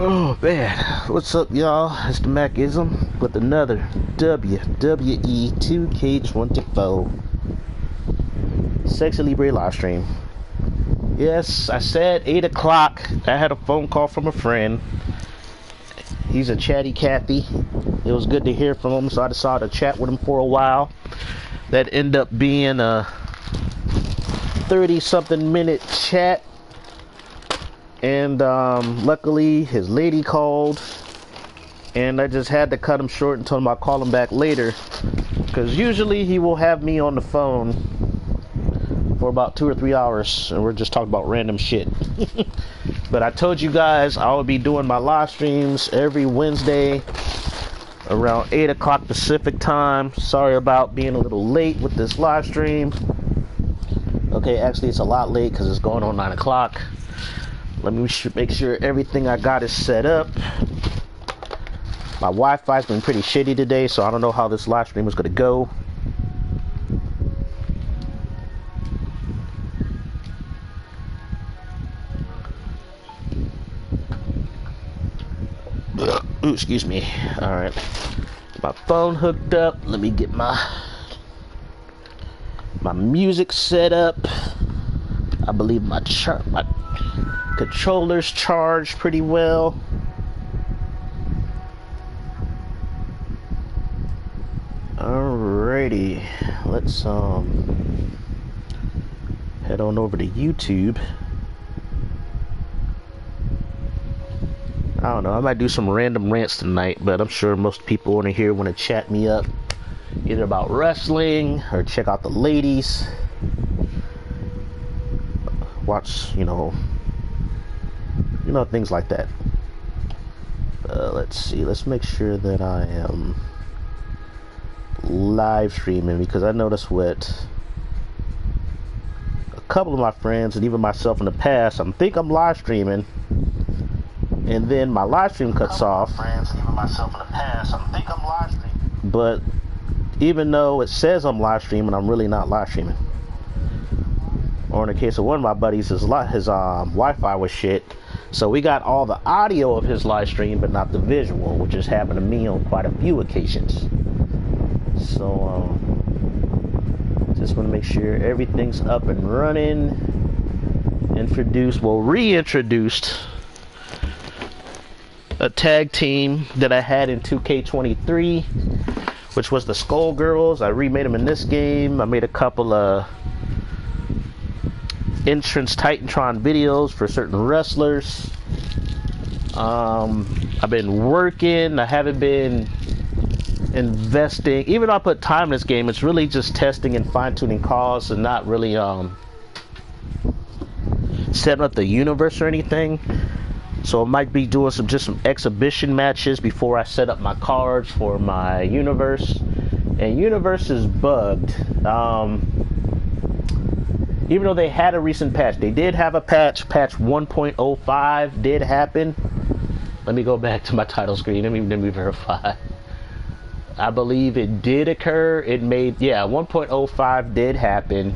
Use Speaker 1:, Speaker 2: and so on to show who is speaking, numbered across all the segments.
Speaker 1: Oh man, what's up y'all? It's the Macism with another WWE 2K24 Sexy Libre live stream. Yes, I said 8 o'clock. I had a phone call from a friend. He's a chatty Cathy. It was good to hear from him, so I decided to chat with him for a while. That ended up being a 30-something minute chat. And luckily his lady called, and I just had to cut him short and told him I'll call him back later, because usually he will have me on the phone for about 2 or 3 hours and we're just talking about random shit. But I told you guys I will be doing my live streams every Wednesday around 8 o'clock Pacific time. Sorry about being a little late with this live stream. Okay, actually it's a lot late because it's going on 9 o'clock. Let me make sure everything I got is set up. My Wi-Fi's been pretty shitty today, so I don't know how this live stream is going to go. Ooh, excuse me. Alright. My phone hooked up. Let me get my music set up. I believe my controller's charged pretty well. Alrighty, let's head on over to YouTube. I don't know, I might do some random rants tonight, but I'm sure most people in here want to chat me up either about wrestling or check out the ladies, watch, you know, things like that. Let's see, let's make sure that I am live streaming, because I noticed what a couple of my friends and even myself in the past, I think I'm live streaming and then my live stream cuts off. But even though it says I'm live streaming, I'm really not live streaming. Or in the case of one of my buddies, his Wi-Fi was shit, so we got all the audio of his live stream but not the visual, which has happened to me on quite a few occasions. So just want to make sure everything's up and running. Reintroduced a tag team that I had in 2K23, which was the Skull Girls. I remade them in this game. I made a couple of entrance Titantron videos for certain wrestlers. I've been working. I haven't been investing. Even though I put time in this game, it's really just testing and fine-tuning cars and not really setting up the universe or anything. So I might be doing just some exhibition matches before I set up my cards for my universe. And universe is bugged. Even though they had a recent patch, they did have a patch 1.05 did happen. Let me go back to my title screen. Let me verify. I believe it did occur. 1.05 did happen.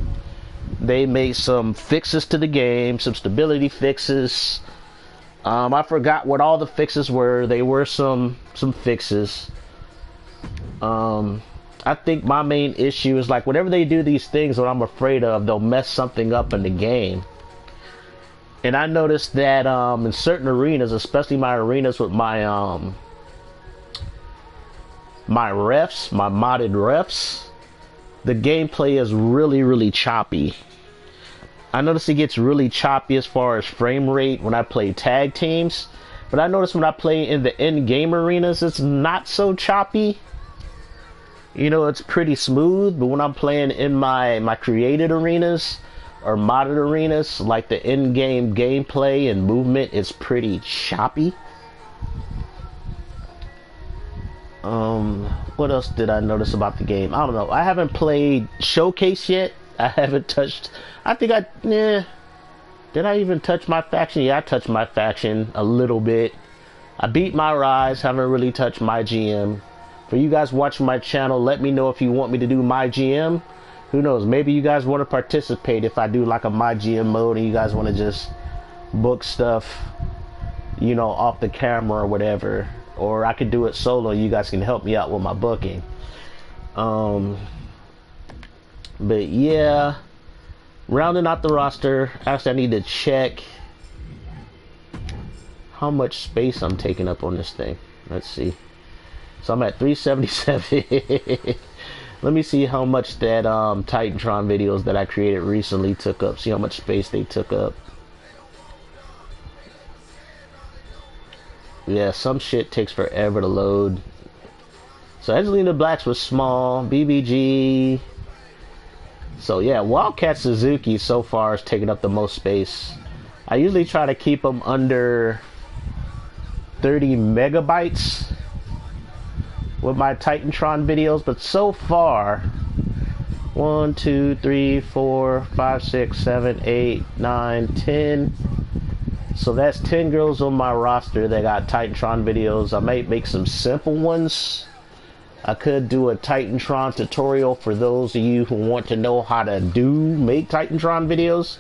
Speaker 1: They made some fixes to the game, some stability fixes. I forgot what all the fixes were. They were some fixes. I think my main issue is, like, whenever they do these things, what I'm afraid of, they'll mess something up in the game. And I noticed that in certain arenas, especially my arenas with my my modded refs, the gameplay is really choppy. I noticed it gets really choppy as far as frame rate when I play tag teams, but I noticed when I play in the in-game arenas, it's not so choppy. You know, it's pretty smooth, but when I'm playing in my created arenas or modded arenas, like the in-game gameplay and movement is pretty choppy. What else did I notice about the game? I don't know. I haven't played Showcase yet. I haven't touched... did I even touch my faction? Yeah, I touched my faction a little bit. I beat my Rise. Haven't really touched my GM. For you guys watching my channel, let me know if you want me to do my GM. Who knows? Maybe you guys want to participate if I do like a my GM mode and you guys want to just book stuff you know, off the camera or whatever, or I could do it solo. You guys can help me out with my booking. But yeah, rounding out the roster. Actually, I need to check how much space I'm taking up on this thing. Let's see. So I'm at 377. Let me see how much that Titantron videos that I created recently took up. See how much space they took up. Yeah, some shit takes forever to load. So Angelina Black's was small. BBG. So yeah, Wildcat Suzuki so far is taking up the most space. I usually try to keep them under 30 megabytes with my Titantron videos, but so far 1, 2, 3, 4, 5, 6, 7, 8, 9, 10. So that's 10 girls on my roster that got Titantron videos. I might make some simple ones. I could do a Titantron tutorial for those of you who want to know how to make Titantron videos.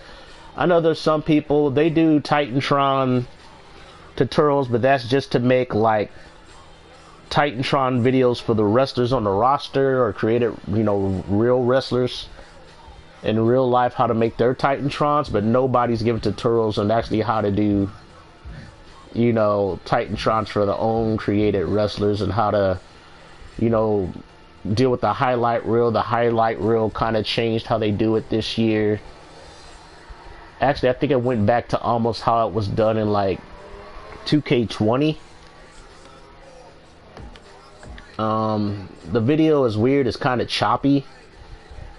Speaker 1: I know there's some people, they do Titantron tutorials, but that's just to make like Titantron videos for the wrestlers on the roster, or created, you know, real wrestlers in real life, how to make their Titantrons, but nobody's giving tutorials on actually how to do, you know, Titantrons for their own created wrestlers, and how to, you know, deal with the highlight reel. The highlight reel kind of changed how they do it this year. Actually, I think it went back to almost how it was done in like 2K20. The video is weird. It's kind of choppy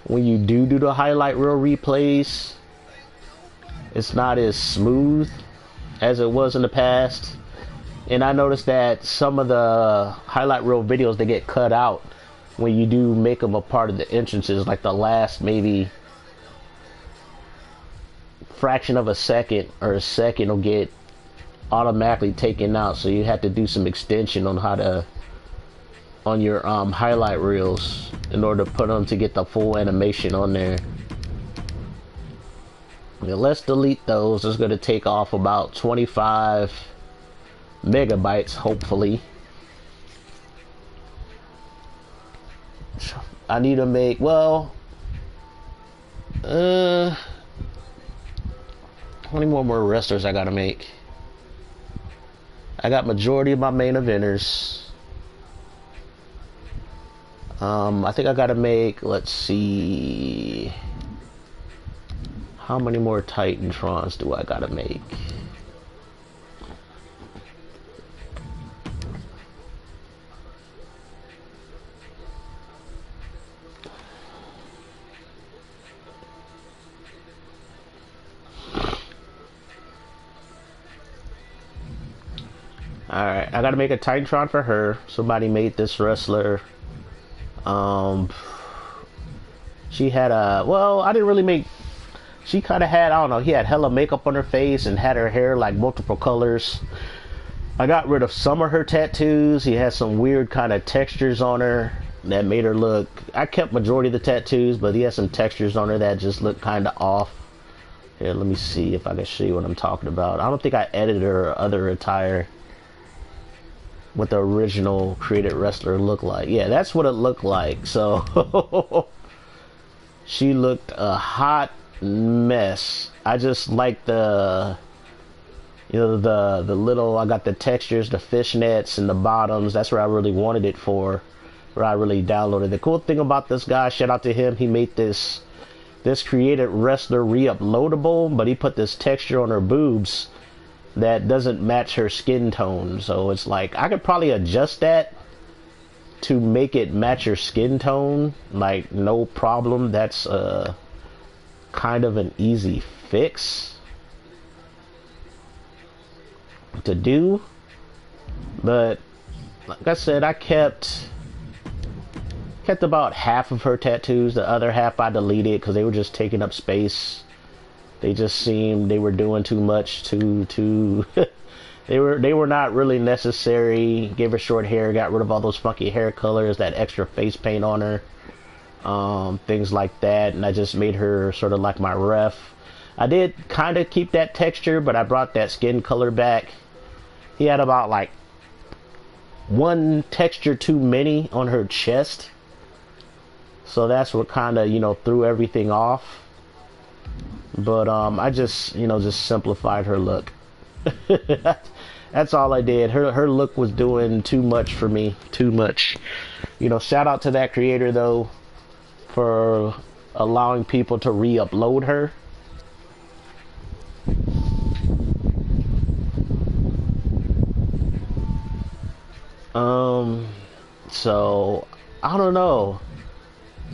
Speaker 1: when you do the highlight reel replays. It's not as smooth as it was in the past. And I noticed that some of the highlight reel videos, they get cut out when you do make them a part of the entrances. Like the last maybe fraction of a second or a second will get automatically taken out. So you have to do some extension on how to, on your highlight reels, in order to put them to get the full animation on there. Yeah, let's delete those. It's going to take off about 25 megabytes, hopefully. I need to make, well, how many more wrestlers I gotta make? I got majority of my main eventers. I think I gotta make, let's see, how many more Titantrons do I gotta make? Alright, I gotta make a Titantron for her. Somebody made this wrestler. She had a, well, I didn't really make, she kind of had, I don't know, he had hella makeup on her face and had her hair like multiple colors. I got rid of some of her tattoos. He had some weird kind of textures on her that made her look, I kept majority of the tattoos, but he had some textures on her that just looked kind of off. Here, let me see if I can show you what I'm talking about. I don't think I edited her other attire, what the original created wrestler looked like. Yeah, that's what it looked like. So she looked a hot mess. I just like the, you know, the little, I got the textures, the fishnets and the bottoms. That's where I really wanted it for, where I really downloaded. The cool thing about this guy, shout out to him, he made this created wrestler re-uploadable, but he put this texture on her boobs that doesn't match her skin tone. So it's like, I could probably adjust that to make it match her skin tone, like no problem. That's kind of an easy fix to do. But like I said, I kept about half of her tattoos. The other half I deleted because they were just taking up space. They just seemed, they were doing too much, too they were not really necessary. Gave her short hair, got rid of all those funky hair colors, that extra face paint on her, things like that, and I just made her sort of like my ref. I did kind of keep that texture, but I brought that skin color back. he had about like one texture too many on her chest. So that's what kind of, you know, threw everything off. But I just, you know, just simplified her look. That's all I did. Her look was doing too much for me. Too much. You know, shout out to that creator though for allowing people to re-upload her. So I don't know.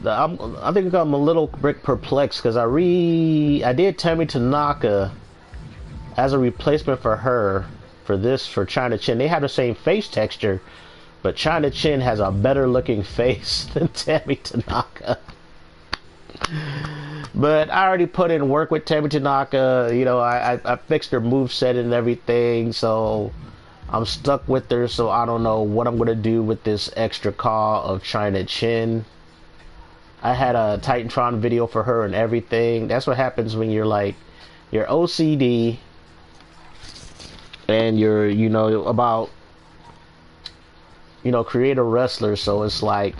Speaker 1: I think I'm a little bit perplexed because I did Tammy Tanaka as a replacement for her for China Chin. They have the same face texture, but China Chin has a better looking face than Tammy Tanaka. But I already put in work with Tammy Tanaka. You know, I fixed her moveset and everything, so I'm stuck with her. So I don't know what I'm gonna do with this extra call of China Chin. I had a Titantron video for her and everything. That's what happens when you're like, you're OCD and you're, you know, about, you know, create a wrestler. So it's like,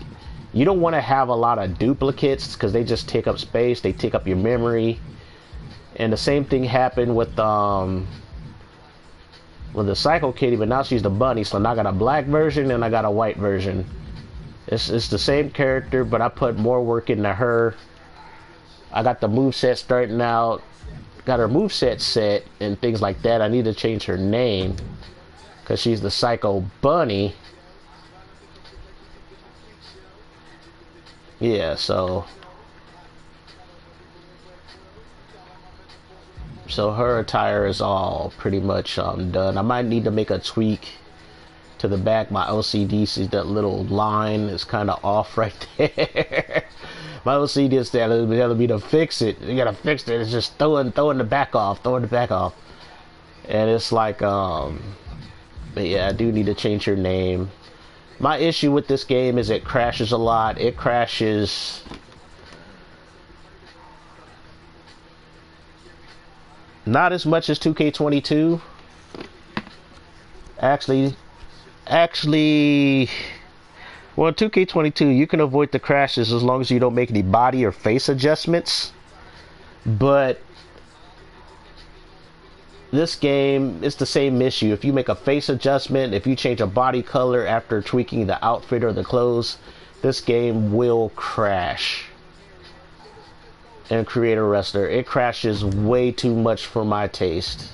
Speaker 1: you don't want to have a lot of duplicates because they just take up space. They take up your memory. And the same thing happened with the Psycho Kitty, but now she's the bunny. So now I got a black version and I got a white version. It's the same character, but I put more work into her. I got the moveset starting out, got her moveset set and things like that. I need to change her name because she's the Psycho Bunny. Yeah, so her attire is all pretty much done. I might need to make a tweak to the back. My OCD sees that little line is kind of off right there. My OCD is telling me to fix it. You gotta fix it. It's just throwing the back off, and it's like but yeah, I do need to change her name. My issue with this game is it crashes a lot. It crashes not as much as 2K22. Actually, well, 2K22, you can avoid the crashes as long as you don't make any body or face adjustments. But this game, it's the same issue. If you make a face adjustment, if you change a body color after tweaking the outfit or the clothes, this game will crash. And create a wrestler, it crashes way too much for my taste.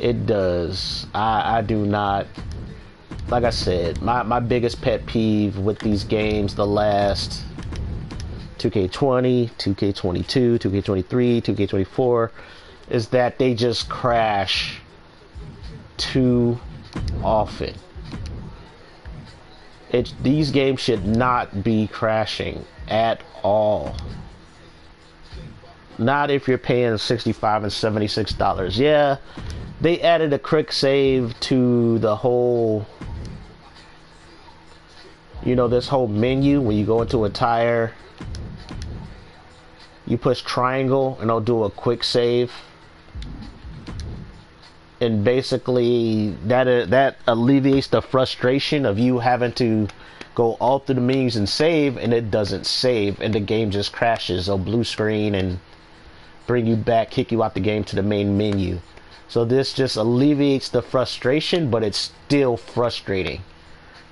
Speaker 1: It does. I do not. Like I said, my biggest pet peeve with these games, the last 2K20, 2K22, 2K23, 2K24, is that they just crash too often. These games should not be crashing at all. Not if you're paying $65 and $76. Yeah, they added a quick save to the whole, you know, this whole menu. When you go into attire, you push triangle and it'll do a quick save. And basically that alleviates the frustration of you having to go all through the menus and save, and it doesn't save and the game just crashes, a blue screen, and bring you back, kick you out the game to the main menu. So this just alleviates the frustration, but it's still frustrating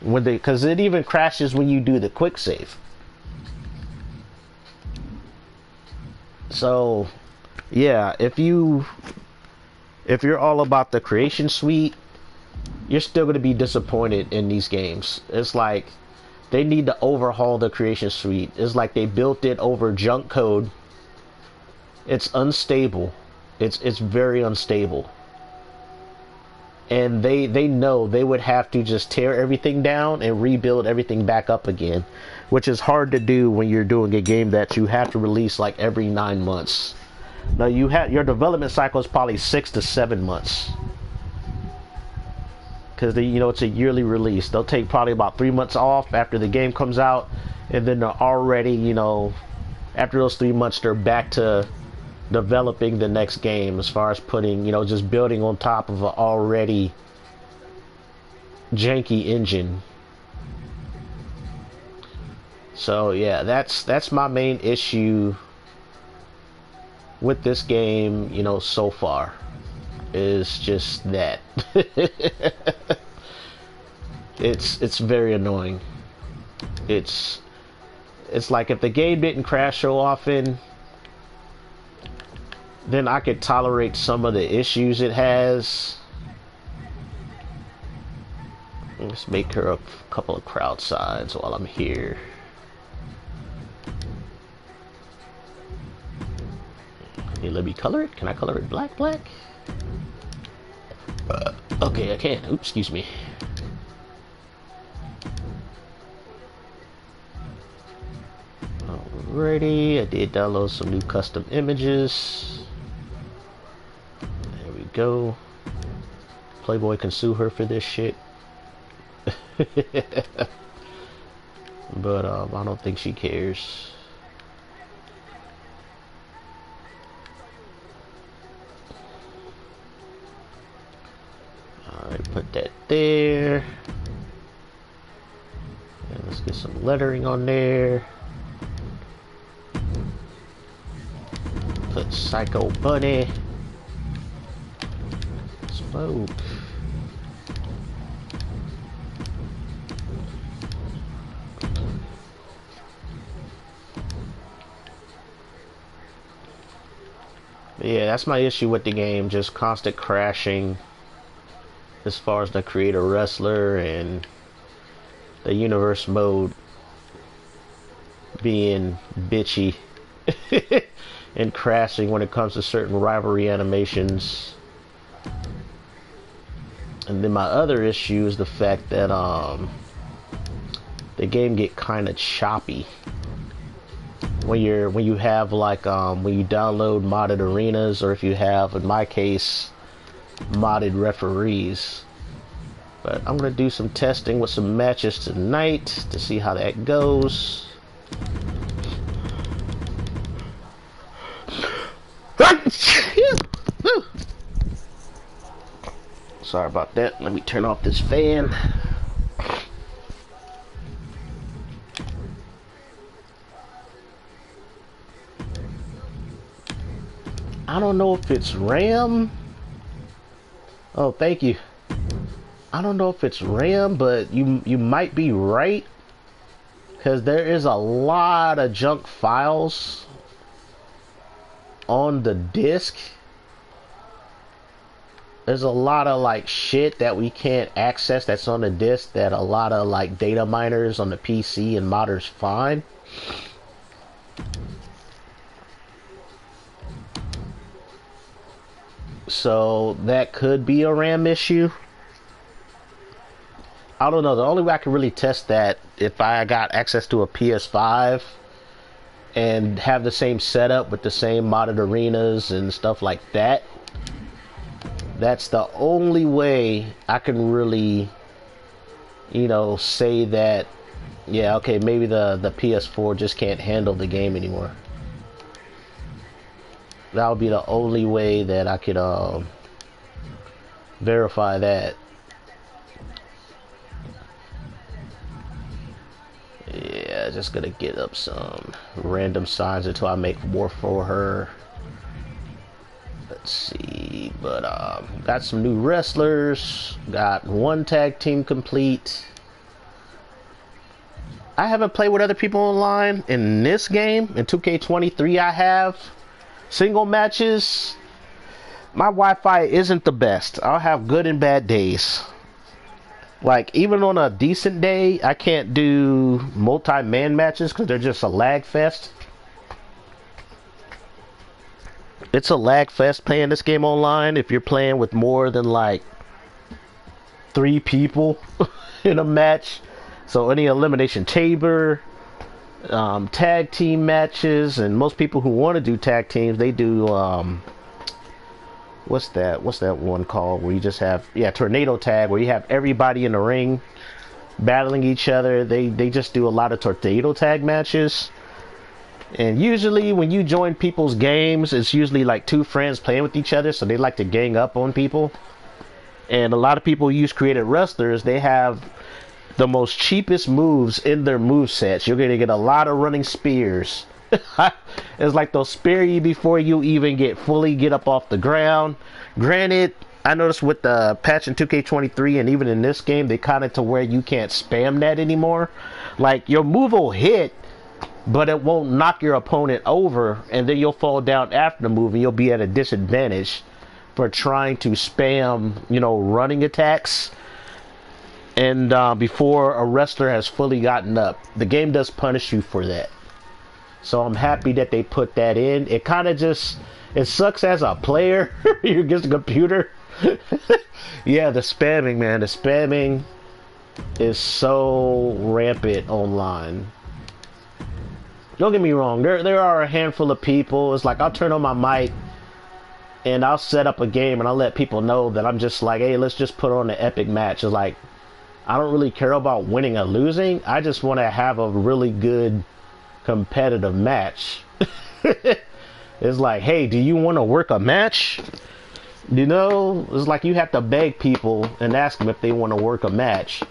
Speaker 1: because it even crashes when you do the quick save. So yeah, if you're all about the creation suite, you're still going to be disappointed in these games. It's like they need to overhaul the creation suite. It's like they built it over junk code. It's unstable. It's very unstable. And they know they would have to just tear everything down and rebuild everything back up again, which is hard to do when you're doing a game that you have to release like every 9 months. Now your development cycle is probably 6 to 7 months, because it's a yearly release. They'll take probably about 3 months off after the game comes out, and then they're already, after those 3 months, they're back to developing the next game, as far as putting, just building on top of an already janky engine. So yeah, that's my main issue with this game, you know, so far, is just that. It's very annoying. It's like if the game didn't crash so often, then I could tolerate some of the issues it has. Let's make her a couple of crowd signs while I'm here. Hey, let me color it. Can I color it black? Okay, I can. Oops, excuse me. Alrighty, I did download some new custom images. There we go. Playboy can sue her for this shit. But I don't think she cares. Alright, put that there. And let's get some lettering on there. Put Psycho Bunny. Smoke. But yeah, that's my issue with the game, just constant crashing as far as the creator wrestler and the universe mode being bitchy and crashing when it comes to certain rivalry animations. And then my other issue is the fact that the game get kind of choppy when you have like when you download modded arenas, or if you have, in my case, modded referees. But I'm gonna do some testing with some matches tonight to see how that goes. Sorry about that. Let me turn off this fan. I don't know if it's RAM. Oh, thank you. I don't know if it's RAM, but you might be right, because there is a lot of junk files on the disc. There's a lot of like shit that we can't access that's on the disc that a lot of like data miners on the PC and modders find. So that could be a RAM issue. I don't know. The only way I can really test that, if I got access to a PS5 and have the same setup with the same modded arenas and stuff like that. That's the only way I can really, you know, say that, yeah, okay, maybe the PS4 just can't handle the game anymore. That would be the only way that I could verify that. Yeah, just gonna get up some random signs until I make more for her. Let's see, but got some new wrestlers, got one tag team complete. I haven't played with other people online in this game. In 2K23 I have single matches. My Wi-Fi isn't the best. I'll have good and bad days. Like, even on a decent day, I can't do multi-man matches because they're just a lag fest. It's a lag fest playing this game online if you're playing with more than like 3 people in a match. So any elimination chamber, tag team matches, and most people who want to do tag teams, they do what's that one called where you just have, yeah, tornado tag, where you have everybody in the ring battling each other. They just do a lot of tornado tag matches. And usually when you join people's games, it's usually like 2 friends playing with each other, so they like to gang up on people. And a lot of people use created wrestlers. They have the most cheapest moves in their move sets. You're going to get a lot of running spears. It's like they'll spear you before you even fully get up off the ground. Granted, I noticed with the patch in 2K23 and even in this game, they kind of to where you can't spam that anymore. Like, your move will hit, but it won't knock your opponent over, and then you'll fall down after the move and you'll be at a disadvantage for trying to spam, you know, running attacks. And before a wrestler has fully gotten up, the game does punish you for that. So I'm happy that they put that in. It kind of just, it sucks as a player. You're against the computer. Yeah, the spamming, man. The spamming is so rampant online. Don't get me wrong. There are a handful of people. It's like I'll turn on my mic and I'll set up a game and I'll let people know that I'm just like, hey, let's just put on an epic match. It's like, I don't really care about winning or losing. I just want to have a really good competitive match. It's like, hey, do you want to work a match? You know, it's like you have to beg people and ask them if they want to work a match.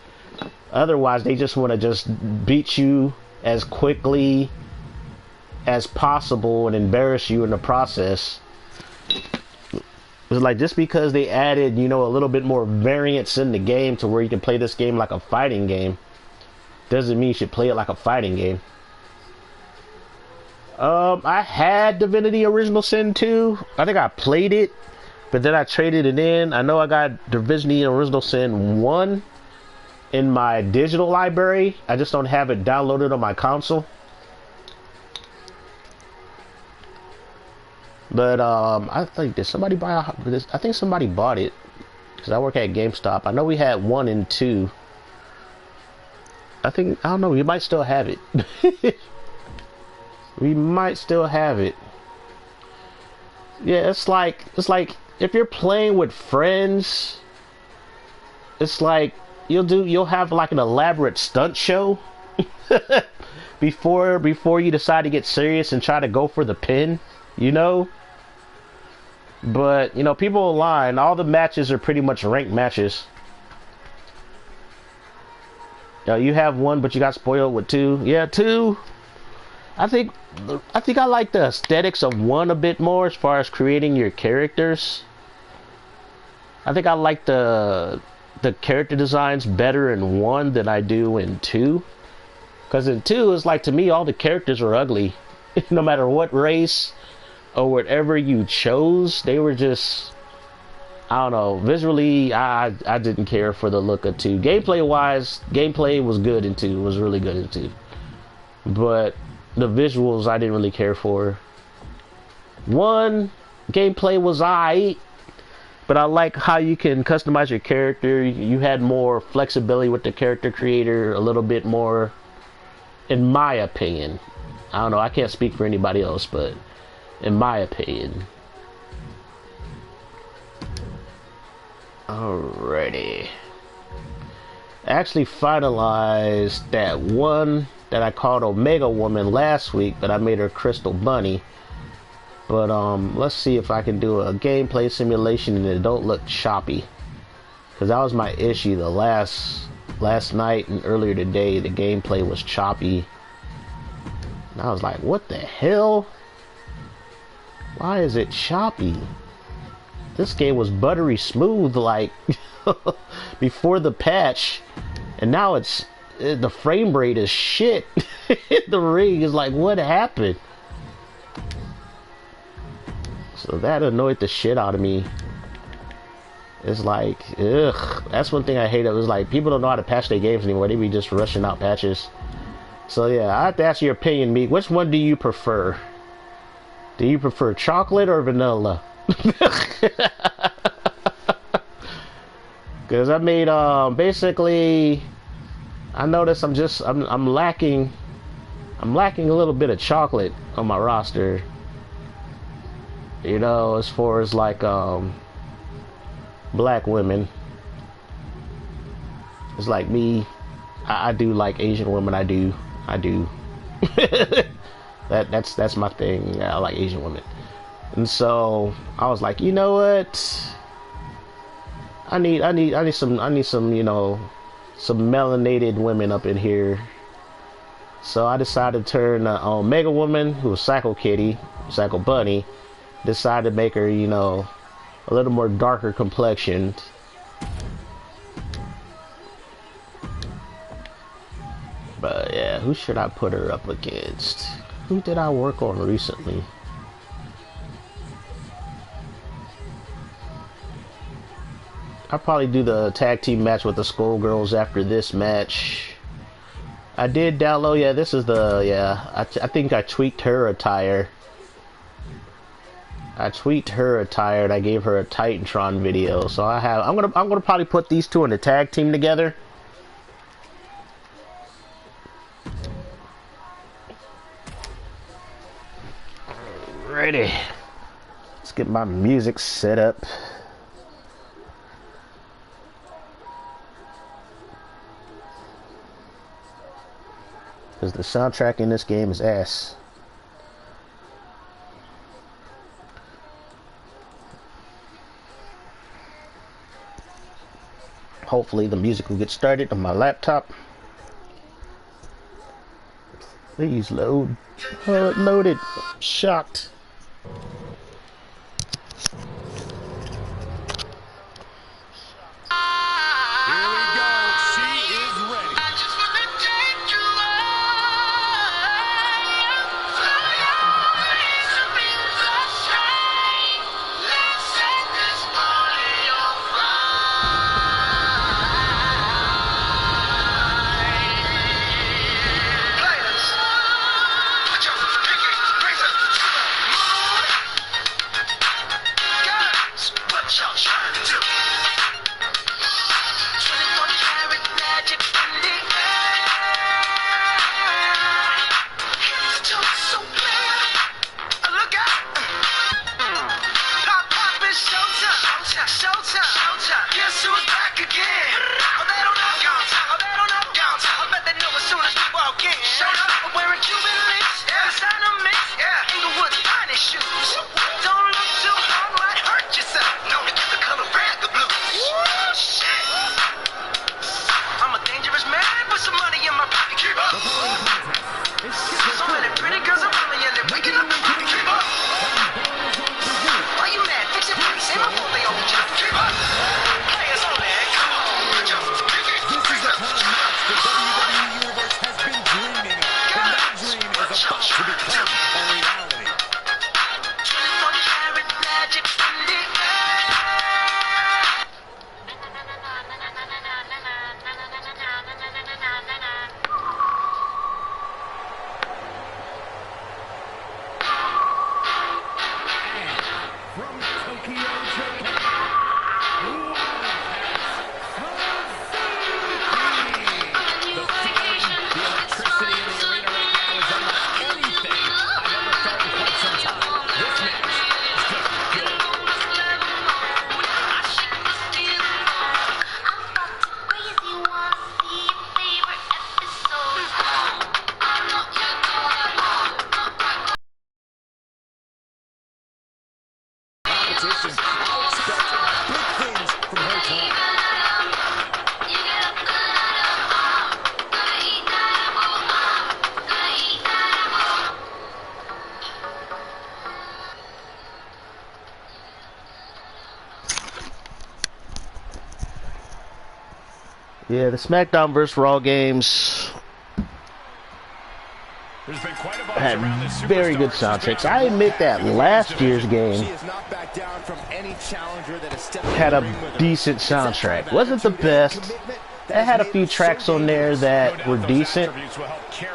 Speaker 1: Otherwise, they just want to just beat you as quickly as possible and embarrass you in the process. It's like, just because they added, you know, a little bit more variance in the game to where you can play this game like a fighting game, doesn't mean you should play it like a fighting game. I had Divinity Original Sin 2. I think I played it, but then I traded it in. I know I got Divinity Original Sin 1 in my digital library. I just don't have it downloaded on my console. But I think, did somebody buy this? I think somebody bought it because I work at GameStop. I know we had 1 and 2. I don't know, we might still have it. We might still have it. Yeah, it's like if you're playing with friends, it's like you'll have like an elaborate stunt show before you decide to get serious and try to go for the pin, you know? But, you know, people online, all the matches are pretty much ranked matches. You have 1, but you got spoiled with 2. Yeah, 2. I think I like the aesthetics of 1 a bit more as far as creating your characters. I think I like the character designs better in 1 than I do in 2. Because in 2, it's like, to me, all the characters are ugly. No matter what race or whatever you chose, they were just, I don't know, visually, I didn't care for the look of 2. Gameplay wise, gameplay was good in 2, was really good in 2. But the visuals I didn't really care for. 1, gameplay was aight, but I like how you can customize your character. You had more flexibility with the character creator, a little bit more, in my opinion. I don't know, I can't speak for anybody else, but in my opinion. Alrighty. I actually finalized that 1 that I called Omega Woman last week, but I made her Crystal Bunny. But let's see if I can do a gameplay simulation and it don't look choppy, because that was my issue. The last night and earlier today, the gameplay was choppy, and I was like, what the hell? Why is it choppy? This game was buttery smooth like before the patch, and now the frame rate is shit. The ring is like, what happened? So that annoyed the shit out of me. It's like, ugh. That's one thing I hate. It was like, people don't know how to patch their games anymore. They be just rushing out patches. So yeah, I have to ask your opinion, Meek. Which one do you prefer? Do you prefer chocolate or vanilla? Because I made, basically, I noticed I'm lacking a little bit of chocolate on my roster. You know, as far as like, black women. It's like me, I do like Asian women, I do. That's my thing. Yeah, I like Asian women. And so I was like, you know what? I need some, you know, some melanated women up in here. So I decided to turn Omega Woman, who was Psycho Kitty, Psycho Bunny, decided to make her, you know, a little more darker complexioned. But yeah, who should I put her up against? Who did I work on recently? I'll probably do the tag team match with the Skullgirls after this match. I did download, yeah, this is the, yeah, I think I tweaked her attire. I tweaked her attire and I gave her a Titantron video. So I'm gonna probably put these two in the tag team together. Alrighty. Let's get my music set up. Because the soundtrack in this game is ass. Hopefully the music will get started on my laptop. Please load. Oh, it loaded. I'm shocked. Yeah, the SmackDown vs. Raw games had very good soundtracks. I admit that last year's game had a decent soundtrack. Wasn't the best. It had a few tracks on there that were decent.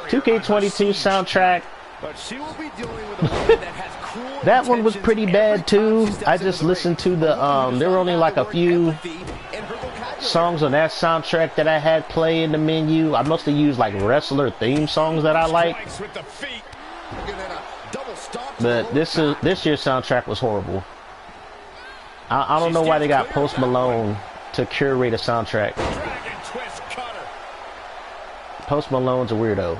Speaker 1: 2K22 soundtrack, that one was pretty bad too. I just listened to the, there were only like a few songs on that soundtrack that I had play in the menu. I mostly used like wrestler theme songs that I like. But this year's soundtrack was horrible. I don't know why they got Post Malone to curate a soundtrack. Post Malone's a weirdo.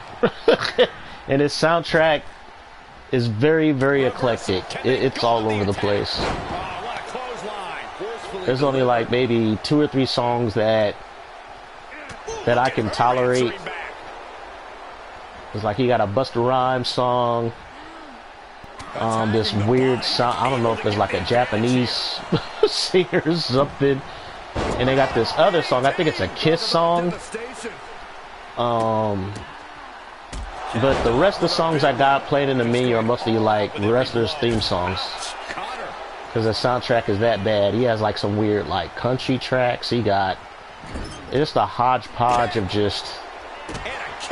Speaker 1: And his soundtrack is very, very eclectic. It's all over the place. There's only like maybe 2 or 3 songs that I can tolerate. It's like he got a Busta Rhymes song. This weird song. I don't know if it's like a Japanese singer or something. And they got this other song. I think it's a Kiss song. But the rest of the songs I got played in the menu are mostly like wrestlers' theme songs. Because the soundtrack is that bad. He has like some weird like country tracks. He got just a hodgepodge of just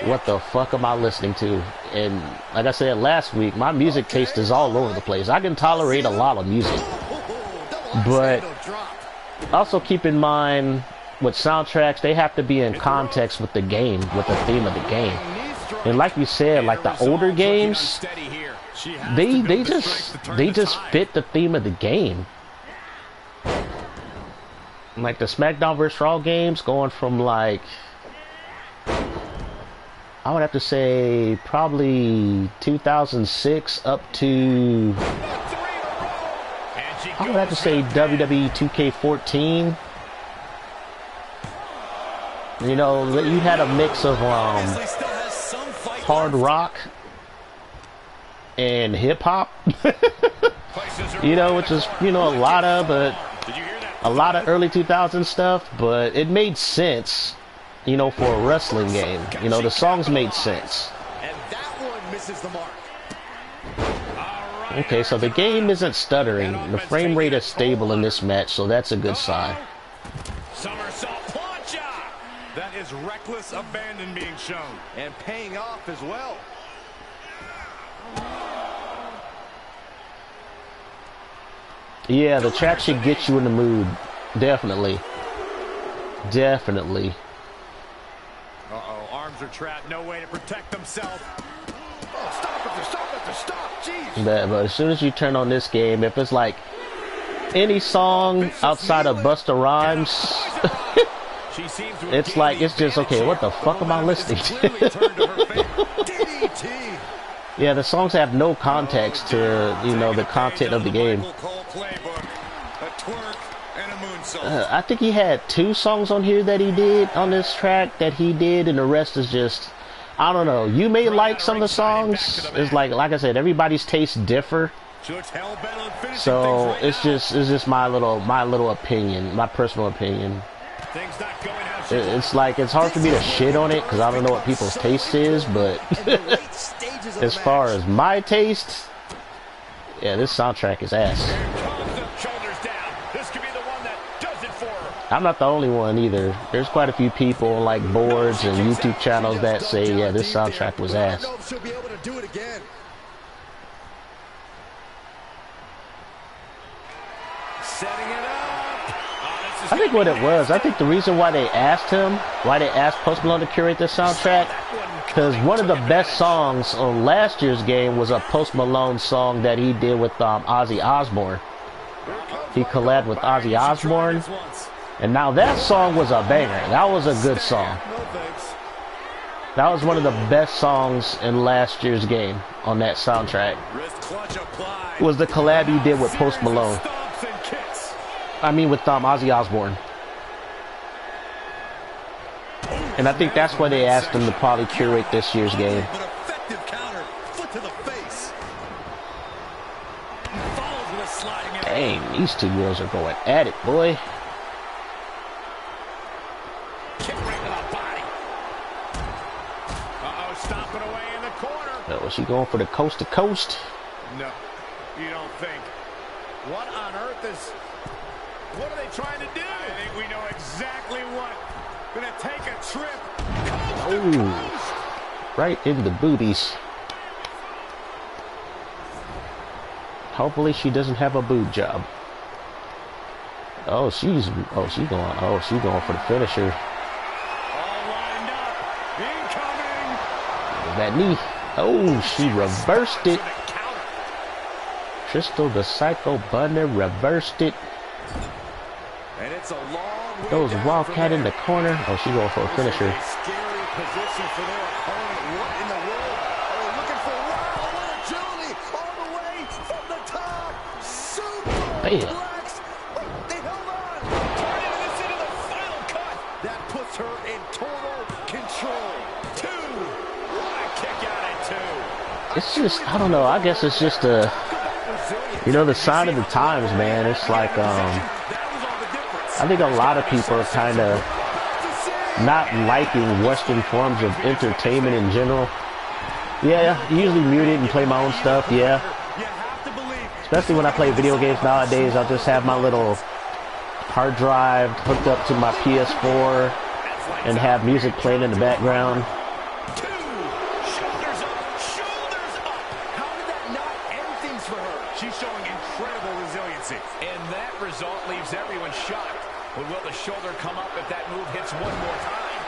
Speaker 1: what the fuck am I listening to? And like I said last week, my music taste is all over the place. I can tolerate a lot of music. But also keep in mind with soundtracks, they have to be in context with the game, with the theme of the game. And like you said, like the older games, they just fit the theme of the game. Like the SmackDown vs. Raw games, going from like, I would have to say probably 2006 up to, I would have to say WWE 2K24. You know, you had a mix of hard rock and hip hop. You know, which is, you know, a lot of early 2000s stuff, but it made sense, you know, for a wrestling game. You know, the songs made sense.
Speaker 2: And that one misses the mark.
Speaker 1: Okay, so the game isn't stuttering. The frame rate is stable in this match, so that's a good sign.
Speaker 2: Somersault plancha. That is reckless abandon being shown. And paying off as well.
Speaker 1: Yeah, the track should get you in the mood. Definitely. Definitely.
Speaker 2: Uh-oh, arms are trapped. No way to protect themselves. Oh, stop it, stop it, stop. Jeez.
Speaker 1: But as soon as you turn on this game, if it's like any song outside of Busta Rhymes, it's like, it's just, okay, what the fuck am I listening to? Yeah, the songs have no context to, you know, the content of the game. I think he had 2 songs on here that he did on this track that he did, and the rest is just, I don't know. You may like some of the songs. It's like I said, everybody's tastes differ. So it's just my little opinion, my personal opinion. It's like, it's hard for me to shit on it because I don't know what people's taste is, but as far as my taste, yeah, this soundtrack is ass. I'm not the only one either. There's quite a few people on like boards and YouTube channels that say, yeah, this soundtrack was ass. I think what it was, I think the reason why they asked Post Malone to curate this soundtrack, because one of the best songs on last year's game was a Post Malone song that he did with Ozzy Osbourne. He collabed with Ozzy Osbourne, and now that song was a banger. That was a good song. That was one of the best songs in last year's game on that soundtrack. It was the collab he did with Post Malone. I mean, with Ozzy Osbourne. And I think that's why they asked him to probably curate this year's game. Dang, these 2 girls are going at it, boy. Oh, is she going for the coast to coast?
Speaker 2: No, you don't think. What on earth is... What are they trying to do? I think we know exactly what. Gonna take a trip.
Speaker 1: Oh, right in the boobies. Hopefully she doesn't have a boob job. Oh, she's going for the finisher.
Speaker 2: All lined up. Incoming.
Speaker 1: That knee. Oh, she reversed it. Crystal the Psycho Bunny reversed it.
Speaker 2: And it's a long way.
Speaker 1: Those Wildcat in the corner. Oh, she going for a finisher.
Speaker 2: Scary position for their opponent. What in the world? Oh, looking for wild agility all the way from the top. Super
Speaker 1: Bam.
Speaker 2: Flex. Oh, they held on.
Speaker 1: it's just, I don't know, I guess it's just a, you know, the sign of the times, man. It's like, I think a lot of people are kind of not liking Western forms of entertainment in general. Yeah, usually mute it and play my own stuff, yeah. Especially when I play video games nowadays, I'll just have my little hard drive hooked up to my PS4 and have music playing in the background.
Speaker 2: Shoulders up. How did that not end things for her? She's showing incredible resiliency. And that result leaves everyone shocked. But will the shoulder come up if that move hits one more time?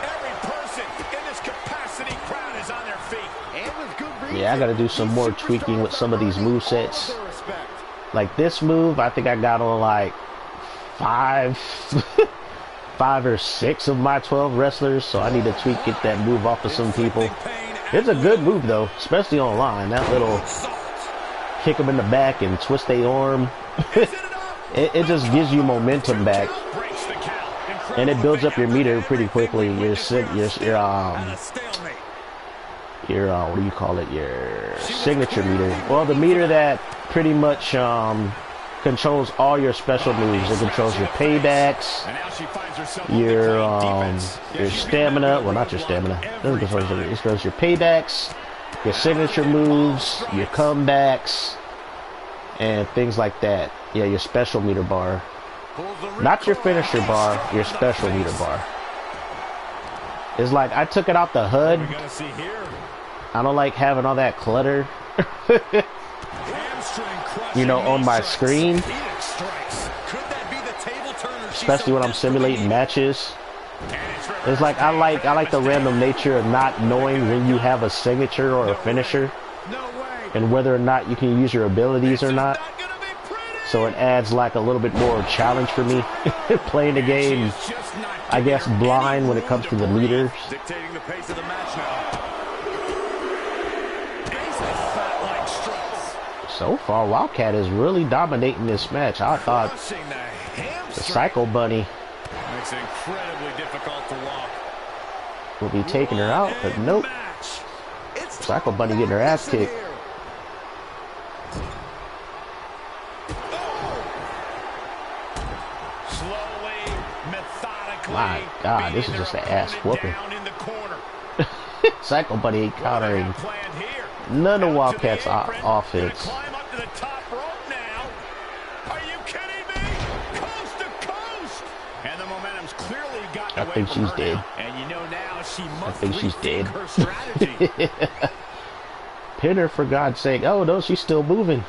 Speaker 2: Every person in this capacity crowd is on their feet. And with good reason.
Speaker 1: Yeah, I gotta do some more tweaking with some of these movesets. Like this move, I think I got on like 5 or 6 of my 12 wrestlers, so I need to get that move off of some people. It's a good move though, especially online. That little kick them in the back and twist their arm. It just gives you momentum back, and it builds up your meter pretty quickly. Your what do you call it? Your signature meter. Well, the meter that pretty much controls all your special moves. It controls your paybacks, your stamina. Well, not your stamina. It controls your paybacks, your signature moves, your comebacks, and things like that. Yeah, your special meter bar. Not your finisher bar, your special meter bar. It's like I took it out the HUD. I don't like having all that clutter, you know, on my screen. Especially when I'm simulating matches. It's like I like the random nature of not knowing when you have a signature or a finisher, and whether or not you can use your abilities or not. So it adds like a little bit more challenge for me playing the game, I guess, blind when it comes to the meters. So far, Wildcat is really dominating this match. I thought the Psycho Bunny will be taking her out, but nope. Psycho Bunny getting her ass kicked. My God, this is just an ass whooping. Psycho Bunny ain't countering none of Wildcat's offense. I think she's dead. I think she's dead. Pin her, for God's sake. Oh no, she's still moving.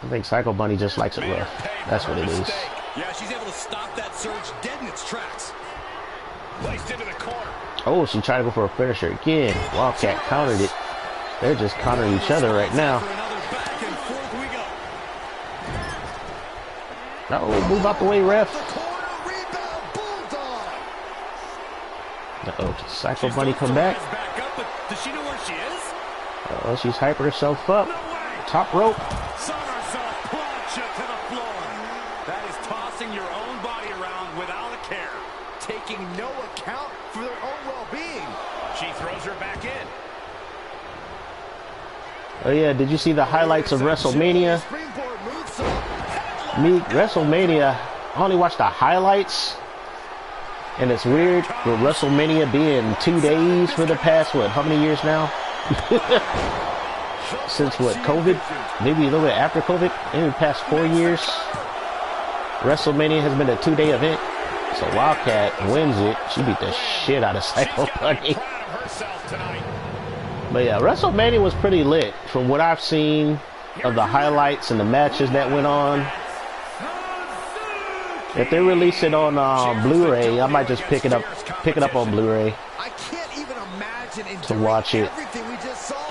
Speaker 1: I think Psycho Bunny just likes it rough. That's what it is.
Speaker 2: Yeah, she's able to stop that surge dead in its tracks. Placed into the corner.
Speaker 1: Oh, she tried to go for a finisher again. Wildcat countered it. They're just countering each other right now. Oh, move out the way, ref. Uh-oh, did Psycho Bunny come back?
Speaker 2: Does she know where she is?
Speaker 1: Oh, she's hyping herself up. Top rope.
Speaker 2: That is tossing your own body around without a care, taking no account for their own well-being. She throws her back in.
Speaker 1: Oh yeah, did you see the highlights of WrestleMania? WrestleMania, I only watched the highlights. And it's weird with WrestleMania being 2 days for the past, what, how many years now? Since what, COVID? Maybe a little bit after COVID? Maybe the past 4 years. WrestleMania has been a 2-day event. So Wildcat wins it. She beat the shit out of Psycho Bunny. But yeah, WrestleMania was pretty lit from what I've seen of the highlights and the matches that went on. If they release it on Blu-ray, I might just pick it up on Blu-ray to watch it.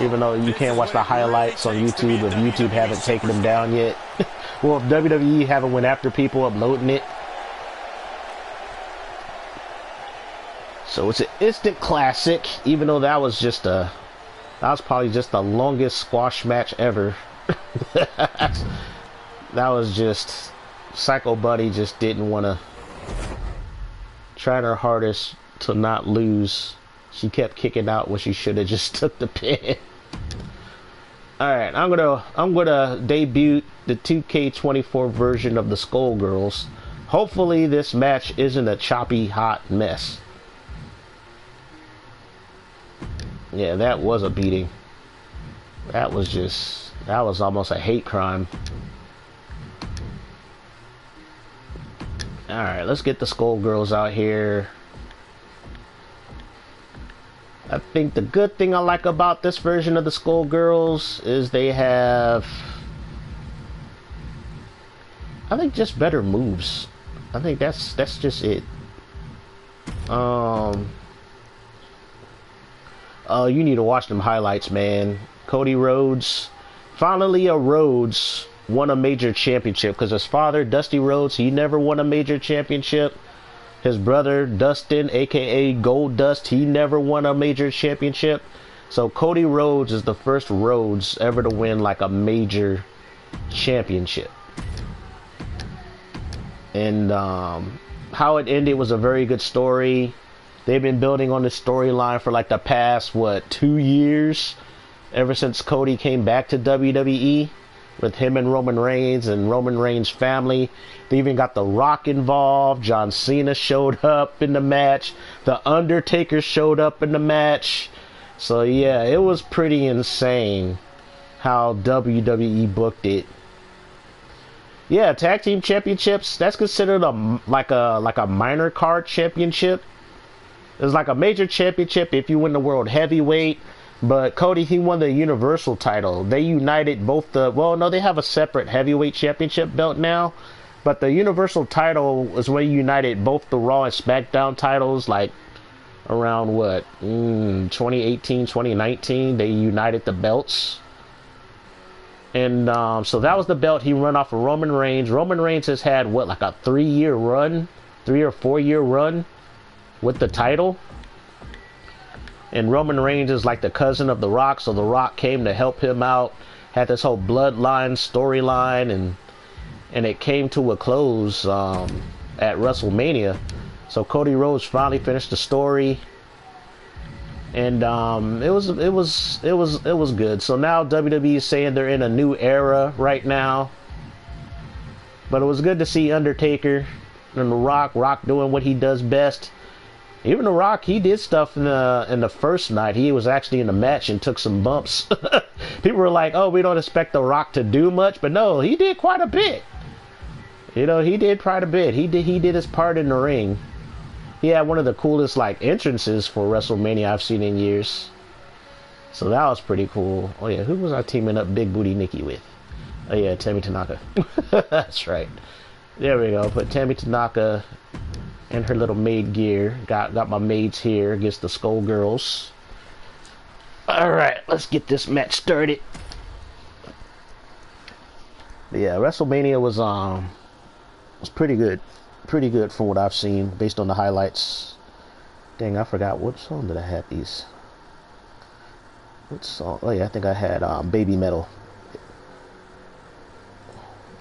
Speaker 1: Even though you can't watch the highlights on YouTube if YouTube haven't taken them down yet. Well, if WWE haven't went after people uploading it. So it's an instant classic, even though that was probably just the longest squash match ever. That was just, Psycho Bunny just didn't want to try her hardest to not lose. She kept kicking out when she should have just took the pin. Alright, I'm gonna debut the 2K24 version of the Skullgirls. Hopefully this match isn't a choppy hot mess. Yeah, that was a beating. That was almost a hate crime. Alright, let's get the Skullgirls out here. I think the good thing I like about this version of the Skullgirls is they have, I think, just better moves. I think that's just it. Oh, you need to watch them highlights, man. Cody Rhodes, finally a Rhodes won a major championship, because his father, Dusty Rhodes, he never won a major championship. His brother, Dustin, aka Gold Dust, he never won a major championship. So Cody Rhodes is the first Rhodes ever to win like a major championship. And how it ended was a very good story. They've been building on this storyline for like the past, what, 2 years? Ever since Cody came back to WWE. With him and Roman Reigns' family. They even got The Rock involved. John Cena showed up in the match. The Undertaker showed up in the match. So yeah, it was pretty insane how WWE booked it. Yeah, tag team championships, that's considered like a minor card championship. It's like a major championship if you win the world heavyweight. But Cody, he won the Universal title. They united both the, well, no, they have a separate heavyweight championship belt now. But the Universal title is when you united both the Raw and SmackDown titles, like around what, 2018, 2019, they united the belts. And so that was the belt he run off of Roman Reigns. Roman Reigns has had, what, like a 3-year run? 3 or 4 year run with the title. And Roman Reigns is like the cousin of The Rock, so The Rock came to help him out. Had this whole bloodline storyline, and it came to a close at WrestleMania. So Cody Rhodes finally finished the story, and it was good. So now WWE is saying they're in a new era right now. But it was good to see Undertaker and The Rock doing what he does best. Even The Rock, he did stuff in the first night. He was actually in the match and took some bumps. People were like, oh, we don't expect The Rock to do much. But no, he did quite a bit. You know, he did quite a bit. He did his part in the ring. He had one of the coolest, like, entrances for WrestleMania I've seen in years. So that was pretty cool. Oh, yeah, who was I teaming up Big Booty Nikki with? Oh, yeah, Tammy Tanaka. That's right. There we go. Put Tammy Tanaka and her little maid gear. Got my maids here against the Skullgirls. Alright, let's get this match started. But yeah, WrestleMania was pretty good. Pretty good from what I've seen based on the highlights. Dang, I forgot what song did I have these. What song? Oh yeah, I think I had Baby Metal.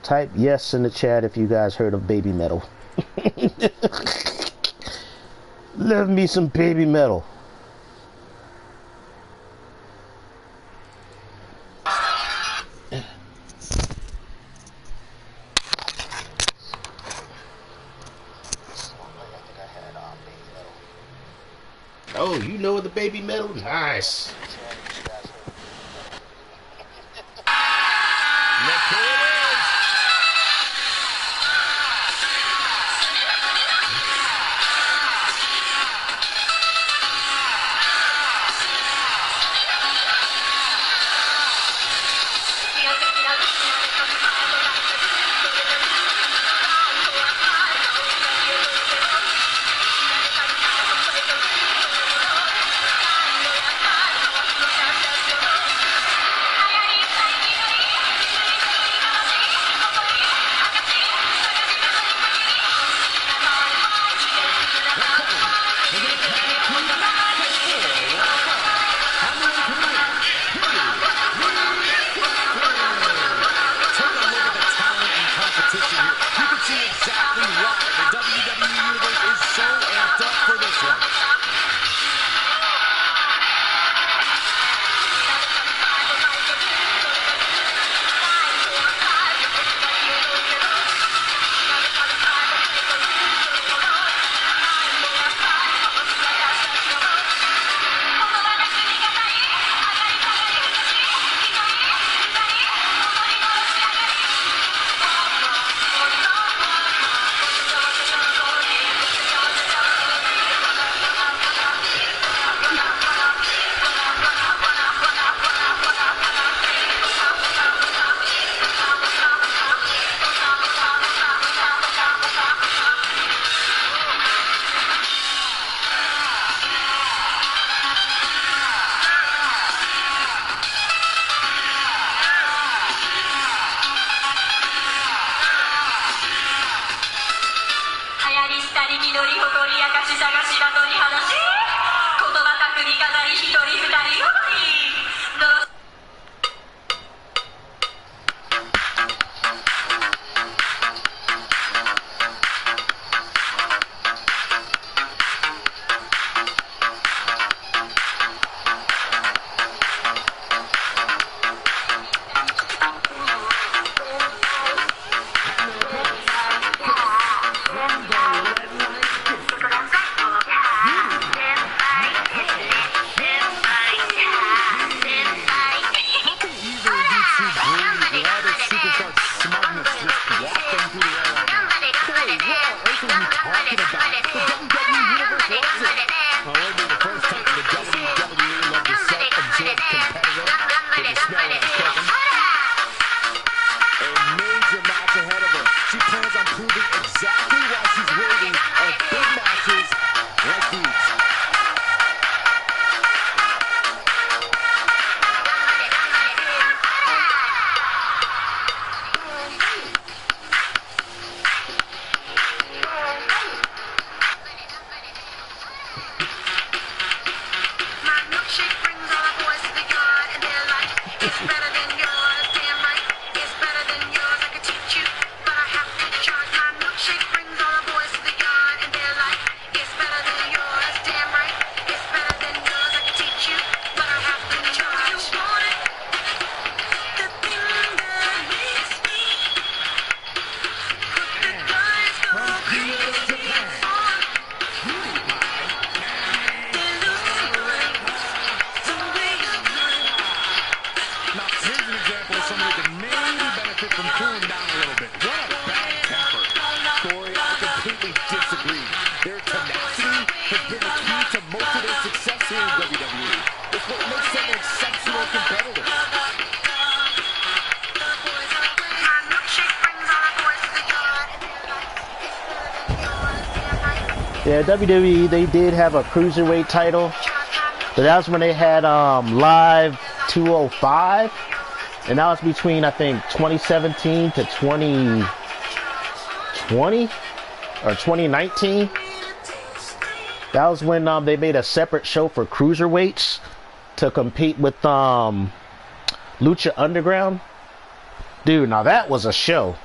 Speaker 1: Type yes in the chat if you guys heard of Baby Metal. Love me some Baby Metal. Oh, you know the Baby Metal? Nice. Yeah, WWE, they did have a cruiserweight title, but that was when they had Live 205, and that was between, I think, 2017 to 2020 or 2019. That was when they made a separate show for cruiserweights to compete with Lucha Underground. Dude, now that was a show.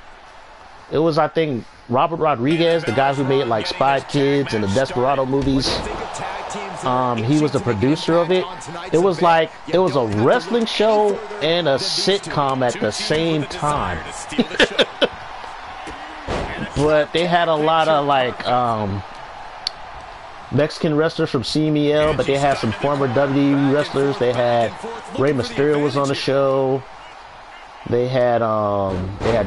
Speaker 1: It was, I think, Robert Rodriguez, the guy who made like Spy Kids and the Desperado movies. He was the producer of it. It was like, it was a wrestling show and a sitcom at the same time. But they had a lot of like Mexican wrestlers from CMLL, but they had some former WWE wrestlers. They had Rey Mysterio was on the show. They had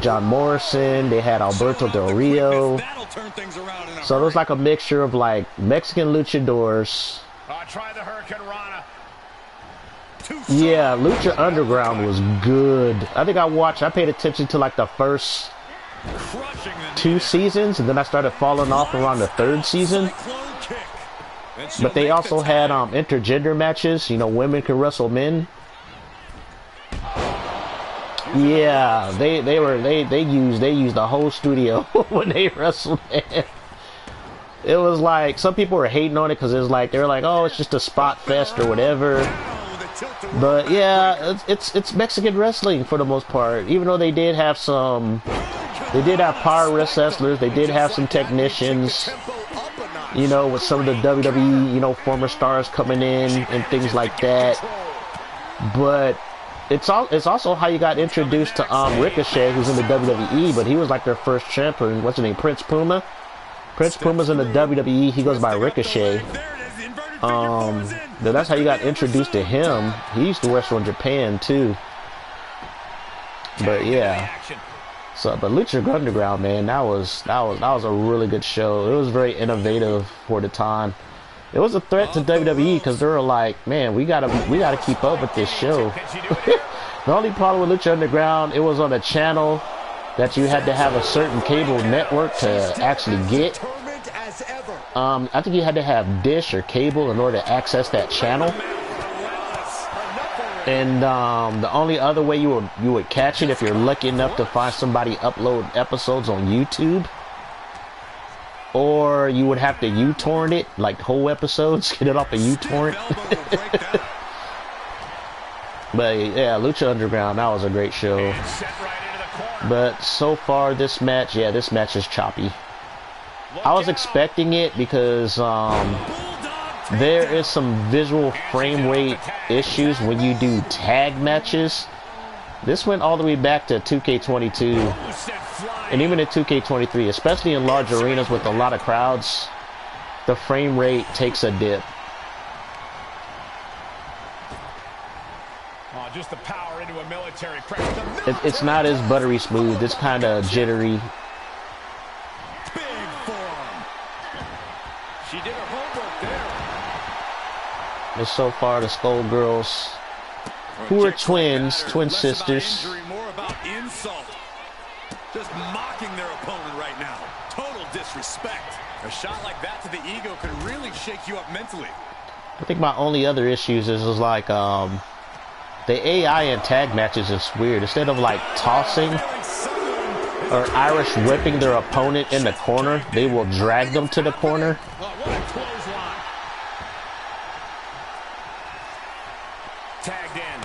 Speaker 1: John Morrison. They had Alberto Del Rio. So it was like a mixture of like Mexican luchadors.
Speaker 2: Try the Hurricane Rana.
Speaker 1: Yeah, Lucha Underground was good. I think I paid attention to like the first 2 seasons, and then I started falling off around the 3rd season. But they also had intergender matches. You know, women can wrestle men. Yeah, they used the whole studio when they wrestled. Man. It was like some people were hating on it because it was like they were like, oh, it's just a spot fest or whatever. But yeah, it's Mexican wrestling for the most part. Even though they did have power wrestlers, they did have some technicians. You know, with some of the WWE, former stars coming in and things like that. But it's also how you got introduced to Ricochet, who's in the WWE, but he was like their first champion. What's his name? Prince Puma. Prince Puma's in the WWE. He goes by Ricochet. That's how you got introduced to him. He used to wrestle in Japan too. But yeah. So, but Lucha Underground, man, that was a really good show. It was very innovative for the time. It was a threat to WWE because they were like, man, we gotta keep up with this show. The only problem with Lucha Underground, it was on a channel that you had to have a certain cable network to actually get. I think you had to have dish or cable in order to access that channel. And the only other way you would catch it, if you're lucky enough to find somebody upload episodes on YouTube, or you would have to U-torrent it, like whole episodes, get it off a U-torrent. But yeah, Lucha Underground, that was a great show. But so far this match, yeah, this match is choppy. I was expecting it because there is some visual frame rate issues when you do tag matches. This went all the way back to 2K22 and even in 2K23, especially in large arenas with a lot of crowds, the frame rate takes a dip.
Speaker 2: Just the power into a military press.
Speaker 1: It's not as buttery smooth. It's kind of jittery.
Speaker 2: Big forearm. She did her homework there.
Speaker 1: And so far, the Skull Girls, who are twins, twin sisters.
Speaker 2: More about insult. Just mocking their opponent right now. Total disrespect. A shot like that to the ego could really shake you up mentally.
Speaker 1: I think my only other issues is like the AI in tag matches is weird. Instead of like tossing or Irish whipping their opponent in the corner, they will drag them to the corner.
Speaker 2: Tagged in.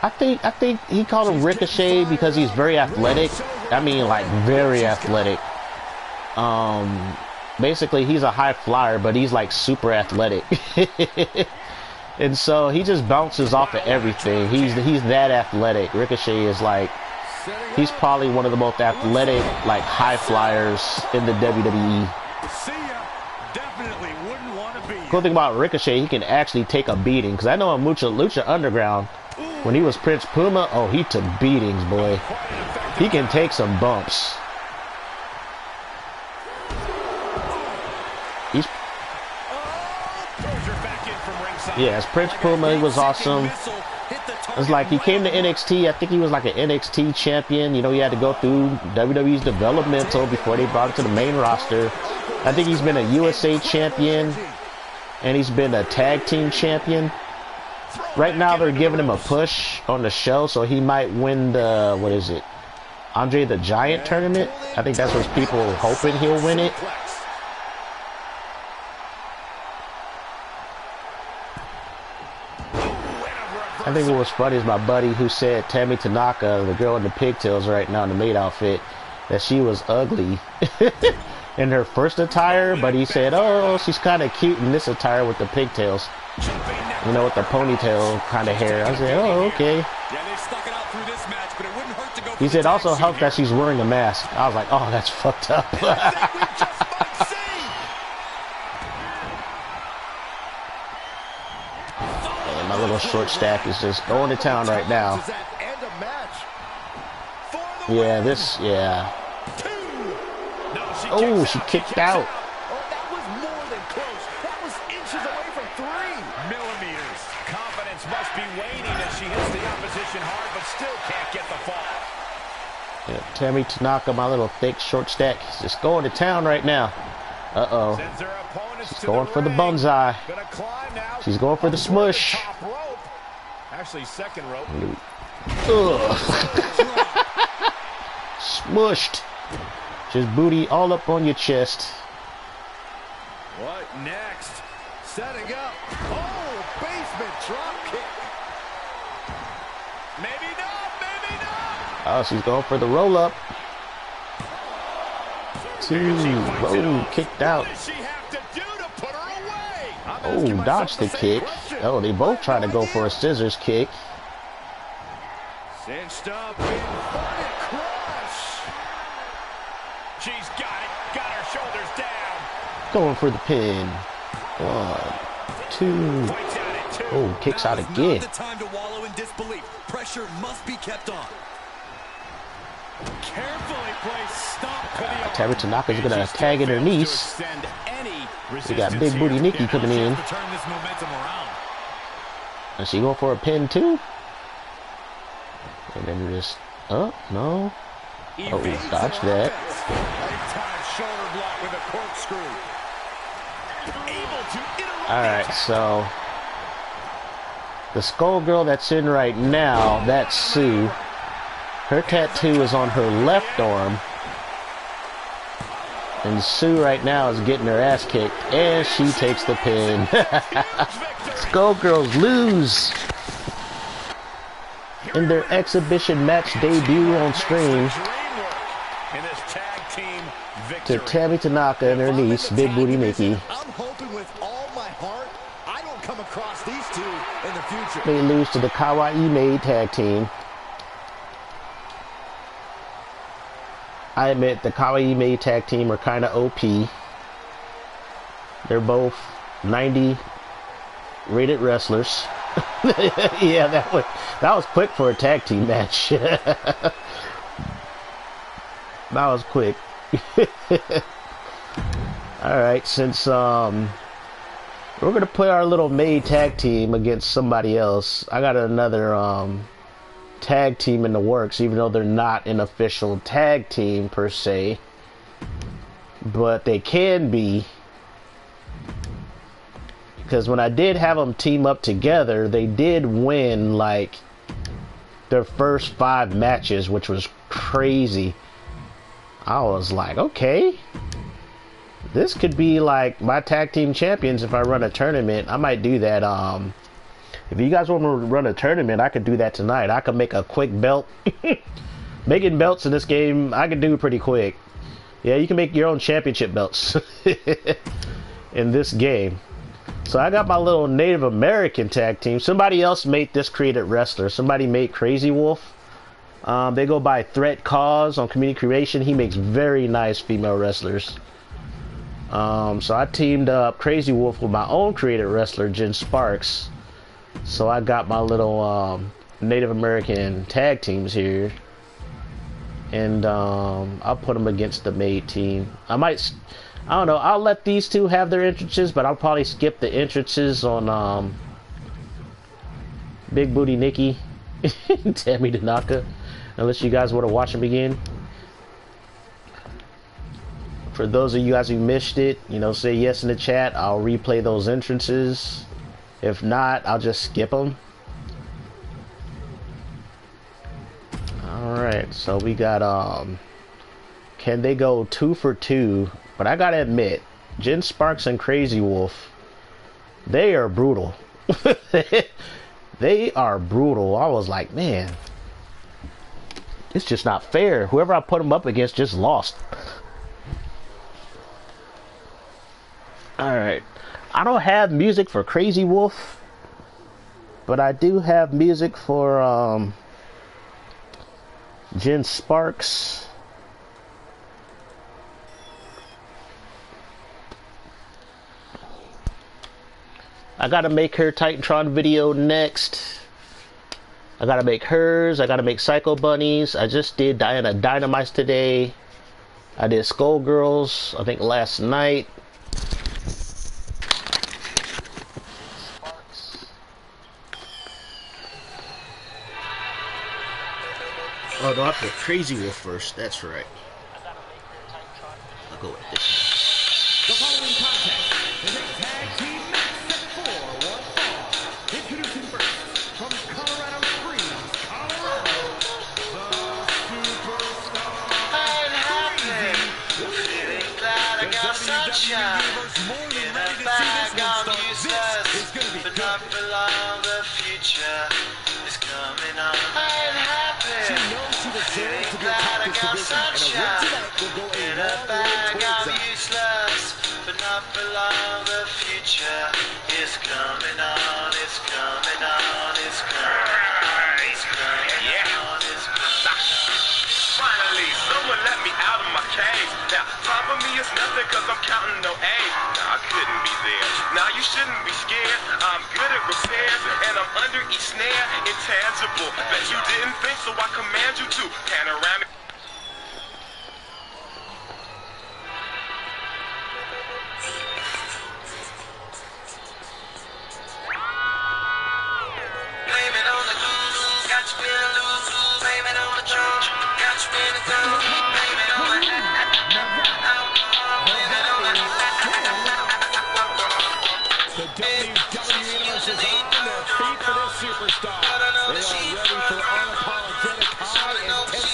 Speaker 1: I think he called him Ricochet because he's very athletic. I mean, like very athletic. Basically he's a high flyer, but he's like super athletic. And so he just bounces off of everything. He's that athletic. Ricochet is like, he's probably one of the most athletic, like, high flyers in the WWE. Cool thing about Ricochet, he can actually take a beating. Because I know in Lucha Underground, when he was Prince Puma, oh, he took beatings, boy. He can take some bumps. He's... Yeah, as Prince Puma, he was awesome. It's like he came to NXT. I think he was like an NXT champion. You know, he had to go through WWE's developmental before they brought him to the main roster. I think he's been a USA champion, and he's been a tag team champion. Right now, they're giving him a push on the show, so he might win the, what is it, Andre the Giant tournament. I think that's what people are hoping he'll win it. I think what was funny is my buddy who said Tammy Tanaka, the girl in the pigtails right now in the maid outfit, that she was ugly in her first attire, but he said, oh, she's kind of cute in this attire with the pigtails. You know, with the ponytail kind of hair. I said, oh, okay. He said also helps that she's wearing a mask. I was like, oh, that's fucked up. My little short stack is just going to town right now. Yeah, this, yeah. Oh, she kicked out.
Speaker 2: That was more than close. That was inches away from 3 millimeters. Confidence must be waning as she hits the opposition hard, but still can't get the fall.
Speaker 1: Yeah, Tammy Tanaka, my little thick short stack, is just going to town right now. Uh-oh. She's going for the bonsai. She's going for the smush.
Speaker 2: Actually, second rope.
Speaker 1: Smushed. Just booty all up on your chest.
Speaker 2: What next? Setting up. Oh, basement drop kick. Maybe not, maybe not.
Speaker 1: Oh, she's going for the roll up. 2. Oh, kicked out. Oh, dodged the kick. Oh, they both trying to go for a scissors kick.
Speaker 2: Cinched up, crush. She's got it. Got her shoulders down.
Speaker 1: Going for the pin. 1, 2. Oh, kicks out again.
Speaker 2: Time to wallow in disbelief. Pressure must be kept on. Carefully placed stomp to the arm.
Speaker 1: Tammy Tanaka's gonna tag in her niece. We got Big Booty Nikki coming in. Is she going for a pin too? And then we just, oh, no. Oh, dodge that. Alright, so the Skull Girl that's in right now, that's Sue. Her tattoo is on her left arm. And Sue right now is getting her ass kicked, and she takes the pin. Skullgirls lose in their exhibition match debut on stream to Tammy Tanaka and her niece, Big Booty Nikki.
Speaker 2: I'm hoping with all my heart I don't come across these two in the future.
Speaker 1: They lose to the Kawaii Maid tag team. I admit the Kawaii Maid tag team are kind of OP. They're both 90 rated wrestlers. Yeah, that was quick for a tag team match. That was quick. Alright, since we're gonna put our little maid tag team against somebody else. I got another tag team in the works, even though they're not an official tag team per se, but they can be, because when I did have them team up together, they did win like their first 5 matches, which was crazy. I was like, okay, this could be like my tag team champions if I run a tournament. I might do that. If you guys want to run a tournament, I could do that tonight. I could make a quick belt. Making belts in this game, I could do pretty quick. Yeah, you can make your own championship belts in this game. So I got my little Native American tag team. Somebody else made this created wrestler. Somebody made Crazy Wolf. They go by Threat Cause on Community Creation. He makes very nice female wrestlers. So I teamed up Crazy Wolf with my own created wrestler, Jen Sparks. So I got my little Native American tag teams here, and I'll put them against the maid team. I don't know, I'll let these two have their entrances, but I'll probably skip the entrances on Big Booty Nikki and Tammy Tanaka, unless you guys want to watch them again. For those of you guys who missed it, you know, say yes in the chat. I'll replay those entrances. If not, I'll just skip them. Alright, so we got, can they go 2 for 2? But I gotta admit, Jen Sparks and Crazy Wolf, they are brutal. They are brutal. I was like, man, it's just not fair. Whoever I put them up against just lost. Alright. I don't have music for Crazy Wolf, but I do have music for Jen Sparks. I gotta make her Titantron video next. I gotta make hers. I gotta make Psycho Bunnies. I just did Diana Dynamites today. I did Skullgirls, I think last night. Oh, no, I have to Crazy Wolf first. That's right. I'll go with this one.
Speaker 2: The following contest is a tag team match set for one fall. Introducing first, from Colorado Springs, Colorado, the superstar.
Speaker 3: I'm happy, feeling glad I got sunshine. In a bag, I'm useless, but not for long. The future is coming on. I'm happy, feeling glad I got sunshine. In a bag, I'm useless, but not for long. The future is coming on. It's coming on. It's coming on. It's coming on. It's coming on.
Speaker 4: Finally, someone let me out of my cage. Now, top of me is nothing cause I'm counting no A's. Nah, I couldn't be there. Now, you shouldn't be scared. I'm good at repairs, and I'm under each snare. Intangible, bet you didn't think, so I command you to. Panoramic.
Speaker 3: Blame it on the Lulu, got you in a Lulu. Blame it on the drunk, got you in a Zulu. Blame it on the alcohol, blame it on the
Speaker 2: The WWE Universe is on their feet for this superstar. They are ready for unapologetic high-intensity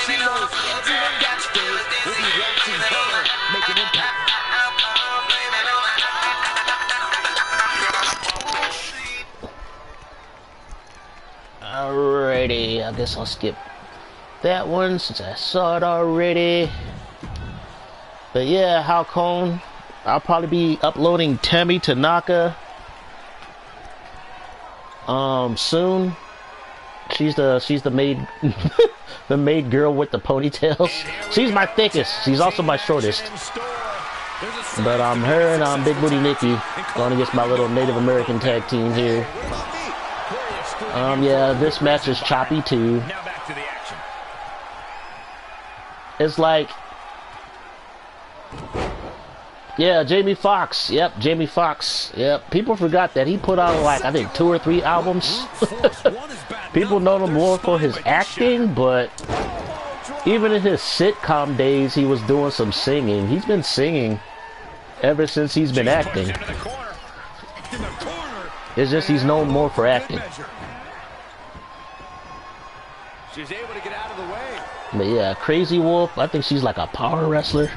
Speaker 3: blaming all the fools that got you do what they see.
Speaker 2: Make an impact.
Speaker 1: Alrighty, I guess I'll skip that one since I saw it already. But yeah, how come I'll probably be uploading Tammy Tanaka soon. She's the maid the maid girl with the ponytails. She's my thickest. She's also my shortest. But her and Big Booty Nikki going against my little Native American tag team here. Yeah, this match is choppy too.
Speaker 2: Now back to the action.
Speaker 1: It's like, yeah, Jamie Foxx. Yep, Jamie Foxx. Yep, people forgot that he put out like I think 2 or 3 albums. People know him more for his acting, but even in his sitcom days, he was doing some singing. He's been singing ever since he's been acting. It's just he's known more for acting.
Speaker 2: She's able to get out of the way.
Speaker 1: But yeah, Crazy Wolf, I think she's like a power wrestler.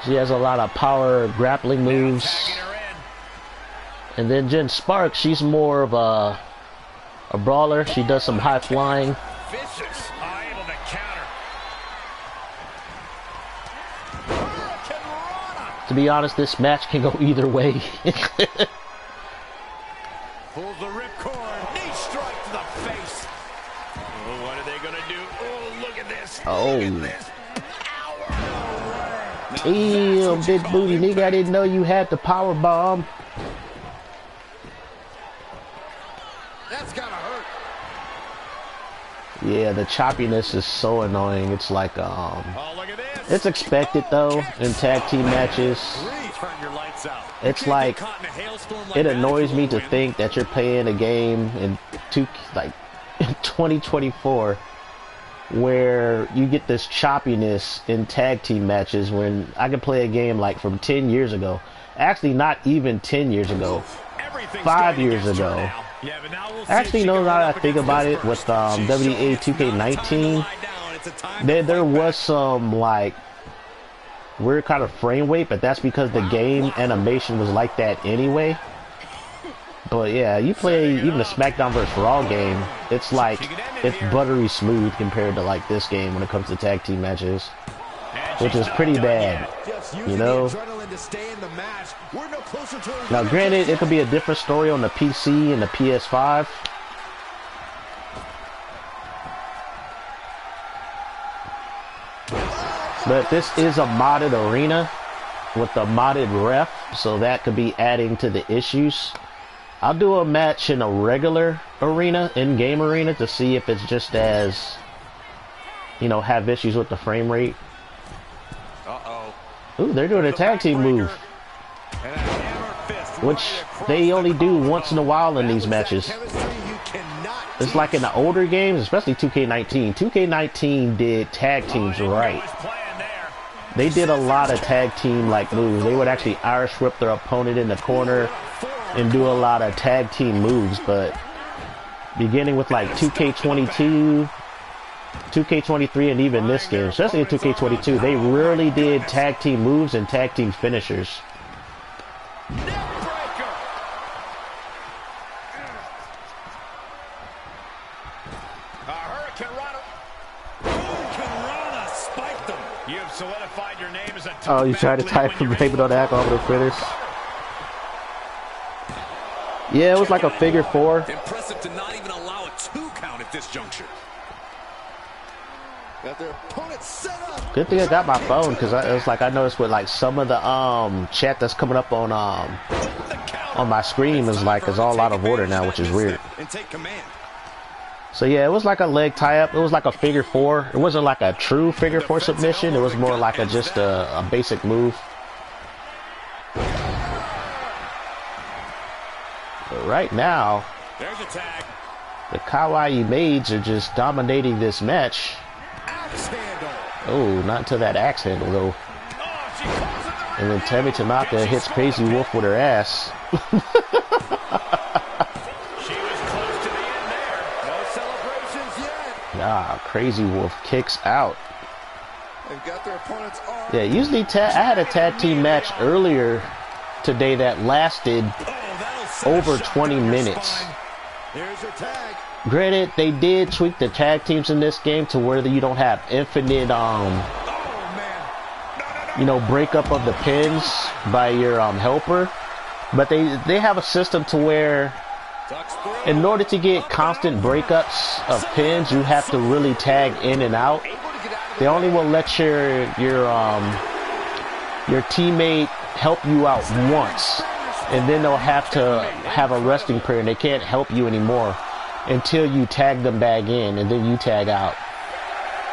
Speaker 1: She has a lot of power grappling moves. And then Jen Sparks, she's more of a brawler. She does some high flying.
Speaker 2: Vicious. Able to counter.
Speaker 1: To be honest, this match can go either way.
Speaker 2: Pulls the ripcord. Knee strike to the face. Oh, what are they going to do? Oh, look at this.
Speaker 1: Oh.
Speaker 2: Look at this.
Speaker 1: Damn, Big Booty nigga, I didn't know you had the power bomb.
Speaker 2: That's gotta hurt.
Speaker 1: Yeah, the choppiness is so annoying. It's like
Speaker 2: Oh, look at this.
Speaker 1: it's expected though in tag team matches.
Speaker 2: Turn your lights out.
Speaker 1: It's like it annoys me to think that you're playing a game in 2024 where you get this choppiness in tag team matches when I can play a game like from 10 years ago. Actually, not even 10 years ago. 5 years ago. Actually, no, now that I think about it, with WWE 2K19, there was some like weird kind of frame rate, but that's because the game animation was like that anyway. But yeah, you play even the SmackDown vs. Raw game, it's like it's buttery smooth compared to like this game when it comes to tag team matches, which is pretty bad, you know. Now granted, it could be a different story on the PC and the PS5. But this is a modded arena with a modded ref, so that could be adding to the issues. I'll do a match in a regular arena, in-game arena, to see if it's just as, you know, have issues with the frame rate. Ooh, they're doing a tag team move, which they only do once in a while in these matches. It's like in the older games, especially 2K19. 2K19 did tag teams right. They did a lot of tag team like moves. They would actually Irish whip their opponent in the corner and do a lot of tag team moves. But beginning with like 2K22, 2K23, and even this game, especially in 2K22, they rarely did tag team moves and tag team finishers. Oh, you tried to type from blame it on the alcohol with the critters. Yeah, it was like a figure 4.
Speaker 2: Impressive to not even allow a 2 count at this juncture. Got their opponent set up.
Speaker 1: Good thing I got my phone, because it was like I noticed with like some of the chat that's coming up on my screen is like it's all out of order now, which is weird.
Speaker 2: And take command.
Speaker 1: So yeah, it was like a leg tie-up. It was like a figure 4. It wasn't like a true figure 4 submission. It was more like just a basic move. But right now,
Speaker 2: there's a tag.
Speaker 1: The Kawaii Maids are just dominating this match. Oh, not until that axe handle though. And then Tammy Tanaka hits Crazy Wolf with her ass. Ah, Crazy Wolf kicks out.
Speaker 2: They've got their opponent's arm.
Speaker 1: Yeah, usually I had a tag team match earlier today that lasted over 20 minutes.
Speaker 2: Here's your tag.
Speaker 1: Granted, they did tweak the tag teams in this game to where you don't have infinite, you know, breakup of the pins by your helper. But they have a system to where in order to get constant breakups of pins, you have to really tag in and out. They only will let your teammate help you out once, and then they'll have to have a resting period. They can't help you anymore until you tag them back in, and then you tag out.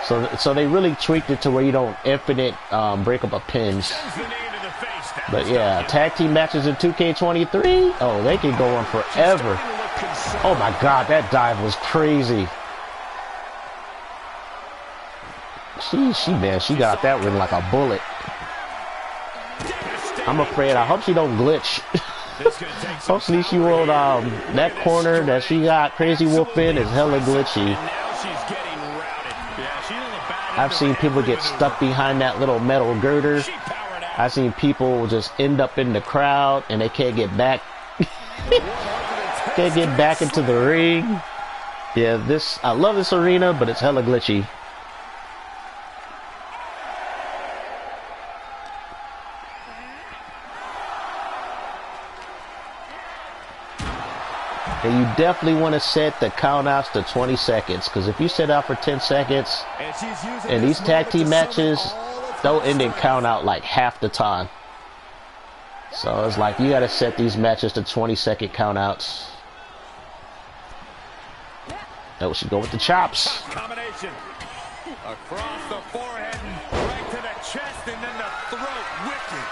Speaker 1: So they really tweaked it to where you don't infinite breakup of pins. But yeah, tag team matches in 2K23, oh, they can go on forever. Oh my God, that dive was crazy. She got that ring like a bullet. I'm afraid. I hope she don't glitch. Hopefully she won't. That corner that she got Crazy Wolf in is hella glitchy. I've seen people get stuck behind that little metal girder. I've seen people just end up in the crowd and they can't get back. Can't get back into the ring. Yeah, I love this arena, but it's hella glitchy. And you definitely want to set the countouts to 20 seconds, because if you set out for 10 seconds, and these tag team matches, they'll end in count out like half the time. So it's like you got to set these matches to 20-second countouts. Oh, she go with the chops.
Speaker 2: Combination across the forehead and right to the chest and then the throat. Wicked.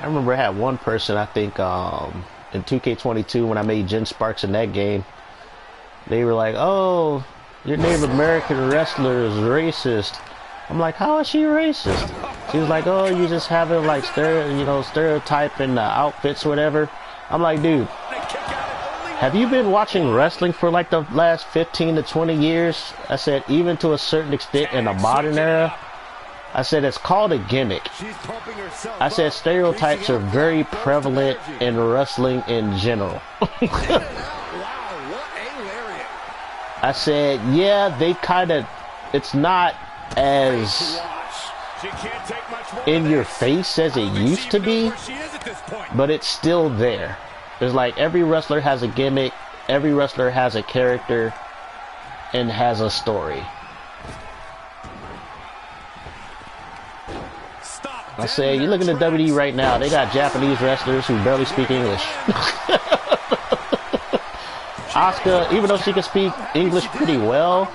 Speaker 1: I remember I had one person, I think, in 2K22 when I made Jen Sparks in that game. They were like, "Oh, your Native American wrestler is racist." I'm like, "How is she racist?" She was like, "Oh, you just having like stereotyping the outfits or whatever." I'm like, "Dude, have you been watching wrestling for like the last 15 to 20 years?" I said, "Even to a certain extent in the modern era." I said, "It's called a gimmick." I said, "Stereotypes are very prevalent in wrestling in general." I said, "Yeah, they kind of, it's not as in your face as it used to be, but it's still there." It's like every wrestler has a gimmick, every wrestler has a character, and has a story. I say, you look at the WWE right now, they got Japanese wrestlers who barely speak English. Asuka, even though she can speak English pretty well,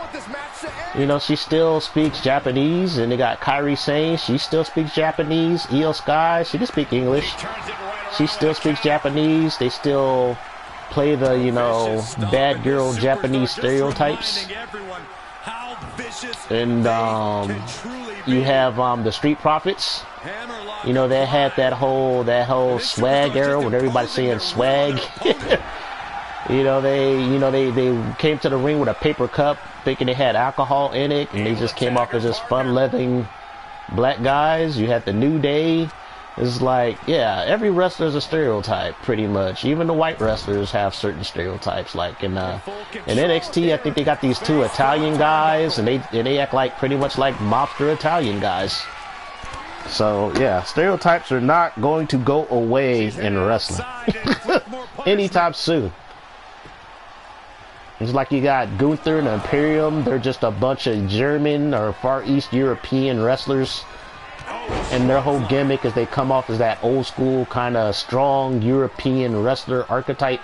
Speaker 1: you know, she still speaks Japanese. And they got Kairi Sane, she still speaks Japanese. Io Sky, she can speak English. She still speaks Japanese. They still play the, you know, bad girl Japanese stereotypes. And you have the Street Profits. You know, they had that whole swag era when everybody's saying swag. They came to the ring with a paper cup thinking they had alcohol in it, and they just came off as just fun-loving black guys. You had the New Day. It's like, yeah, every wrestler is a stereotype, pretty much. Even the white wrestlers have certain stereotypes. Like in NXT, I think they got these two Italian guys, and they act like pretty much like mobster Italian guys. So yeah, stereotypes are not going to go away in wrestling anytime soon. It's like you got Gunther and Imperium. They're just a bunch of German or Far East European wrestlers. And their whole gimmick is they come off as that old school kind of strong European wrestler archetype.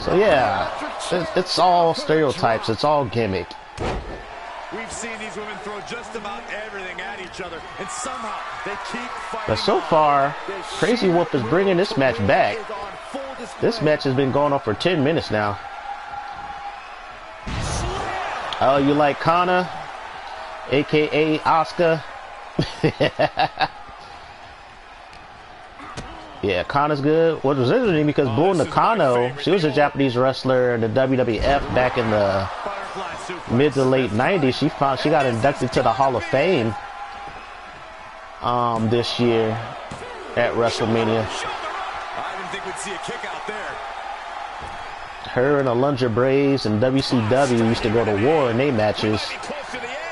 Speaker 1: So yeah, it's all stereotypes. It's all gimmick.
Speaker 2: We've seen these women throw just about everything at each other, and somehow they keep fighting.
Speaker 1: But so far, Crazy Wolf is bringing this match back. This match has been going on for 10 minutes now. Oh, you like Kana, aka Asuka? Yeah, Kana's good. What was interesting because Bull Nakano, she was a Japanese wrestler in the WWF back in the mid to late 90s. She got inducted to the Hall of Fame this year at WrestleMania.
Speaker 2: I didn't think we'd see a kick out there.
Speaker 1: Her and Alundra Braves and WCW used to go to war in their matches.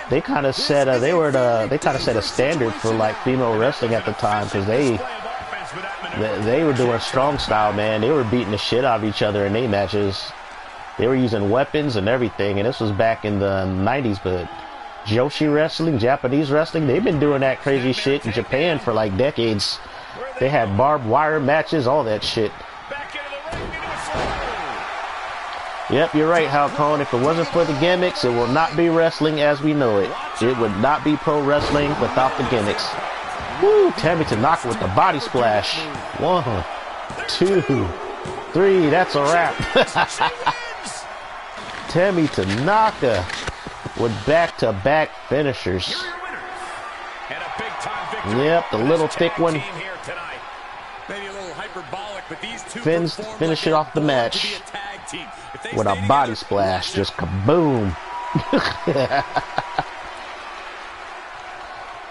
Speaker 1: They kind of set a standard for like female wrestling at the time because they were doing strong style, man. They were beating the shit out of each other in their matches. They were using weapons and everything, and this was back in the 90s. But Joshi wrestling, Japanese wrestling, they've been doing that crazy shit in Japan for like decades. They had barbed wire matches, all that shit. Yep, you're right, Halcon. If it wasn't for the gimmicks, it will not be wrestling as we know it. It would not be pro wrestling without the gimmicks. Woo! Tammy Tanaka with the body splash. 1, 2, 3. That's a wrap. Tammy Tanaka with back-to-back finishers. Yep, the little thick one. Finish it off the match with a body splash. Just kaboom.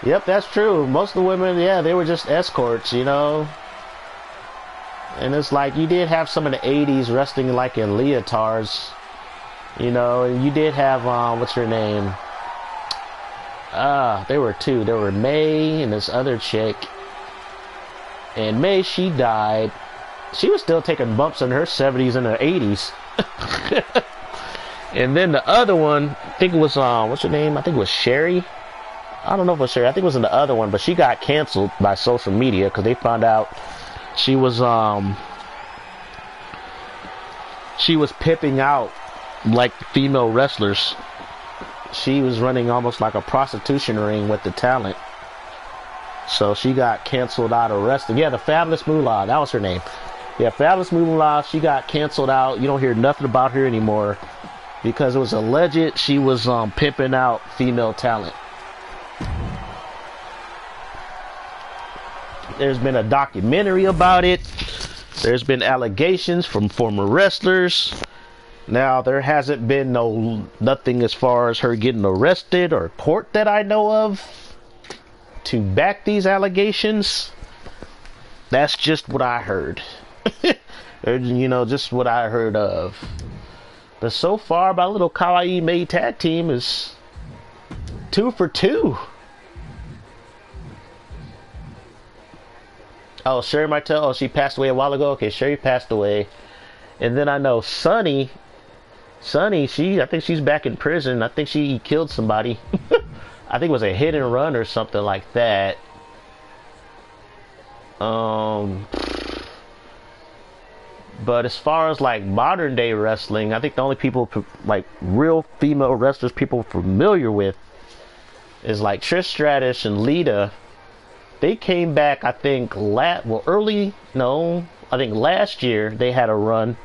Speaker 1: Yep, that's true. Most of the women, yeah, they were just escorts, you know. And it's like you did have some in the 80s wrestling like in leotards, you know. And you did have, what's her name? There were two. There were May and this other chick. And May, she died. She was still taking bumps in her 70s and her 80s. And then the other one, I think it was, what's her name? I think it was Sherry. I don't know if it was Sherry. I think it was in the other one, but she got canceled by social media because they found out she was pimping out like female wrestlers. She was running almost like a prostitution ring with the talent. So she got canceled out of wrestling. Yeah, the Fabulous Moolah, that was her name. Yeah, Fabulous Moolah, she got canceled out. You don't hear nothing about her anymore because it was alleged she was pimping out female talent. There's been a documentary about it. There's been allegations from former wrestlers. Now, there hasn't been nothing as far as her getting arrested or court that I know of to back these allegations. That's just what I heard. You know, just what I heard of. But so far, my little Kawaii Mei tag team is 2 for 2. Oh, Sherry Martel. Oh, she passed away a while ago. Okay, Sherry passed away. And then I know Sunny, I think she's back in prison. I think she killed somebody. I think it was a hit and run or something like that. But as far as like modern day wrestling, I think the only people like real female wrestlers people familiar with is like Trish Stratus and Lita. They came back, I think, I think last year they had a run.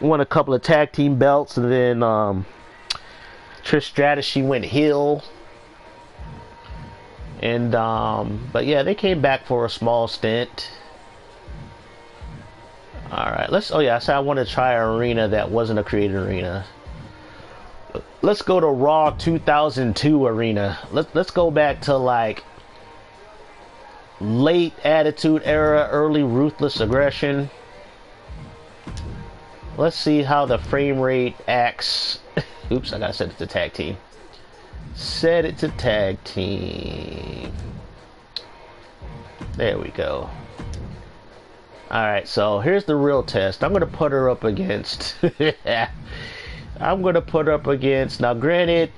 Speaker 1: Won a couple of tag team belts, and then Trish Stratus, she went heel. And, but yeah, they came back for a small stint. Alright, I said I want to try an arena that wasn't a created arena. Let's go to Raw 2002 arena. Let's go back to like late Attitude Era, early Ruthless Aggression. Let's see how the frame rate acts. Oops, I gotta set it to tag team. Set it to tag team. There we go. Alright, so here's the real test. I'm gonna put her up against now granted,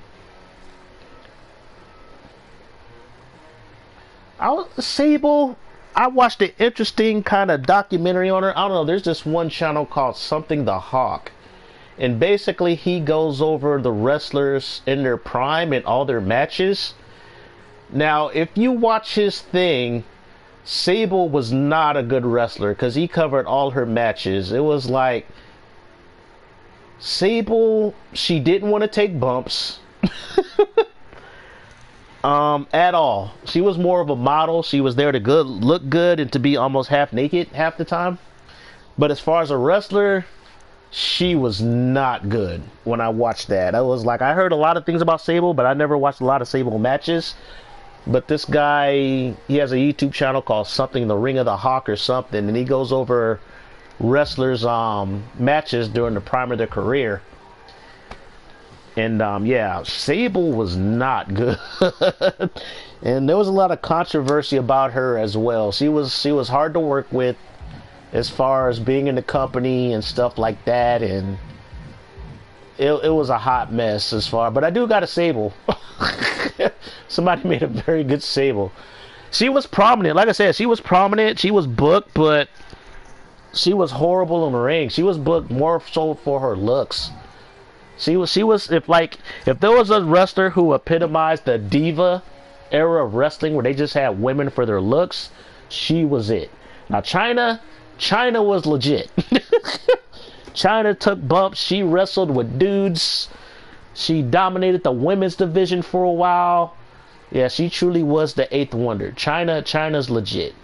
Speaker 1: Sable, I watched an interesting kind of documentary on her. I don't know, there's this one channel called Something the Hawk. And basically he goes over the wrestlers in their prime and all their matches. Now, if you watch his thing, Sable was not a good wrestler because he covered all her matches. It was like Sable, she didn't want to take bumps. At all. She was more of a model. She was there to look good and to be almost half naked half the time. But as far as a wrestler, she was not good when I watched that. I was like, I heard a lot of things about Sable, but I never watched a lot of Sable matches. But this guy, he has a YouTube channel called something, The Ring of the Hawk or something, and he goes over wrestlers' matches during the prime of their career. And yeah, Sable was not good. And there was a lot of controversy about her as well. She was hard to work with as far as being in the company and stuff like that, and it was a hot mess as far. But I do got a Sable. Somebody made a very good Sable. She was prominent. Like I said, she was prominent. She was booked, but she was horrible in the ring. She was booked more so for her looks. She was if there was a wrestler who epitomized the diva era of wrestling where they just had women for their looks, she was it. Now China was legit. China took bumps. She wrestled with dudes. She dominated the women's division for a while. Yeah, she truly was the eighth wonder. China's legit.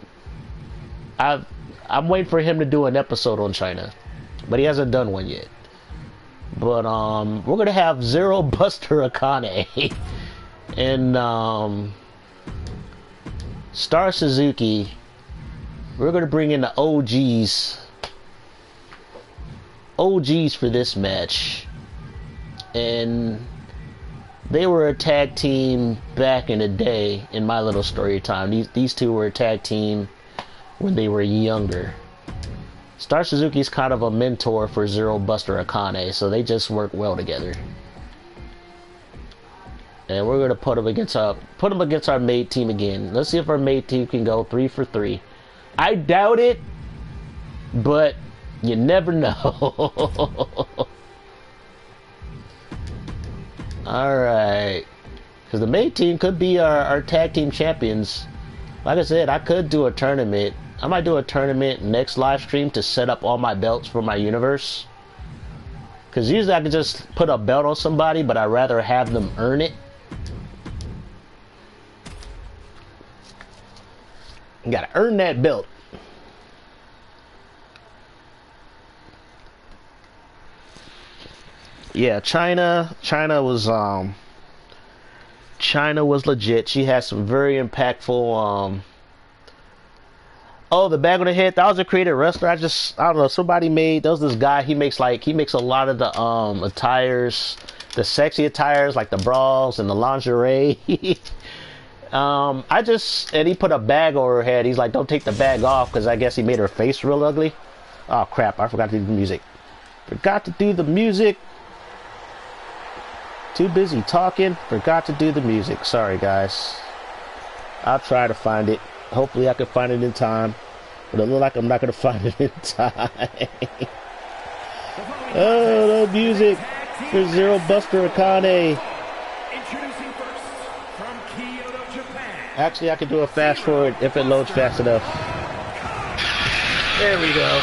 Speaker 1: I'm waiting for him to do an episode on China, but he hasn't done one yet. But we're gonna have Zero Buster Akane and Star Suzuki. We're gonna bring in the OGs for this match, and they were a tag team back in the day in My Little Story Time. These two were a tag team when they were younger. Star Suzuki's kind of a mentor for Zero Buster Akane, so they just work well together. And we're gonna put them against our maid team again. Let's see if our maid team can go 3 for 3. I doubt it, but you never know. Alright. Because the main team could be our tag team champions. Like I said, I could do a tournament. I might do a tournament next live stream to set up all my belts for my universe. Because usually I can just put a belt on somebody, but I'd rather have them earn it. You gotta earn that belt. Yeah, China was legit. She had some very impactful oh, the bag on the head, that was a creative wrestler. I don't know, somebody made, there was this guy, he makes a lot of the attires, the sexy attires, like the bras and the lingerie. And he put a bag over her head. He's like, don't take the bag off, because I guess he made her face real ugly. Oh crap, I forgot to do the music. Forgot to do the music. Too busy talking, forgot to do the music. Sorry guys. I'll try to find it. Hopefully I can find it in time. But it looks like I'm not going to find it in time. Oh, no music for Zero Buster Akane. Actually, I can do a fast forward if it loads fast enough. There we go.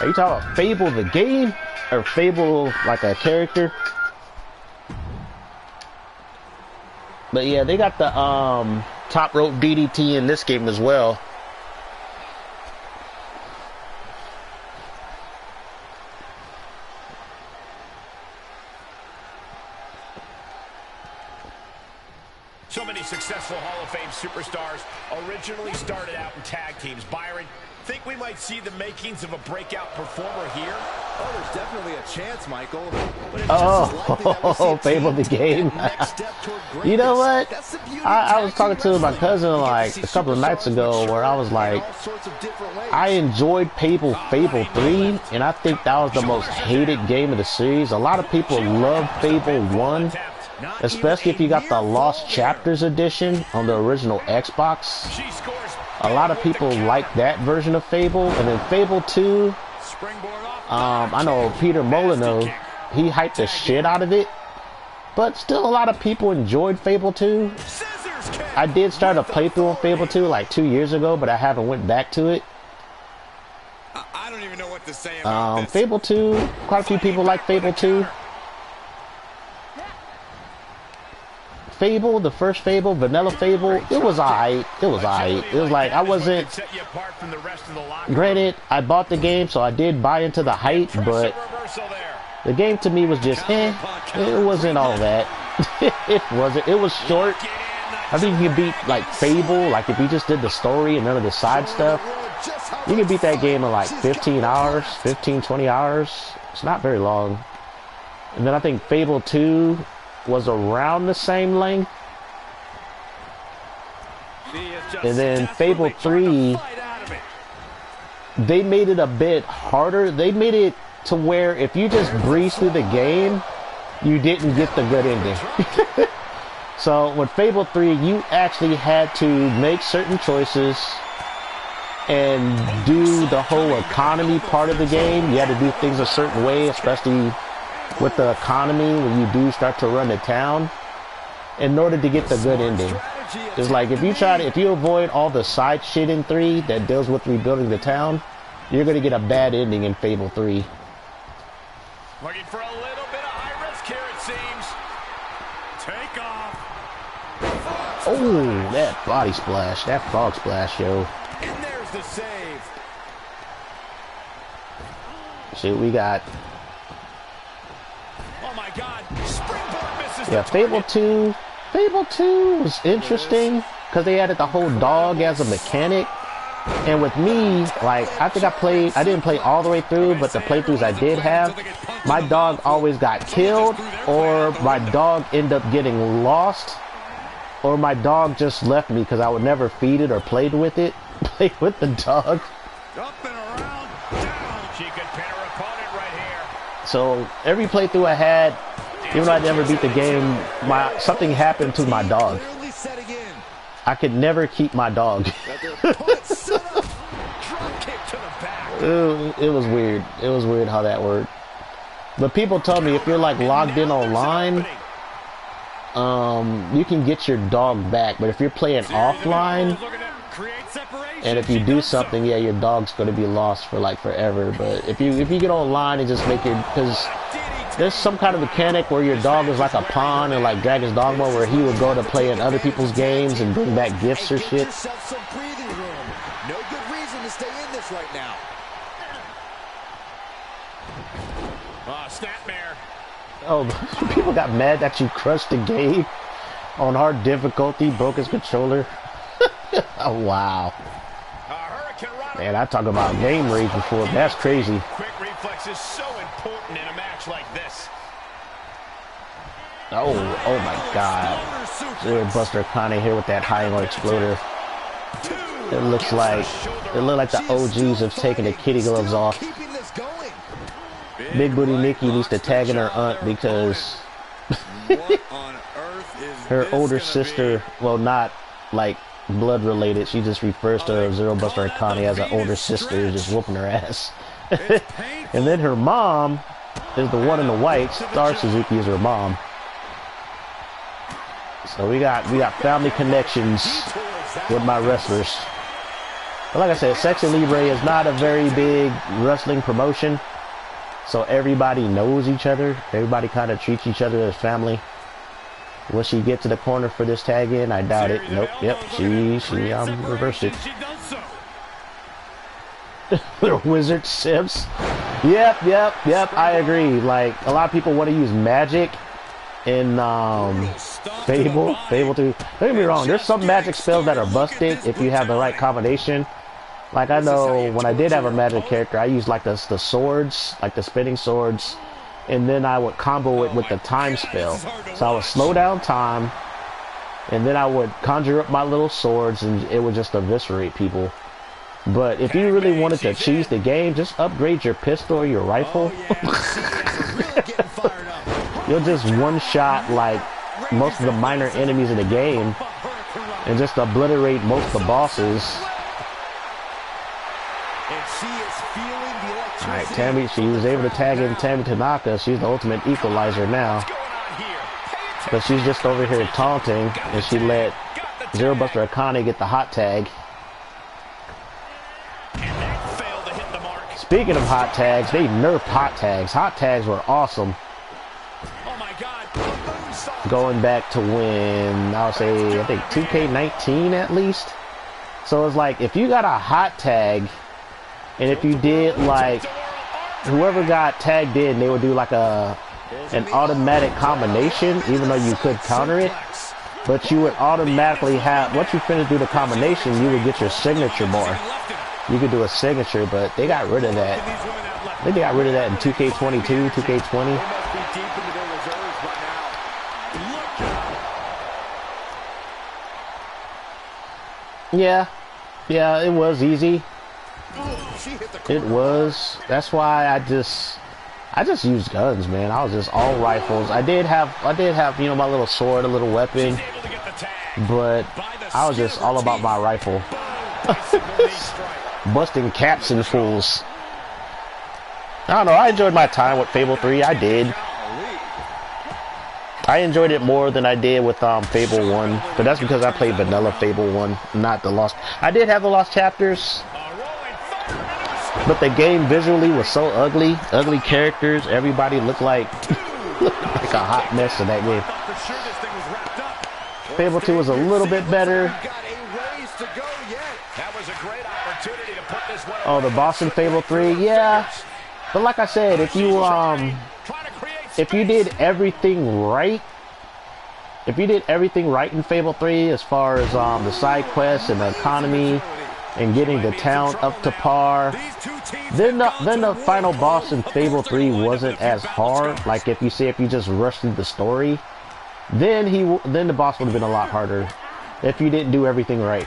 Speaker 1: Are you talking about Fable the game? Or Fable like a character? But yeah, they got the top rope DDT in this game as well.
Speaker 2: So many successful Hall of Fame superstars originally started out in tag teams. Byron, think we might see the makings of a breakout performer here?
Speaker 5: Oh, there's definitely a chance, Michael. But it's just as likely that we'll see a
Speaker 1: Fable the game. You know what? I was talking to my cousin like a couple of nights ago where I was like, I enjoyed Fable 3, and I think that was the most hated game of the series. A lot of people love Fable 1. Especially if you got the Lost Chapters edition on the original Xbox. A lot of people like that version of Fable. And then Fable 2, I know Peter Molyneux, he hyped the shit out of it. But still a lot of people enjoyed Fable 2. I did start a playthrough on Fable 2 like 2 years ago, but I haven't went back to it.
Speaker 5: I don't even know what to say about this.
Speaker 1: Fable 2, quite a few people like Fable 2. Fable, the first Fable, Vanilla Fable, it was alright. It was alright. It was like, I wasn't... Granted, I bought the game, so I did buy into the hype, but the game to me was just, It wasn't all that. It wasn't. It was short. I think you could beat, like, Fable, like, if you just did the story and none of the side stuff, you can beat that game in, like, 15 hours, 15, 20 hours. It's not very long. And then I think Fable 2... was around the same length. And then Fable 3, they made it a bit harder. They made it to where if you just breeze through the game, you didn't get the good ending. So with Fable 3, you actually had to make certain choices and do the whole economy part of the game. You had to do things a certain way, especially with the economy when you do start to run the town, in order to get the good ending. It's like if you avoid all the side shit in 3 that deals with rebuilding the town, you're gonna get a bad ending in Fable 3.
Speaker 2: Looking for a little bit of high risk here, it seems. Take off.
Speaker 1: Oh, that body splash, that frog splash, yo.
Speaker 2: And there's the save.
Speaker 1: Shit, we got.
Speaker 2: Oh my God! Springboard misses.
Speaker 1: Yeah, Fable 2. Fable 2 was interesting because they added the whole dog as a mechanic. And with me, like, I think I didn't play all the way through, but the playthroughs I did have, my dog always got killed, or my dog ended up getting lost, or my dog just left me because I would never feed it or played with it. Play with the dog.
Speaker 2: Up and around, down. She could pin her opponent right here.
Speaker 1: So every playthrough I had, even though I never beat the game, something happened to my dog. I could never keep my dog. It was weird. It was weird how that worked. But people told me if you're like logged in online, you can get your dog back. But if you're playing offline, and if you do something, yeah, your dog's going to be lost for like forever. But if you get online and just make it, because there's some kind of mechanic where your dog is like a pawn in like Dragon's Dogma, where he would go to play in other people's games and bring back gifts or shit.
Speaker 5: No good reason to stay in this right now.
Speaker 2: Snapmare.
Speaker 1: Oh, people got mad that you crushed the game on hard difficulty, broke his controller. Oh, wow. Man, I talk about game rage before. That's crazy.
Speaker 2: Quick reflex is so important in a match like this.
Speaker 1: Oh my God. Buster Connie here with that high-low exploder. It looked like the OGs have taken the kitty gloves off. Big Booty Nikki needs to tag in her aunt because her older sister, well, not like blood related, she just refers to Zero Buster and Connie as an older sister, just whooping her ass. And then her mom is the one in the white. Star Suzuki is her mom. So we got family connections with my wrestlers. But like I said, Sexy Libre is not a very big wrestling promotion. So everybody knows each other. Everybody kind of treats each other as family. Will she get to the corner for this tag in? I doubt it. Nope. Yep. She reversed it. Little wizard sips. Yep. I agree. Like, a lot of people want to use magic in Fable 2. Don't get me wrong. There's some magic spells that are busted if you have the right combination. Like, I know when I did have a magic character, I used like the swords, like the spinning swords, and then I would combo it with the time spell. So I would slow down time, and then I would conjure up my little swords, and it would just eviscerate people. But if you really wanted to cheese the game, just upgrade your pistol or your rifle. You'll just one-shot like most of the minor enemies in the game, and just obliterate most of the bosses. Alright, Tammy, she was able to tag in Tammy Tanaka. She's the ultimate equalizer now. But she's just over here taunting, and she let Zero Buster Akane get the hot tag. Speaking of hot tags, they nerfed hot tags. Hot tags were awesome. Going back to when, I'll say, I think 2K19 at least. So it's like, if you got a hot tag, and if you did like, whoever got tagged in, they would do like an automatic combination, even though you could counter it. But you would automatically have, once you finish do the combination, you would get your signature bar. You could do a signature, but they got rid of that. I think they got rid of that in 2K22, 2K20. Yeah, it was easy. It was. That's why I just used guns, man. I was just all rifles. I did have, you know, my little sword, a little weapon, but I was just all about my rifle. Busting caps and fools. I don't know, I enjoyed my time with Fable 3. I did. I enjoyed it more than I did with Fable 1, but that's because I played vanilla Fable 1, not the Lost. I did have the Lost Chapters, but the game visually was so ugly. Ugly characters. Everybody looked like like a hot mess in that game. Fable 2 was a little bit better. Oh, the boss in Fable 3, yeah. But like I said, if you did everything right, in Fable 3, as far as the side quests and the economy and getting the town up to par, then the final boss in Fable 3 wasn't as hard. Like if you just rushed through the story, then the boss would have been a lot harder if you didn't do everything right.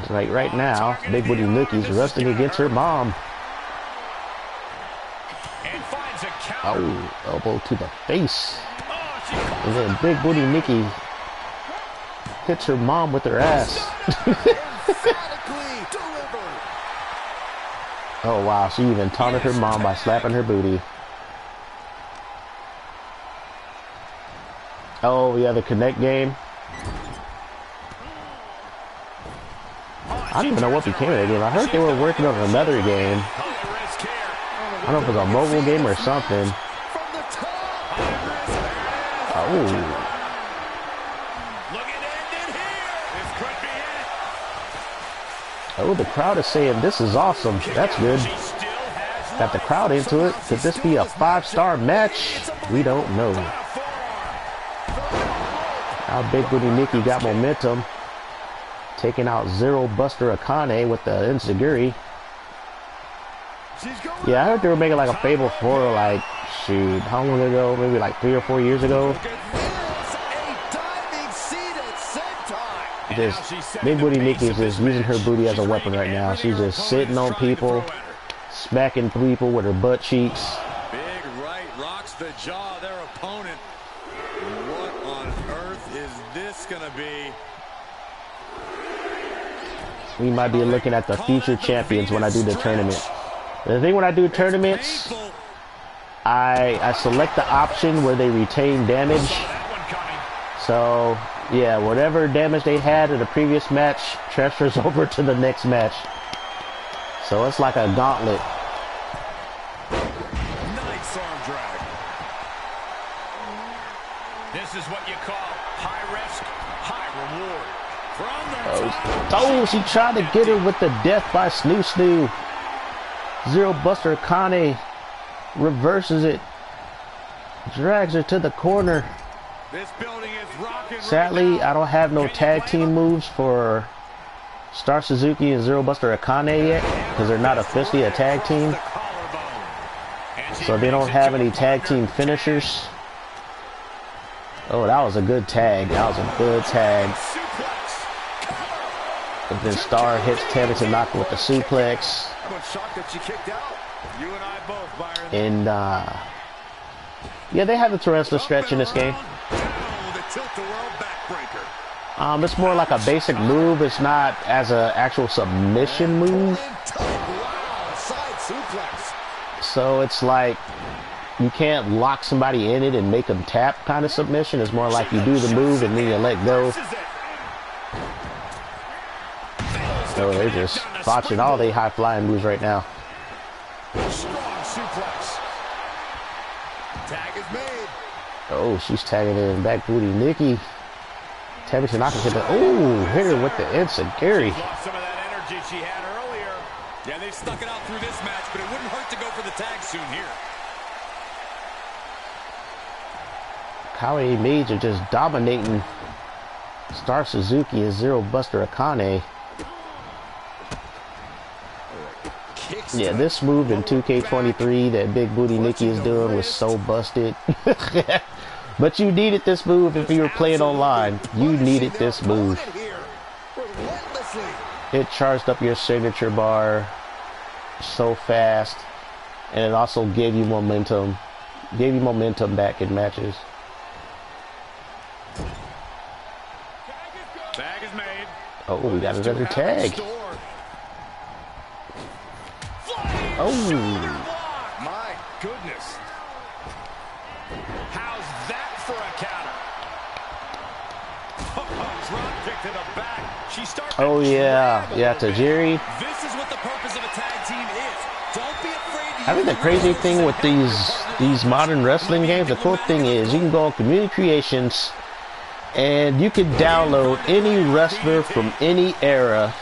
Speaker 1: Like right now, Big Booty Nikki's wrestling against her mom. Oh, elbow to the face. And then Big Booty Nikki hits her mom with her ass. Oh wow, she even taunted her mom by slapping her booty. Oh yeah, the Connect game. I don't even know what became of that game. I heard they were working on another game. I don't know if it was a mobile game or something. Oh. Oh, the crowd is saying this is awesome. That's good. Got the crowd into it. Could this be a 5-star match? We don't know. Now Big Booty Nikki got momentum. Taking out Zero Buster Akane with the enziguri. Yeah, I heard they were making like a Fable 4, like, shoot, how long ago? Maybe like 3 or 4 years ago. Just, Big Booty Nikki is just using her booty as a weapon right now. She's just sitting on people, smacking people with her butt cheeks.
Speaker 5: Big right rocks the jaw of their opponent. What on earth is this gonna be?
Speaker 1: We might be looking at the future champions when I do the tournament. The thing when I do tournaments, I select the option where they retain damage, So, yeah, whatever damage they had in the previous match transfers over to the next match. So it's like a gauntlet.
Speaker 5: Nice arm drag.
Speaker 2: This is what you call high risk, high reward. From the top.
Speaker 1: Oh, she tried to get her with the death by Snoo Snoo. Zero Buster Akane reverses it. Drags her to the corner.
Speaker 5: This building is rocking.
Speaker 1: Sadly,
Speaker 5: right now.
Speaker 1: I don't have no tag team moves for Star Suzuki and Zero Buster Akane yet, because they're not officially a tag team. So they don't have any tag team finishers. Oh, that was a good tag. That was a good tag. But then Star hits Tammy Tanaka with the suplex.
Speaker 5: I'm shocked that she kicked out. You and I both, Byron.
Speaker 1: And yeah, they have the Tarantula stretch in this game. It's more like a basic move. It's not as an actual submission move. So it's like you can't lock somebody in it and make them tap kind of submission. It's more like you do the move and then you let go. So they're just botching all they high flying moves right now.
Speaker 5: Tag is made.
Speaker 1: Oh, she's tagging in back booty Nikki. Tammy Tanaka hit the hit her with the enziguri.
Speaker 2: Lost some of that energy she had earlier.
Speaker 5: Yeah, they stuck it out through this match, but it wouldn't hurt to go for the tag soon here.
Speaker 1: Kawaii Mage are just dominating Star Suzuki and Zero Buster Akane. Yeah, this move in 2K23 that Big Booty Nikki is doing was so busted. But you needed this move if you were playing online. You needed this move. It charged up your signature bar so fast, and it also gave you momentum. Gave you momentum back in matches.
Speaker 5: Tag is made.
Speaker 1: Oh, we got another tag. Oh.
Speaker 5: My goodness.
Speaker 2: How's that for a counter?
Speaker 5: Drop kick to the back. She starts.
Speaker 1: Oh yeah, yeah, Tajiri.
Speaker 5: This is what the purpose of a tag team is. Don't be afraid to
Speaker 1: I think the crazy thing with these modern wrestling games, the cool thing is you can go on Community Creations and you can download any wrestler from any era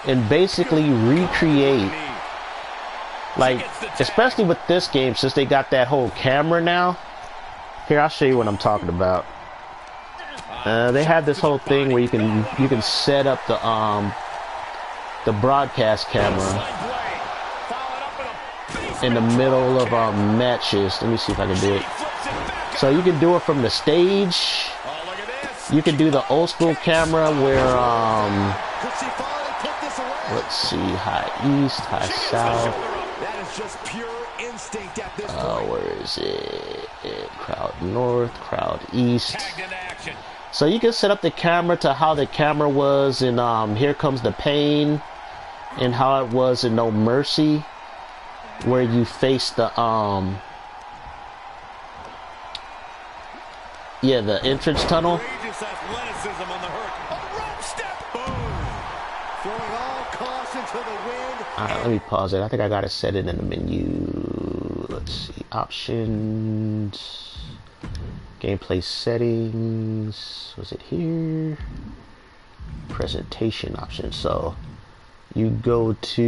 Speaker 1: and basically recreate. Like, especially with this game, since they got that whole camera now. Here, I'll show you what I'm talking about. They have this whole thing where you can set up the broadcast camera in the middle of matches. Let me see if I can do it. So you can do it from the stage. You can do the old school camera where let's see, high east, high south.
Speaker 5: That is just pure instinct at this point.
Speaker 1: Where is it? Crowd north, crowd east. So you can set up the camera to how the camera was in Here Comes the Pain, and how it was in No Mercy, where you face the the entrance tunnel.
Speaker 5: Athleticism on the hook. A rope step. Boom. Throwing all caution to the wind.
Speaker 1: Let me pause it. I think I gotta set it in the menu. Let's see, options, gameplay settings. Was it here? Presentation options. So you go to,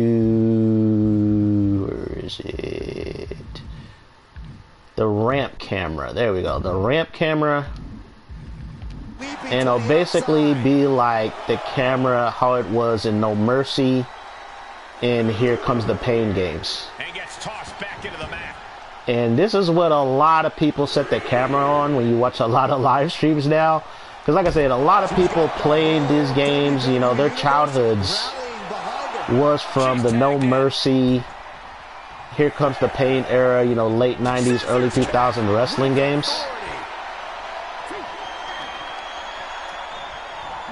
Speaker 1: where is it? The ramp camera. There we go. The ramp camera. And it'll basically be like the camera how it was in No Mercy and Here Comes the Pain games.
Speaker 2: And gets tossed back into the mat.
Speaker 1: And this is what a lot of people set the camera on when you watch a lot of live streams now. Because like I said, a lot of people playing these games, you know, their childhoods was from the No Mercy, Here Comes the Pain era, you know, late 90s, early 2000 wrestling games.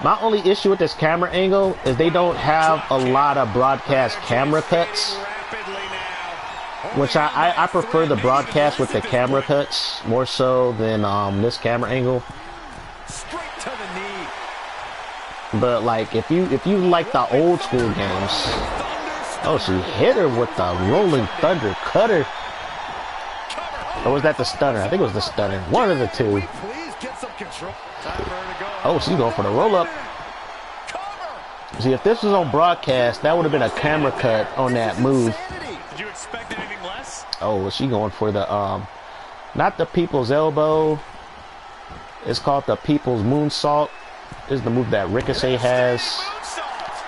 Speaker 1: My only issue with this camera angle is they don't have a lot of broadcast camera cuts, which I prefer the broadcast with the camera cuts more so than this camera angle.
Speaker 5: to the knee.
Speaker 1: But like if you like the old school games, oh, she hit her with the rolling thunder cutter. Or was that the stunner? I think it was the stunner. One of the two.
Speaker 5: Please get some control. Time for her to go.
Speaker 1: Oh, she's going for the roll up. See, if this was on broadcast, that would have been a camera cut on that move.
Speaker 2: Did you expect anything less?
Speaker 1: Oh, was she going for the not the people's elbow? It's called the people's moonsault. This is the move that Ricochet has.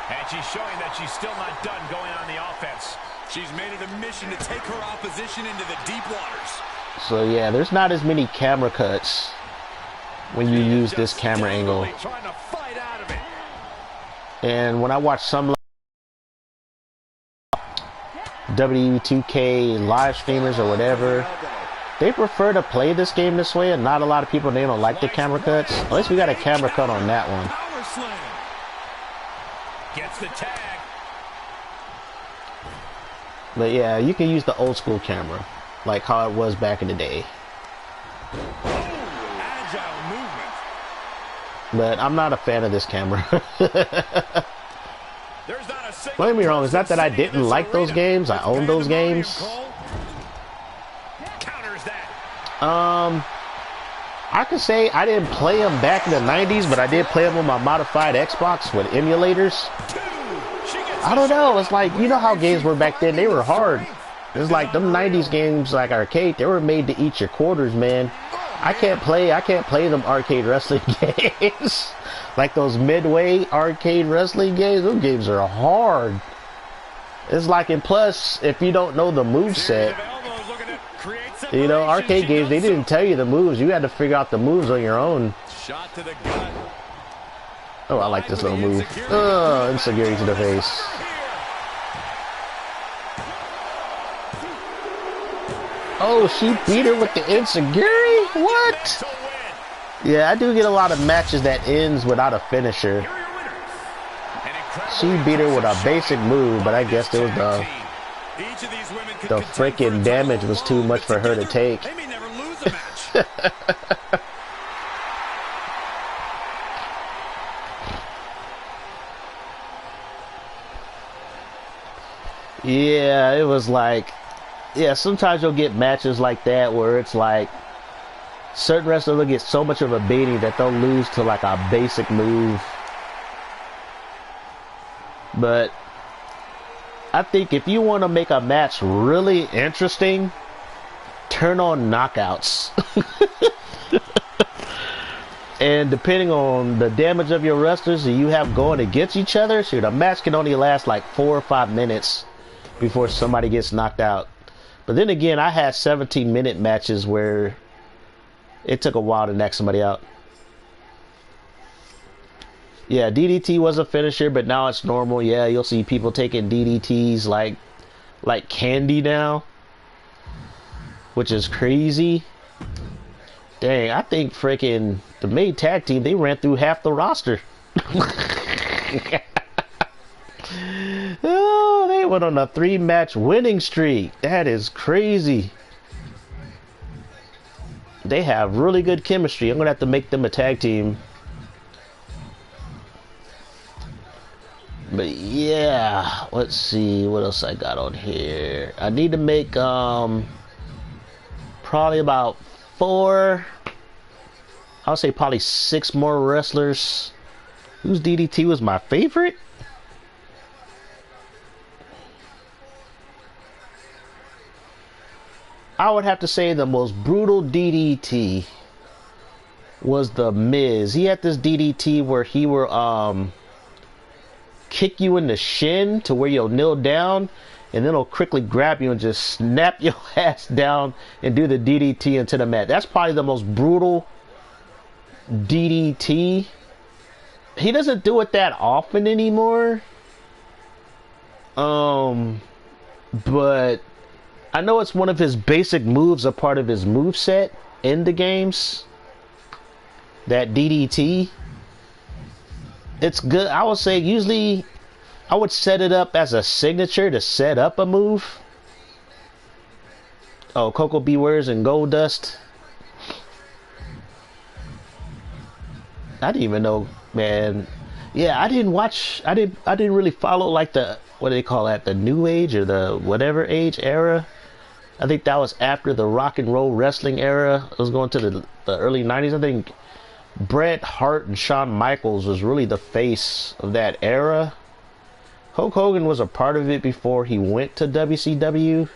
Speaker 2: And she's showing that she's still not done going on the offense.
Speaker 5: She's made it a mission to take her opposition into the deep waters.
Speaker 1: So yeah, there's not as many camera cuts when you use this camera angle.
Speaker 2: Trying to fight out of it.
Speaker 1: And when I watch some WWE 2K live streamers or whatever, they prefer to play this game this way, and not a lot of people, they don't like the camera cuts. At least we got a camera cut on that one.
Speaker 5: Power slam.
Speaker 2: Gets the tag.
Speaker 1: But yeah, you can use the old school camera, like how it was back in the day.
Speaker 5: Agile movement.
Speaker 1: But I'm not a fan of this camera.
Speaker 2: There's not a single
Speaker 1: Don't get me wrong, it's not that I
Speaker 2: person sitting in
Speaker 1: didn't
Speaker 2: this
Speaker 1: like those
Speaker 2: arena.
Speaker 1: games. I own those games.
Speaker 2: Counters that.
Speaker 1: I could say I didn't play them back in the 90s, but I did play them on my modified Xbox with emulators. I don't know. It's like, you know how games were back then? They were hard. It's like them 90s games, like arcade, they were made to eat your quarters, man. I can't play them arcade wrestling games. Like those midway arcade wrestling games, those games are hard. It's like, and plus, if you don't know the moveset, you know, arcade games, they didn't tell you the moves. You had to figure out the moves on your own.
Speaker 5: Shot to the gut.
Speaker 1: Oh, I like this little move. Insecurity to the face. Oh, she beat her with the insecurity? What? Yeah, I do get a lot of matches that ends without a finisher. She beat her with a basic move, but I guess it was the freaking damage was too much for her to take.
Speaker 5: They may never lose a match.
Speaker 1: Yeah, it was like, yeah, sometimes you'll get matches like that where it's like certain wrestlers will get so much of a beating that they'll lose to like a basic move. But I think if you want to make a match really interesting, turn on knockouts. And depending on the damage of your wrestlers that you have going against each other, shoot, a match can only last like 4 or 5 minutes before somebody gets knocked out. But then again, I had 17-minute matches where it took a while to knock somebody out. Yeah, DDT was a finisher, but now it's normal. Yeah, you'll see people taking DDTs like candy now, which is crazy. Dang, I think freaking the main tag team, they ran through half the roster. Oh, they went on a 3-match winning streak. That is crazy. They have really good chemistry. I'm gonna have to make them a tag team. But yeah, let's see what else I got on here. I need to make probably about 4, I'll say probably 6 more wrestlers whose DDT was my favorite. I would have to say the most brutal DDT was the Miz. He had this DDT where he will kick you in the shin to where you'll kneel down, and then he'll quickly grab you and just snap your ass down and do the DDT into the mat. That's probably the most brutal DDT. He doesn't do it that often anymore. But I know it's one of his basic moves, a part of his moveset in the games. That DDT. It's good. I would say usually I would set it up as a signature to set up a move. Oh, Coco Bewares and Gold Dust. I didn't even know, man. Yeah, I didn't watch. I didn't really follow like the, what do they call that? The new age or the whatever age era. I think that was after the rock and roll wrestling era. It was going to the early 90s. I think Bret Hart and Shawn Michaels was really the face of that era. Hulk Hogan was a part of it before he went to WCW.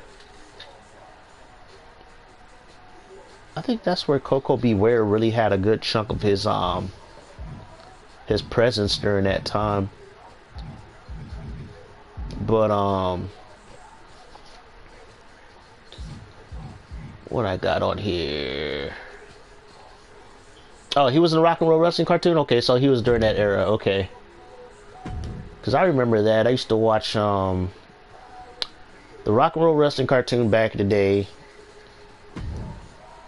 Speaker 1: I think that's where Coco Beware really had a good chunk of his presence during that time. But what I got on here? Oh, he was in the Rock and Roll Wrestling cartoon? Okay, so he was during that era. Okay. Because I remember that. I used to watch the Rock and Roll Wrestling cartoon back in the day.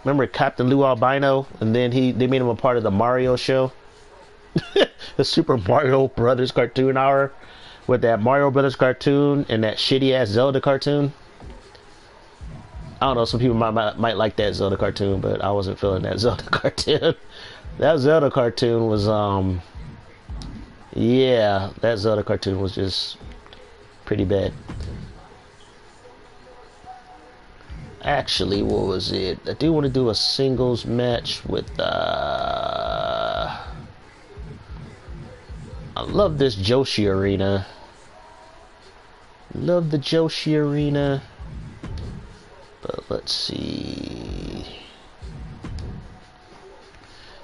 Speaker 1: Remember Captain Lou Albino? And then they made him a part of the Mario show. The Super Mario Brothers cartoon hour. With that Mario Brothers cartoon and that shitty ass Zelda cartoon. I don't know, some people might like that Zelda cartoon, but I wasn't feeling that Zelda cartoon. That Zelda cartoon was, yeah, that Zelda cartoon was just pretty bad. Actually, what was it? I do want to do a singles match with, I love this Joshi arena. Love the Joshi arena. But let's see.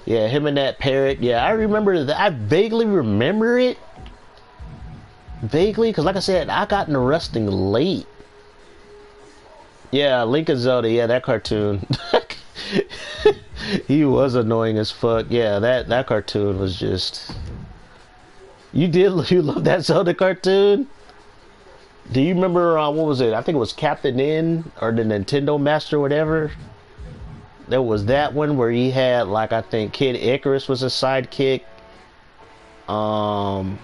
Speaker 1: Yeah, him and that parrot. Yeah, I remember that. I vaguely remember it. Vaguely, because like I said, I got into wrestling late. Yeah, Link and Zelda. Yeah, that cartoon. He was annoying as fuck. Yeah, that cartoon was just... You love that Zelda cartoon? Do you remember, what was it? I think it was Captain N or the Nintendo Master or whatever. There was that one where he had, like, I think Kid Icarus was a sidekick. I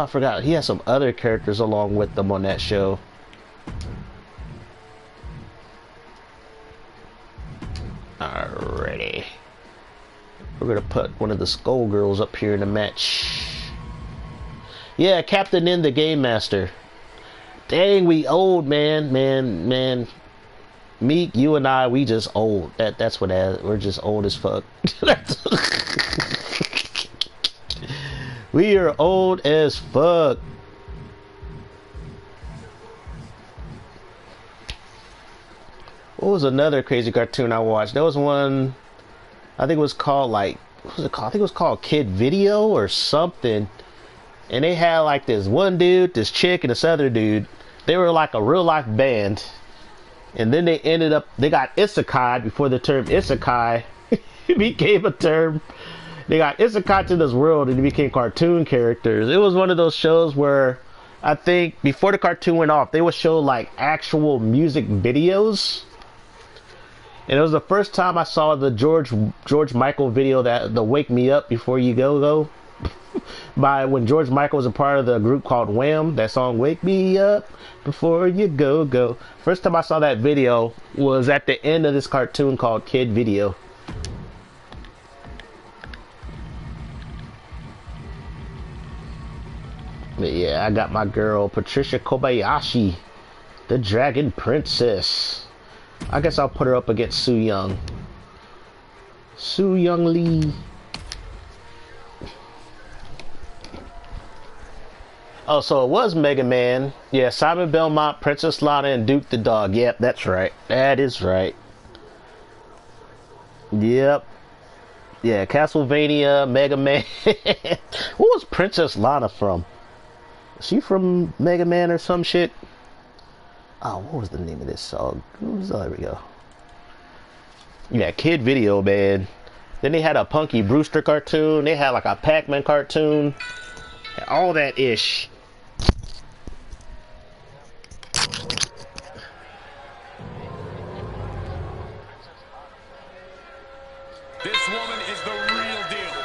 Speaker 1: forgot. He had some other characters along with them on that show. Alrighty. We're gonna put one of the Skullgirls up here in the match. Yeah, Captain N, the Game Master. Dang, we old, man. Meek, you and I, we just old. That's what that is. We're just old as fuck. We are old as fuck. What was another crazy cartoon I watched? There was one, I think it was called, like, what was it called? I think it was called Kid Video or something. And they had like this one dude, this chick, and this other dude. They were like a real life band. And then they got isekai before the term isekai became a term. They got isekai to this world and it became cartoon characters. It was one of those shows where I think before the cartoon went off, they would show like actual music videos. And it was the first time I saw the George Michael video, that the Wake Me Up Before You Go by when George Michael was a part of the group called Wham. That song Wake Me Up Before You Go. First time I saw that video was at the end of this cartoon called Kid Video. But yeah, I got my girl Patricia Kobayashi, the Dragon Princess. I guess I'll put her up against Su Yung. Su Yung Lee. Oh, so it was Mega Man. Yeah, Simon Belmont, Princess Lana, and Duke the Dog. Yep, that's right. That is right. Yep. Yeah, Castlevania, Mega Man. What was Princess Lana from? Is she from Mega Man or some shit? Oh, what was the name of this song? Oh, there we go. Yeah, Kid Video, man. Then they had a Punky Brewster cartoon. They had like a Pac-Man cartoon. All that ish.
Speaker 2: This woman is the real deal.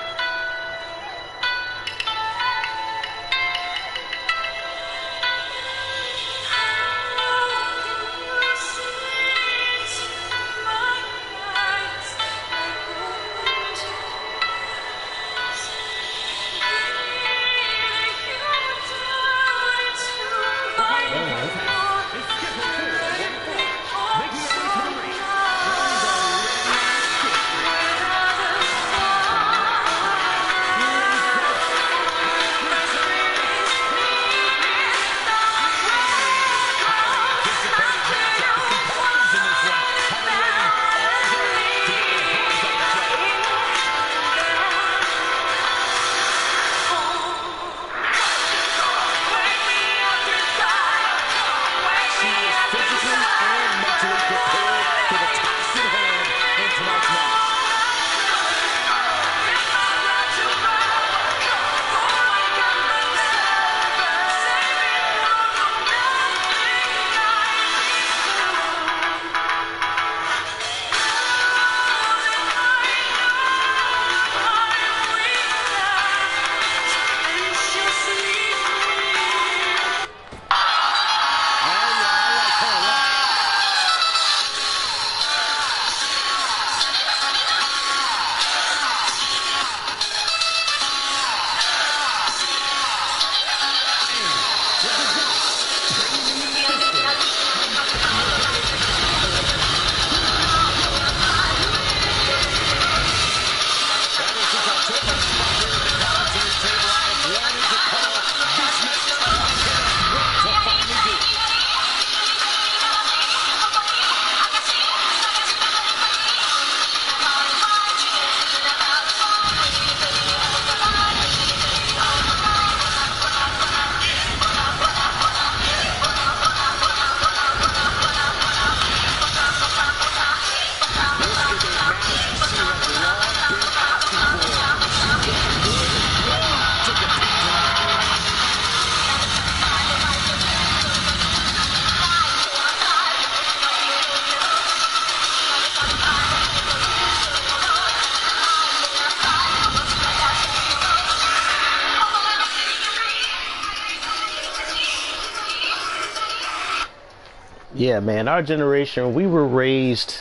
Speaker 1: Yeah, man, our generation, we were raised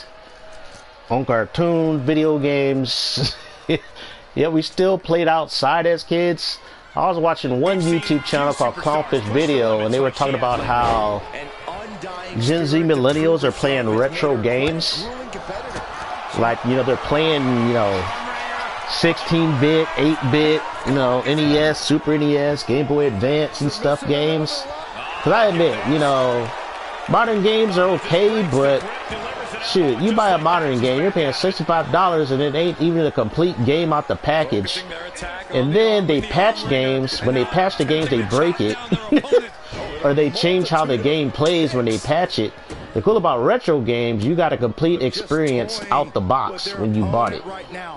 Speaker 1: on cartoon video games. Yeah, we still played outside as kids. I was watching one YouTube channel called Clownfish Video, and they were talking about how Gen Z millennials are playing retro games. Like, you know, they're playing, you know, 16-bit, 8-bit, you know, NES, Super NES, Game Boy Advance and stuff games. Because I admit, you know, modern games are okay, but shoot, you buy a modern game, you're paying $65 and it ain't even a complete game out the package. And then they patch games. When they patch the games, they break it. Or they change how the game plays when they patch it. The cool about retro games, you got a complete experience out the box when you bought it.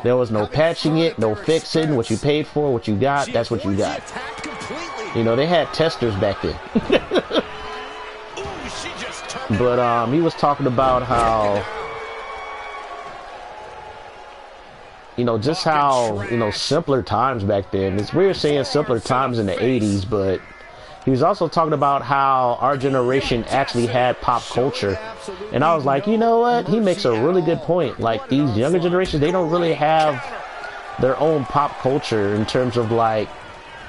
Speaker 1: There was no patching it, no fixing. What you paid for, what you got, that's what you got. You know, they had testers back then. But he was talking about how, you know, just how, you know, simpler times back then. It's weird saying simpler times in the 80s, but he was also talking about how our generation actually had pop culture. And I was like, you know what? He makes a really good point. Like, these younger generations, they don't really have their own pop culture in terms of, like,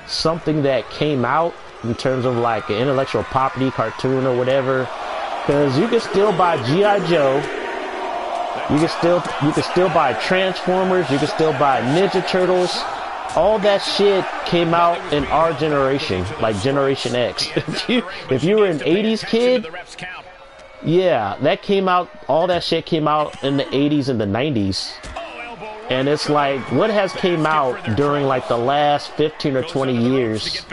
Speaker 1: something that came out in terms of, like, an intellectual property cartoon or whatever. Because you can still buy G.I. Joe. You can still buy Transformers. You can still buy Ninja Turtles. All that shit came out in our generation, like Generation X. If you were an 80s kid, yeah, that came out, all that shit came out in the 80s and the 90s. And it's like, what has came out during like the last 15 or 20 years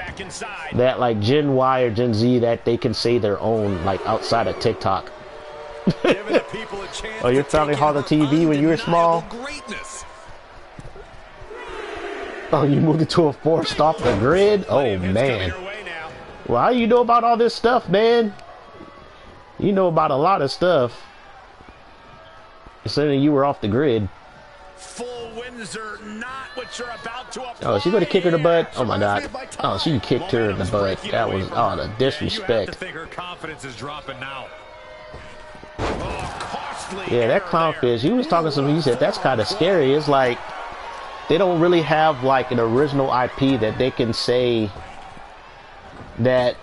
Speaker 1: that like Gen Y or Gen Z that they can say their own, like outside of TikTok? Oh, your family hauled the TV when you were small? Oh, you moved it to a forced off the grid? Oh, man. Well, how you know about all this stuff, man? You know about a lot of stuff. Considering you were off the grid. Oh, she gonna kick her in the butt? Oh, my God. Oh, she kicked her in the butt. That was, oh, the disrespect. Yeah, that clownfish, he was talking to me, he said, that's kind of scary. It's like, they don't really have like an original IP that they can say that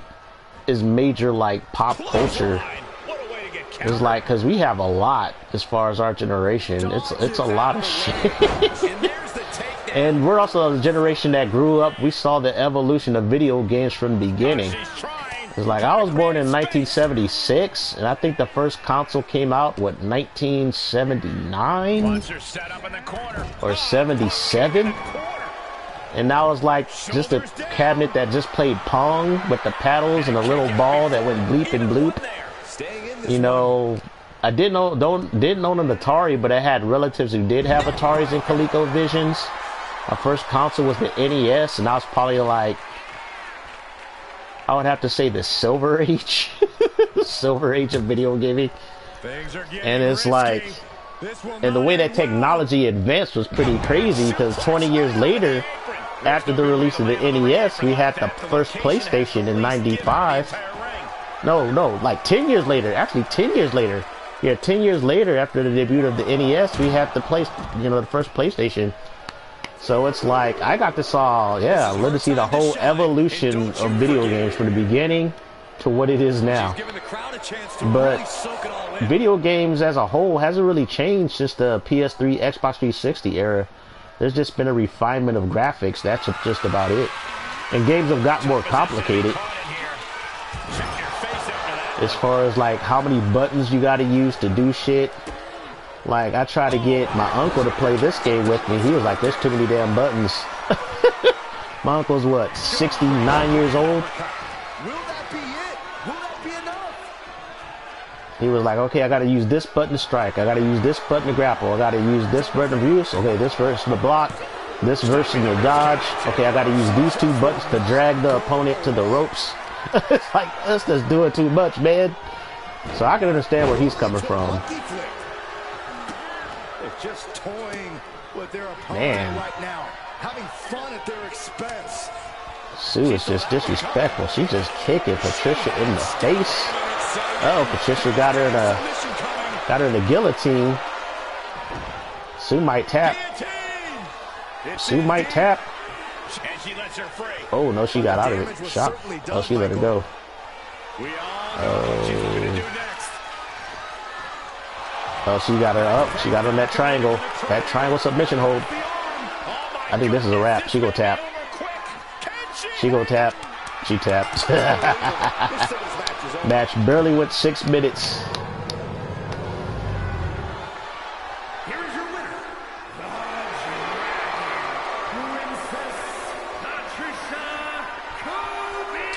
Speaker 1: is major like pop culture. It's like, because we have a lot as far as our generation. It's a lot of shit. And we're also a generation that grew up, we saw the evolution of video games from the beginning. It's like, I was born in 1976, and I think the first console came out, what, 1979? Or 77? And that was like just a cabinet that just played Pong with the paddles and a little ball that went bleep and bloop. You know, I didn't own an Atari, but I had relatives who did have Ataris and ColecoVisions. My first console was the NES, and I was probably like, I would have to say the Silver Age. Silver Age of video gaming. And it's like, and the way that technology advanced was pretty crazy, because 20 years later, after the release of the NES, we had the first PlayStation in 95. No, like 10 years later, actually 10 years later. Yeah, 10 years later after the debut of the NES, we had the first PlayStation. So it's like, I got to live to see the whole evolution of video games from the beginning to what it is now. But video games as a whole hasn't really changed since the PS3, Xbox 360 era. There's just been a refinement of graphics. That's just about it. And games have got more complicated. As far as like how many buttons you gotta use to do shit. Like, I tried to get my uncle to play this game with me. He was like, there's too many damn buttons. My uncle's what, 69 years old? He was like, okay, I gotta use this button to strike. I gotta use this button to grapple. I gotta use this button to use. Okay, this version to block. This version to dodge. Okay, I gotta use these two buttons to drag the opponent to the ropes. It's like, that's just doing too much, man. So I can understand where he's coming from.
Speaker 5: Just toying with their opponent
Speaker 1: Man.
Speaker 5: right now, having fun at their expense.
Speaker 1: Sue is just disrespectful. She's just kicking Patricia in the face. Oh, Patricia got her in the guillotine. Sue might tap. Sue might tap.
Speaker 2: And she lets her free.
Speaker 1: Oh no, she got out of it. Shot. Oh, she let her go. Oh, she got her up. She got on that triangle. That triangle submission hold. I think this is a wrap. She go tap. She go tap. She tapped. Match barely went 6 minutes.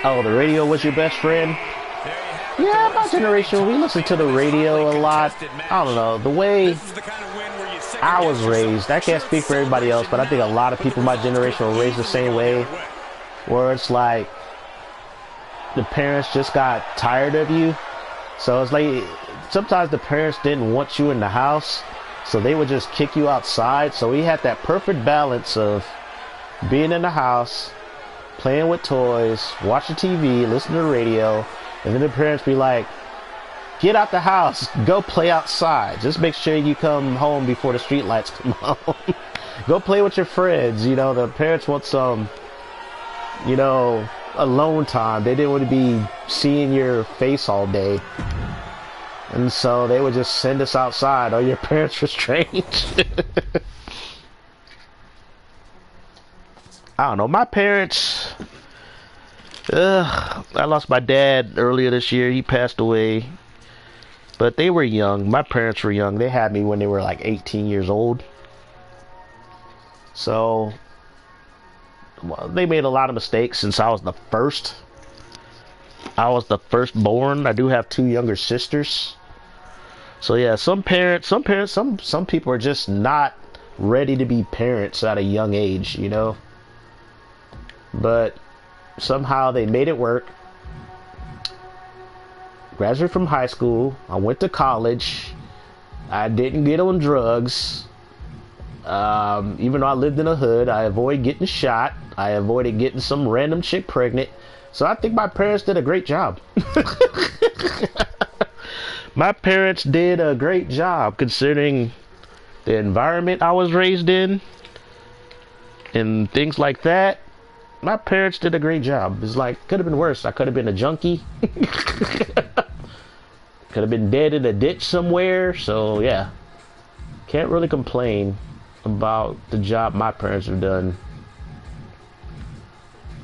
Speaker 1: Oh, the radio was your best friend? Yeah, my generation, we listen to the radio a lot. I don't know, the way I was raised, I can't speak for everybody else, but I think a lot of people in my generation were raised the same way, where it's like the parents just got tired of you. So it's like sometimes the parents didn't want you in the house, so they would just kick you outside. So we had that perfect balance of being in the house, playing with toys, watching TV, listening to the radio, and then the parents be like, get out the house, go play outside. Just make sure you come home before the street lights come on. Go play with your friends. You know, the parents want some, you know, alone time. They didn't want to be seeing your face all day. And so they would just send us outside. Oh, your parents were strange. I don't know. My parents, I lost my dad earlier this year. He passed away. But they were young. My parents were young. They had me when they were like 18 years old. So, well, they made a lot of mistakes since I was the first. I was the firstborn. I do have 2 younger sisters. So yeah, some people are just not ready to be parents at a young age, you know. But somehow they made it work. Graduated from high school. I went to college. I didn't get on drugs. Even though I lived in a hood, I avoided getting shot. I avoided getting some random chick pregnant. So I think my parents did a great job. My parents did a great job considering the environment I was raised in and things like that. My parents did a great job. It's like, could have been worse. I could have been a junkie. Could have been dead in a ditch somewhere. So yeah, can't really complain about the job my parents have done.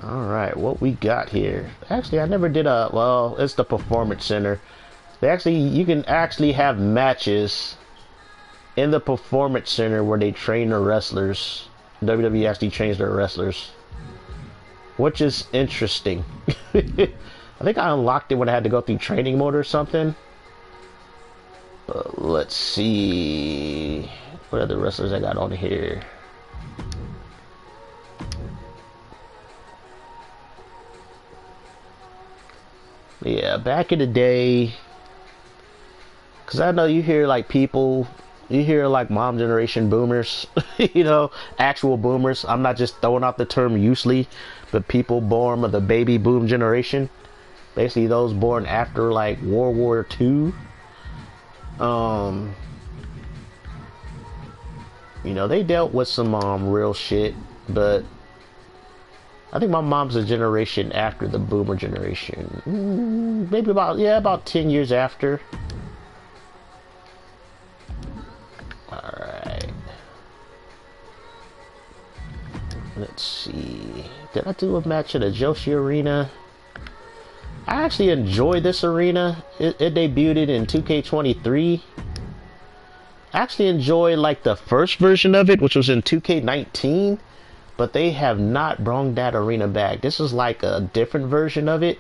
Speaker 1: All right, what we got here? Actually, I never did well, it's the Performance Center. You can actually have matches in the Performance Center where they train the wrestlers. WWE actually trains their wrestlers, which is interesting. I think I unlocked it when I had to go through training mode or something. Let's see. What other wrestlers I got on here? Yeah, back in the day, because I know you hear like people, you hear like mom generation boomers, you know, actual boomers. I'm not just throwing out the term usually, but people born of the baby boom generation. Basically those born after like World War II. You know, they dealt with some real shit, but I think my mom's a generation after the boomer generation. Maybe about 10 years after. Alright. Let's see. Did I do a match at a Joshi Arena? I actually enjoyed this arena. It debuted in 2K23. I actually enjoyed like the first version of it, which was in 2K19. But they have not brought that arena back. This is like a different version of it.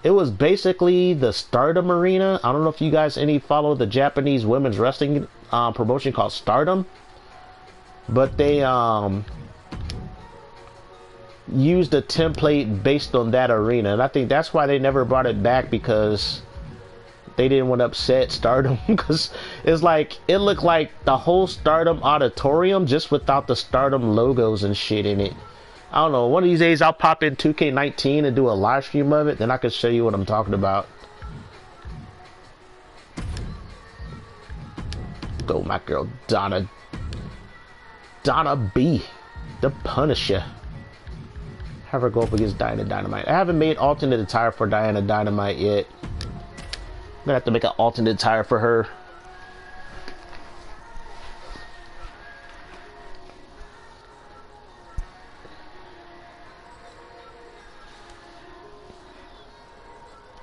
Speaker 1: It was basically the Stardom arena. I don't know if you guys follow the Japanese women's wrestling promotion called Stardom. But they used a template based on that arena. And I think that's why they never brought it back, because they didn't want to upset Stardom. Because it's like, it looked like the whole Stardom auditorium just without the Stardom logos and shit in it. I don't know, one of these days I'll pop in 2K19 and do a live stream of it, then I can show you what I'm talking about. go, my girl Donna B, the Punisher. Have her go up against Diana Dynamite. I haven't made alternate attire for Diana Dynamite yet. I'm gonna have to make an alternate attire for her.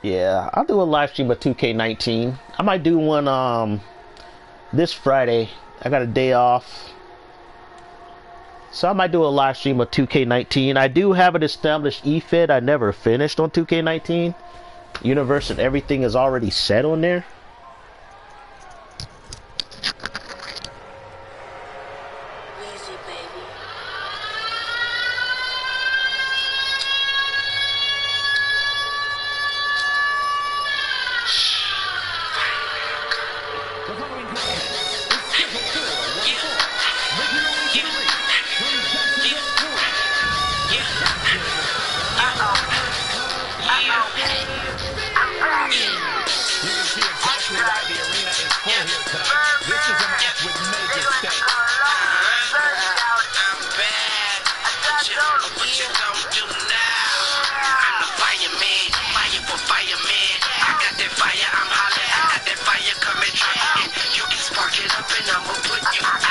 Speaker 1: Yeah, I'll do a live stream of 2K19. I might do one this Friday. I got a day off. So I might do a live stream of 2K19. I do have an established eFed I never finished on 2K19. Universe and everything is already set on there.
Speaker 3: Easy, baby.
Speaker 2: The following contest is scheduled for one fall. Making her way to the ring from Jacksonville, Florida. You can see exactly why the arena is full here tonight. This is a match with major stakes.
Speaker 3: I'm bad. What you gonna do now? I'm the fireman, fire for fireman. I got that fire, I'm hollering. I got that fire coming true. You can spark it up and I'ma put you out.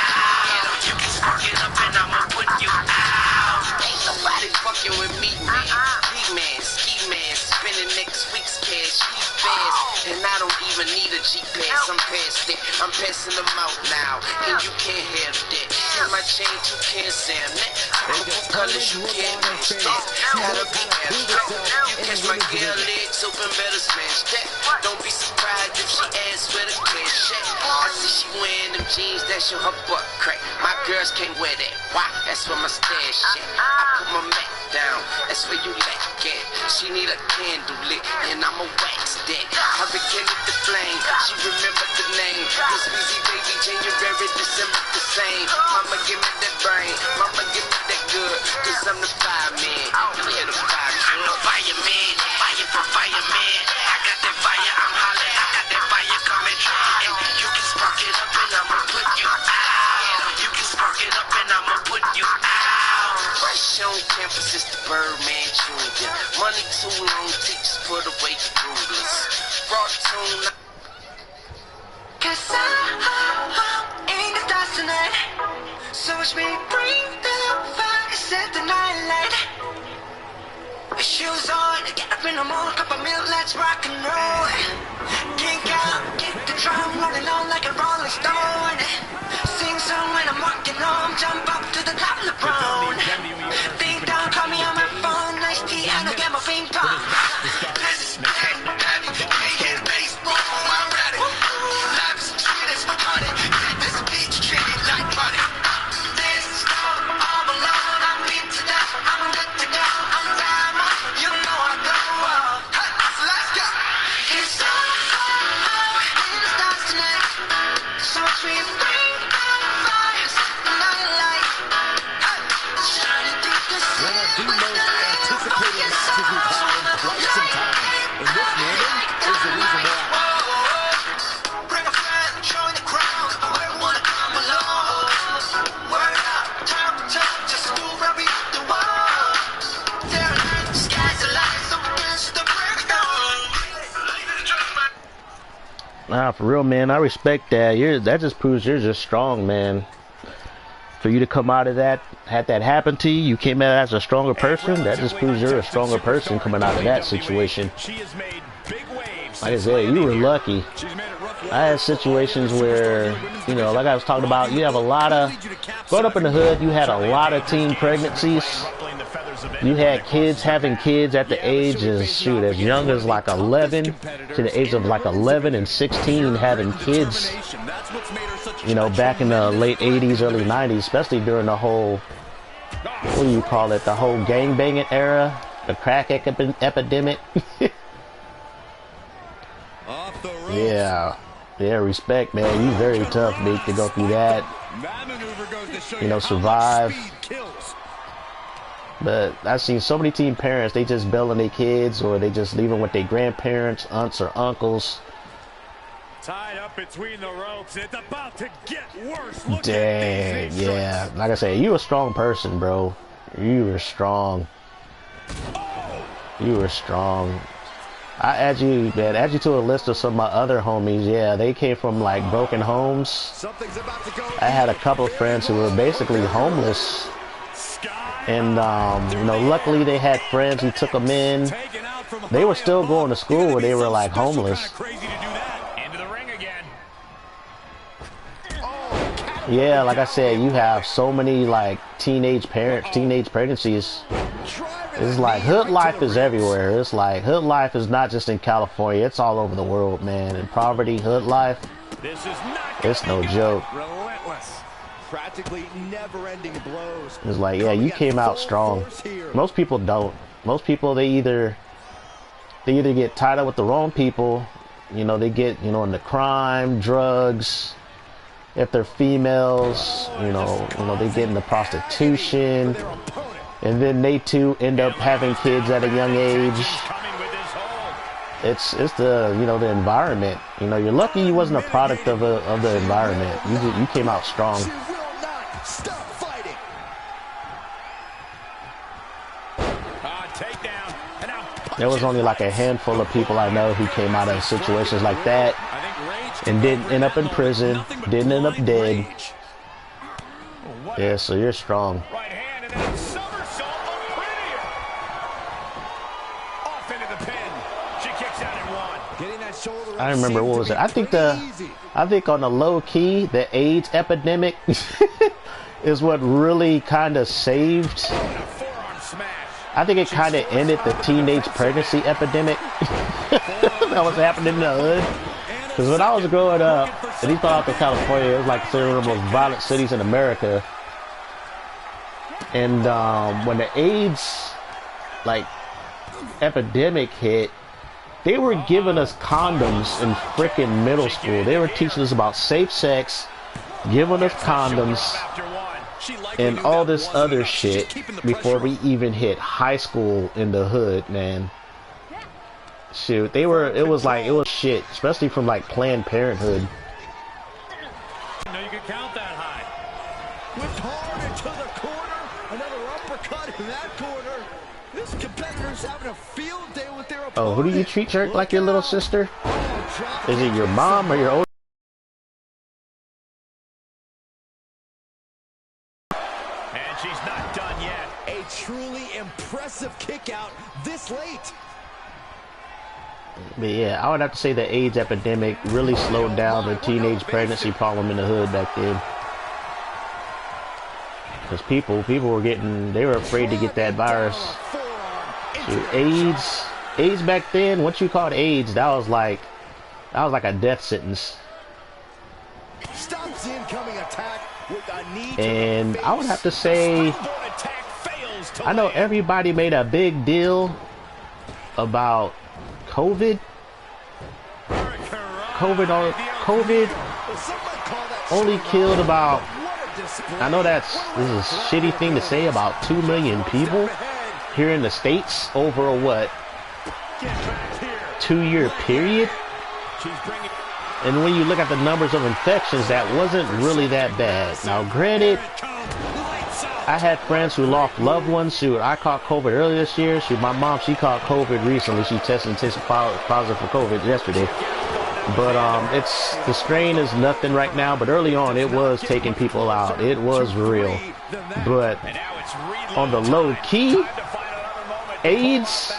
Speaker 3: You can spark it up and I'ma put you out. Ain't nobody fucking with me, man. He-man, ski-man, spending next week's cash. He's fast, and I don't even need a G-Pass. I'm past it, I'm passing them out now. And you can't have that. Tell my chain you can't Sam that. Couple colors you can't match that. Gotta be abstract. You catch my girl legs open, better smash that. Don't be surprised if she asks where the cash at. I see she wearing them jeans that show her butt crack. My girls can't wear that. Why? That's where my stash at. I put my Mac down. That's where you lack at. She need a candle lit, and I'ma wax that. I rekindled the flame. She remembered the name. This Weezy baby, January, December the same. Mama give me that brain. Mama give me that good. Cause I'm the fireman. You hear the fire? I'm the fireman. Fire for fireman. I got that fire, I'm hollering. I got that fire coming true. And you can spark it up and I'ma put you out. You can spark it up and I'ma put you out. Fresh on campus is the Birdman Jr. Money too long, teachers put away the rulers. Raw tune. Cause I'm in the stars tonight. So watch me bring the fire, set the night light. Shoes on, get up in the morning, cup of milk, let's rock and roll. Kick out, get the drum rolling on like a rolling stone. Sing song when I'm walking home, jump up to the top of the brown. Ding dong, call me on my phone, nice tea, and I'll get my ping pong. This is baseball, I'm ready. Life is sweet as honey, this beach treated like money. This is all alone, I'm beat to death, I'm good to go, I'm down, you know I go. Let's go. It's all in the stars tonight, so we bring the fire, the night light. Shining through the sea.
Speaker 2: One of the most anticipated matches we've had in quite some time. And this moment is the reason why.
Speaker 3: Bring a friend, join the crowd. We wanna come along. Word up, top to top, just move right up the wall. There are the skies are light, so it's the break of dawn.
Speaker 1: Nah, for real, man. I respect that. That just proves you're just strong, man. For you to come out of that, had that happen to you, you came out as a stronger person. That just proves you're a stronger person coming out of that situation.
Speaker 2: She has made big waves.
Speaker 1: Like I said, you were lucky. I had situations where, you know, like I was talking about, you have a lot of, growing up in the hood, you had a lot of teen pregnancies. You had kids having kids at the age of, shoot, as young as like 11 to the age of like 11 and 16 having kids, you know, back in the late 80s, early 90s, especially during the whole, what do you call it, the whole gangbanging era, the crack epidemic. Yeah, respect, man. You very tough, Meek, to go through that, you know, survive. But I've seen so many teen parents, they just bailing their kids, or they just leaving with their grandparents, aunts or uncles.
Speaker 5: Tied up between the ropes. It's about to get worse. Look
Speaker 1: Dang,
Speaker 5: at these
Speaker 1: yeah. Like I said, you a strong person, bro. You were strong. You were strong. I add you, man. Add you to a list of some of my other homies. Yeah, they came from like broken homes.
Speaker 5: Something's about to go.
Speaker 1: I had a couple of friends who were basically homeless, and you know, luckily they had friends who took them in. They were still going to school where they were like homeless.
Speaker 2: Into the ring again.
Speaker 1: Yeah, like I said, you have so many like teenage pregnancies. It's like hood life is everywhere. It's like hood life is not just in California. It's all over the world, man. And poverty, hood life, it's no joke.
Speaker 5: Relentless. Practically never-ending blows.
Speaker 1: It's like, yeah, you came out strong. Most people don't. Most people, they either get tied up with the wrong people, you know, they get, you know, into crime, drugs. If they're females, you know, they get into prostitution, and then they too end up having kids at a young age. It's the, you know, the environment. You know, you're lucky you wasn't a product of the environment. You came out strong. There was only like a handful of people I know who came out of situations like that and didn't end up in prison, didn't end up dead. Yeah, so you're strong.
Speaker 2: Right hand and then somersault prettier. Off into the pin. She kicks out at one.
Speaker 5: Getting that shoulder.
Speaker 1: I remember, what was it? I think on the low key, the AIDS epidemic is what really kind of saved. I think it kind of ended the teenage pregnancy epidemic that was happening in the hood. Because when I was growing up, at least out in California, it was like one of the most violent cities in America. And when the AIDS like epidemic hit, they were giving us condoms in freaking middle school. They were teaching us about safe sex, giving us condoms, and all this other shit before we even hit high school in the hood, man. Shoot, it was shit, especially from like Planned Parenthood.
Speaker 5: No, you can count that high. Whipped hard into the corner. Another uppercut in that corner. This competitor's having a field day with their opponent.
Speaker 1: Oh, who do you treat like your little sister? Is it your mom or your older?
Speaker 2: And she's not done yet.
Speaker 5: A truly impressive kick out this late.
Speaker 1: But yeah, I would have to say the AIDS epidemic really slowed down the teenage pregnancy problem in the hood back then. Because people they were afraid to get that virus. So AIDS back then, what you called AIDS, that was like a death sentence.
Speaker 5: Stops incoming attack with a knee.
Speaker 1: And I would have to say, I know everybody made a big deal about COVID only killed about, I know this is a shitty thing to say, about 2 million people here in the States over a what, 2-year period. And when you look at the numbers of infections, that wasn't really that bad. Now granted, I had friends who lost loved ones. Shoot, I caught COVID earlier this year. Shoot, my mom, she caught COVID recently. She tested positive for COVID yesterday. But the strain is nothing right now. But early on, it was taking people out. It was real. But on the low key, AIDS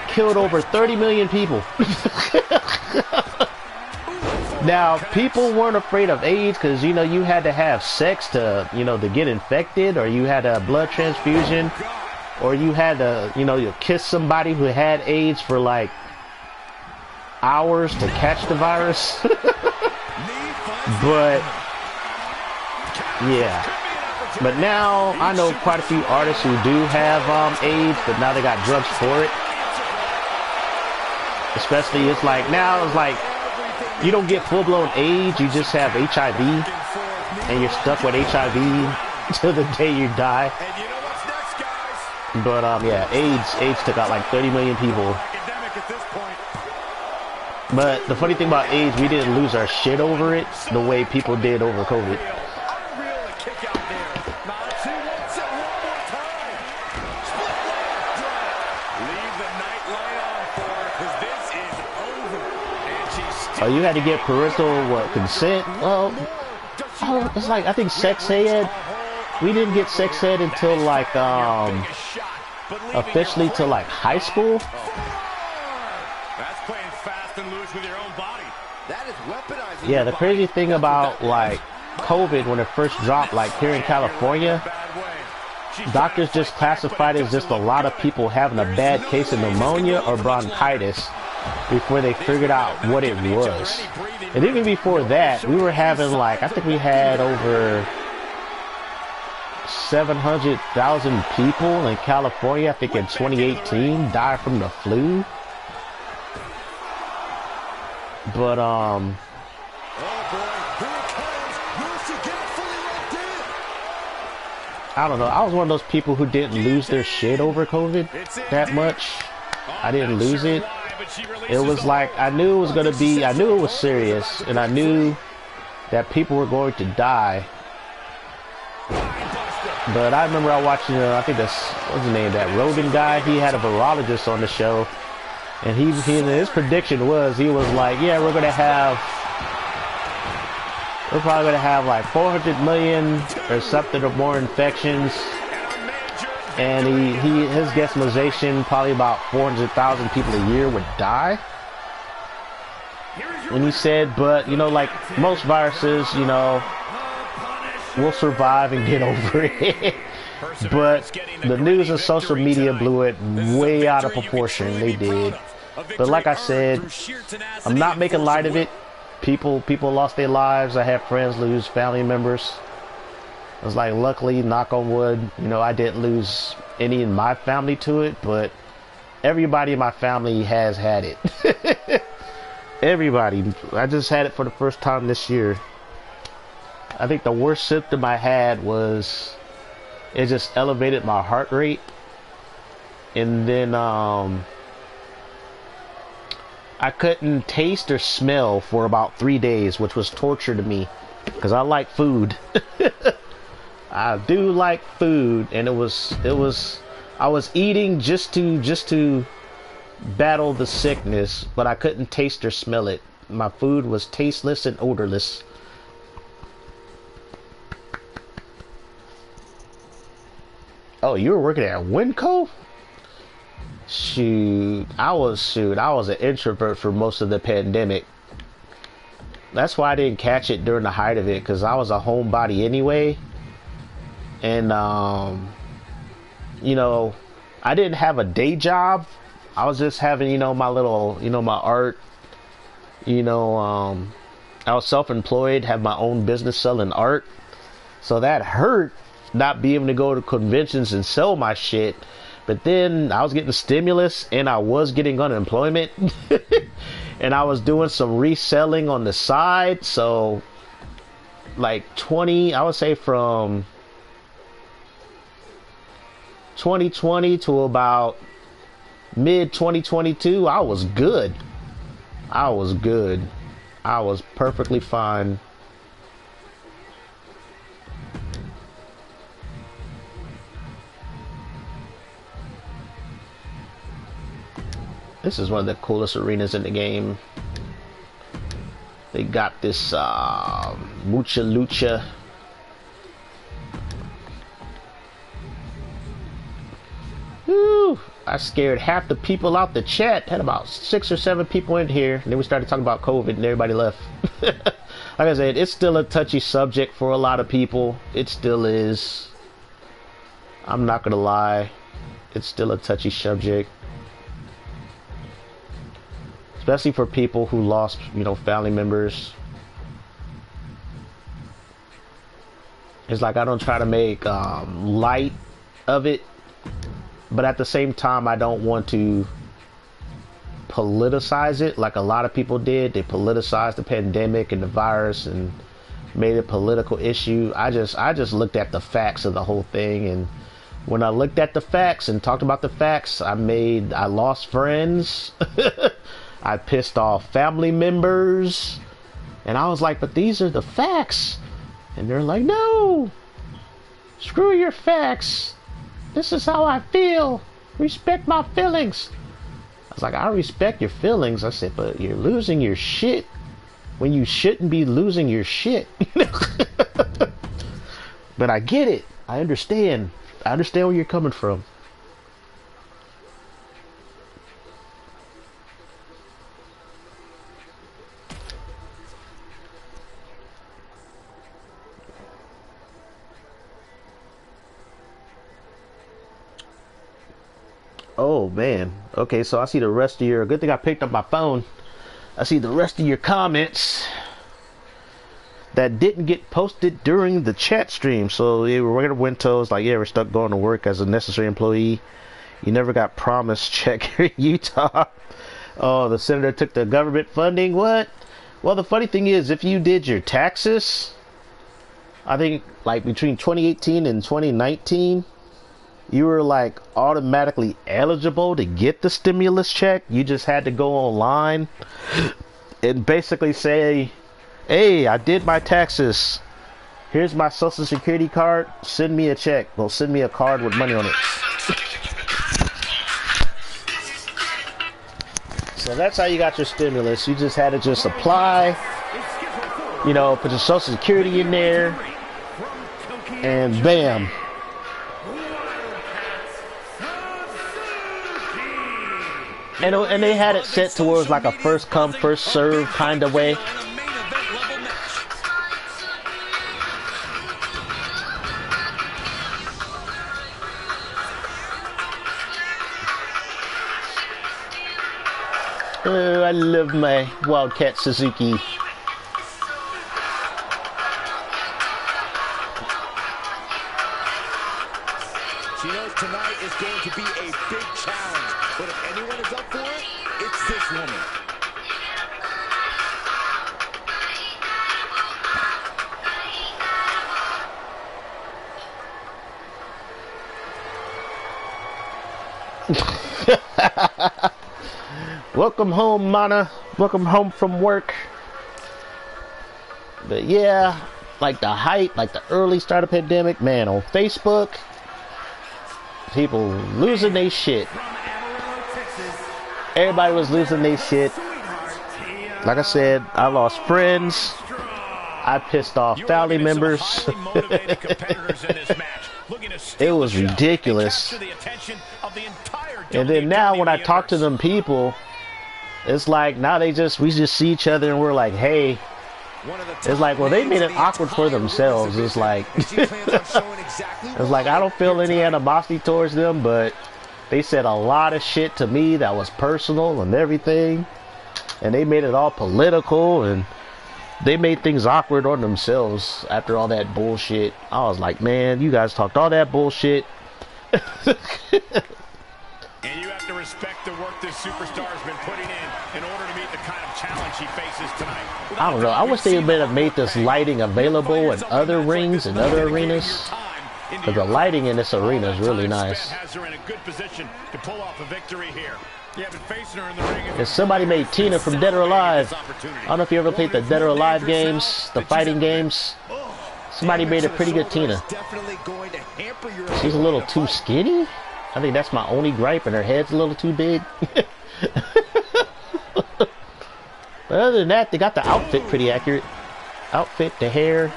Speaker 1: killed over 30 million people. Now, people weren't afraid of AIDS because, you know, you had to have sex to, you know, to get infected, or you had a blood transfusion, or you had to, you know, you kiss somebody who had AIDS for like hours to catch the virus. But yeah, but now I know quite a few artists who do have AIDS, but now they got drugs for it. Especially, it's like you don't get full-blown AIDS, you just have HIV, and you're stuck with HIV till the day you die. But yeah, AIDS took out like 30 million people. But the funny thing about AIDS, we didn't lose our shit over it the way people did over COVID. Oh, you had to get parental consent? Well, it's like, I think sex ed, we didn't get sex ed until like officially to like high school.
Speaker 2: That's playing fast and loose with your own body. That is weaponizing.
Speaker 1: Yeah, the crazy thing about like COVID when it first dropped, like here in California, doctors just classified it as just a lot of people having a bad case of pneumonia or bronchitis before they figured out what it was. And even before that, we were having like, I think we had over 700,000 people in California, I think in 2018, die from the flu. But I don't know. I was one of those people who didn't lose their shit over COVID that much. I didn't lose it. It was like, I knew it was going to be, I knew it was serious, and I knew that people were going to die. But I remember I watching, I think that's, what's his name, that Rogan guy, he had a virologist on the show, and his prediction was, he was like, yeah, we're probably going to have like 400 million or something or more infections. And his guesstimation, probably about 400,000 people a year would die. And he said, but, you know, like most viruses, you know, we'll survive and get over it. But the news and social media blew it way out of proportion. They did. But like I said, I'm not making light of it. People lost their lives. I had friends lose family members. I was like, luckily, knock on wood, you know, I didn't lose any in my family to it, but everybody in my family has had it. Everybody. I just had it for the first time this year. I think the worst symptom I had was it just elevated my heart rate. And then I couldn't taste or smell for about 3 days, which was torture to me because I like food. I do like food, and I was eating just to battle the sickness, but I couldn't taste or smell it. My food was tasteless and odorless. Oh, you were working at Winco? Shoot, I was an introvert for most of the pandemic. That's why I didn't catch it during the height of it, because I was a homebody anyway. And, you know, I didn't have a day job. I was just having, you know, my little, you know, my art, you know, I was self-employed, have my own business selling art. So that hurt not being able to go to conventions and sell my shit. But then I was getting stimulus and I was getting unemployment. And I was doing some reselling on the side. So like I would say from 2020 to about mid 2022, I was good. I was perfectly fine. This is one of the coolest arenas in the game. They got this Mucha Lucha. Woo! I scared half the people out the chat. Had about 6 or 7 people in here, and then we started talking about COVID and everybody left. Like I said, it's still a touchy subject for a lot of people. It still is. I'm not gonna lie. It's still a touchy subject. Especially for people who lost, you know, family members. It's like I don't try to make light of it, but at the same time, I don't want to politicize it like a lot of people did. They politicized the pandemic and the virus and made it a political issue. I just looked at the facts of the whole thing, and when I looked at the facts and talked about the facts, I lost friends. I pissed off family members. And I was like, but these are the facts. And they're like, no. Screw your facts. This is how I feel. Respect my feelings. I was like, I respect your feelings. I said, but you're losing your shit when you shouldn't be losing your shit. But I get it. I understand. I understand where you're coming from. Oh man. Okay, so I see the rest of your, good thing I picked up my phone. I see the rest of your comments that didn't get posted during the chat stream. So yeah, we're Windows like, yeah, we're stuck going to work as a necessary employee. You never got promised check here in Utah. Oh, the senator took the government funding. What? Well, the funny thing is, if you did your taxes, I think like between 2018 and 2019, you were like automatically eligible to get the stimulus check. You just had to go online and basically say, hey, I did my taxes. Here's my social security card. Send me a check. Well, send me a card with money on it. So that's how you got your stimulus. You just had to just apply, you know, put your social security in there, and bam. And they had it set to where it was like a first come, first serve kind of way. Oh, I love my Wildcat Suzuki.
Speaker 5: She knows tonight is going to be a big challenge, but if anyone is up for it, it's this woman.
Speaker 1: Welcome home, Mana. Welcome home from work. But yeah, like the hype, like the early start of pandemic, man, on Facebook, people losing their shit. Everybody was losing their shit. Like I said, I lost friends. I pissed off family members. It was ridiculous. And then now when I talk to them people, it's like now we just see each other and we're like, hey. It's like, well, they made it awkward for themselves. It's like, it's like I don't feel any animosity towards them, but they said a lot of shit to me that was personal and everything, and they made it all political, and they made things awkward on themselves after all that bullshit. I was like, man, you guys talked all that bullshit.
Speaker 2: And you have to respect the work this superstar has been putting in order to meet the kind of challenge he faces tonight.
Speaker 1: I don't know. I wish they would have made this lighting available in other rings and other arenas. Because the lighting in this arena is really nice. If somebody made Tina from Dead or Alive, I don't know if you ever played the Dead or Alive games, the fighting games. Somebody made a pretty good Tina. She's a little too skinny. I think that's my only gripe, and her head's a little too big. But other than that, they got the outfit pretty accurate. Outfit, the hair.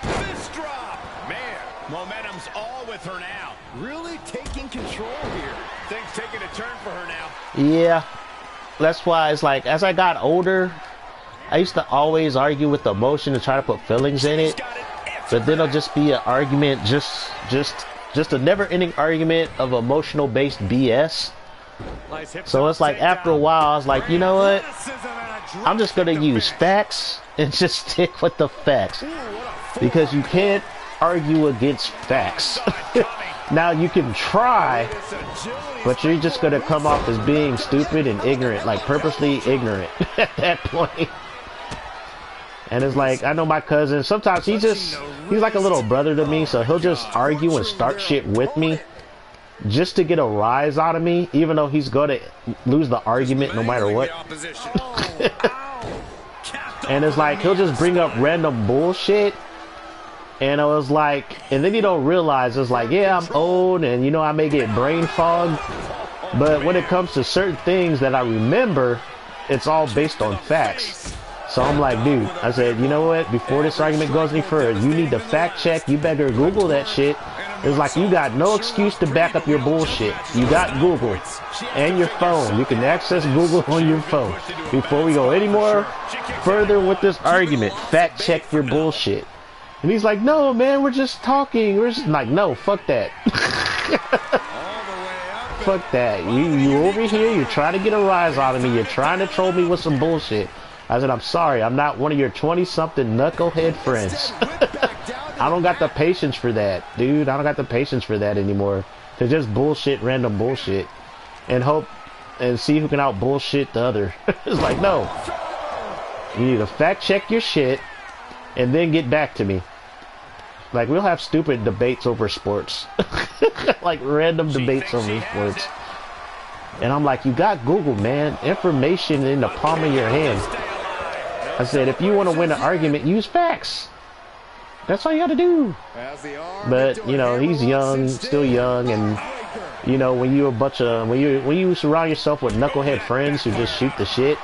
Speaker 2: Fist drop. Man, momentum's all with her now.
Speaker 5: Really taking control here.
Speaker 2: Things taking a turn for her now.
Speaker 1: Yeah, that's why it's like, as I got older, I used to always argue with the emotion to try to put feelings in it. But then it'll just be an argument, just a never-ending argument of emotional-based BS. So it's like, after a while, I was like, you know what? I'm just going to use facts and just stick with the facts. Because you can't argue against facts. Now, you can try, but you're just going to come off as being stupid and ignorant, like purposely ignorant at that point. And it's like, I know my cousin, sometimes he's like a little brother to me, so he'll just argue and start shit with me. just to get a rise out of me, even though he's going to lose the argument no matter what. And it's like, he'll just bring up random bullshit. And I was like, and then you don't realize, it's like, yeah, I'm old and, you know, I may get brain fog. But when it comes to certain things that I remember, it's all based on facts. So I'm like, dude, I said, you know what? Before this argument goes any further, you need to fact check. You better Google that shit. It's like you got no excuse to back up your bullshit. You got Google and your phone. You can access Google on your phone. Before we go any more further with this argument, fact check your bullshit. And he's like, no, man, we're just talking. We're just like, no, fuck that. Fuck that. You over here, you're trying to get a rise out of me. You're trying to troll me with some bullshit. I said, I'm sorry. I'm not one of your 20-something knucklehead friends. I don't got the patience for that, dude. I don't got the patience for that anymore. To just bullshit random bullshit. And hope and see who can out bullshit the other. It's like, no. You need to fact check your shit and then get back to me. Like, we'll have stupid debates over sports. Like, random debates over sports. And I'm like, you got Google, man. Information in the palm of your hand. I said, if you want to win an argument, use facts. That's all you got to do. But, you know, he's young, still young. And, you know, when you a bunch of, when you surround yourself with knucklehead friends who just shoot the shit,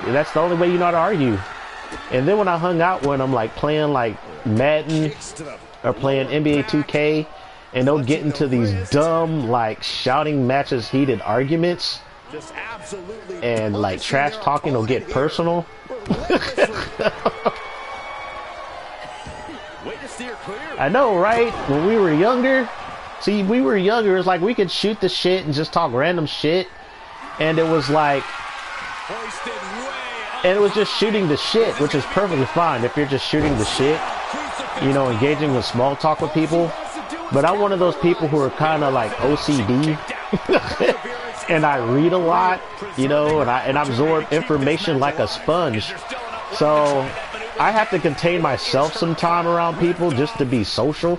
Speaker 1: that's the only way you know how to argue. And then when I hung out with them, like playing like Madden or playing NBA 2K, and they'll get into these dumb, like shouting matches, heated arguments, and like trash talking will get personal. I know, right? When we were younger, see, we were younger, it's like we could shoot the shit and just talk random shit, and it was like, and it was just shooting the shit, which is perfectly fine if you're just shooting the shit, you know, engaging with small talk with people. But I'm one of those people who are kind of like OCD, and I read a lot, you know, and I absorb information like a sponge. So I have to contain myself sometime around people just to be social,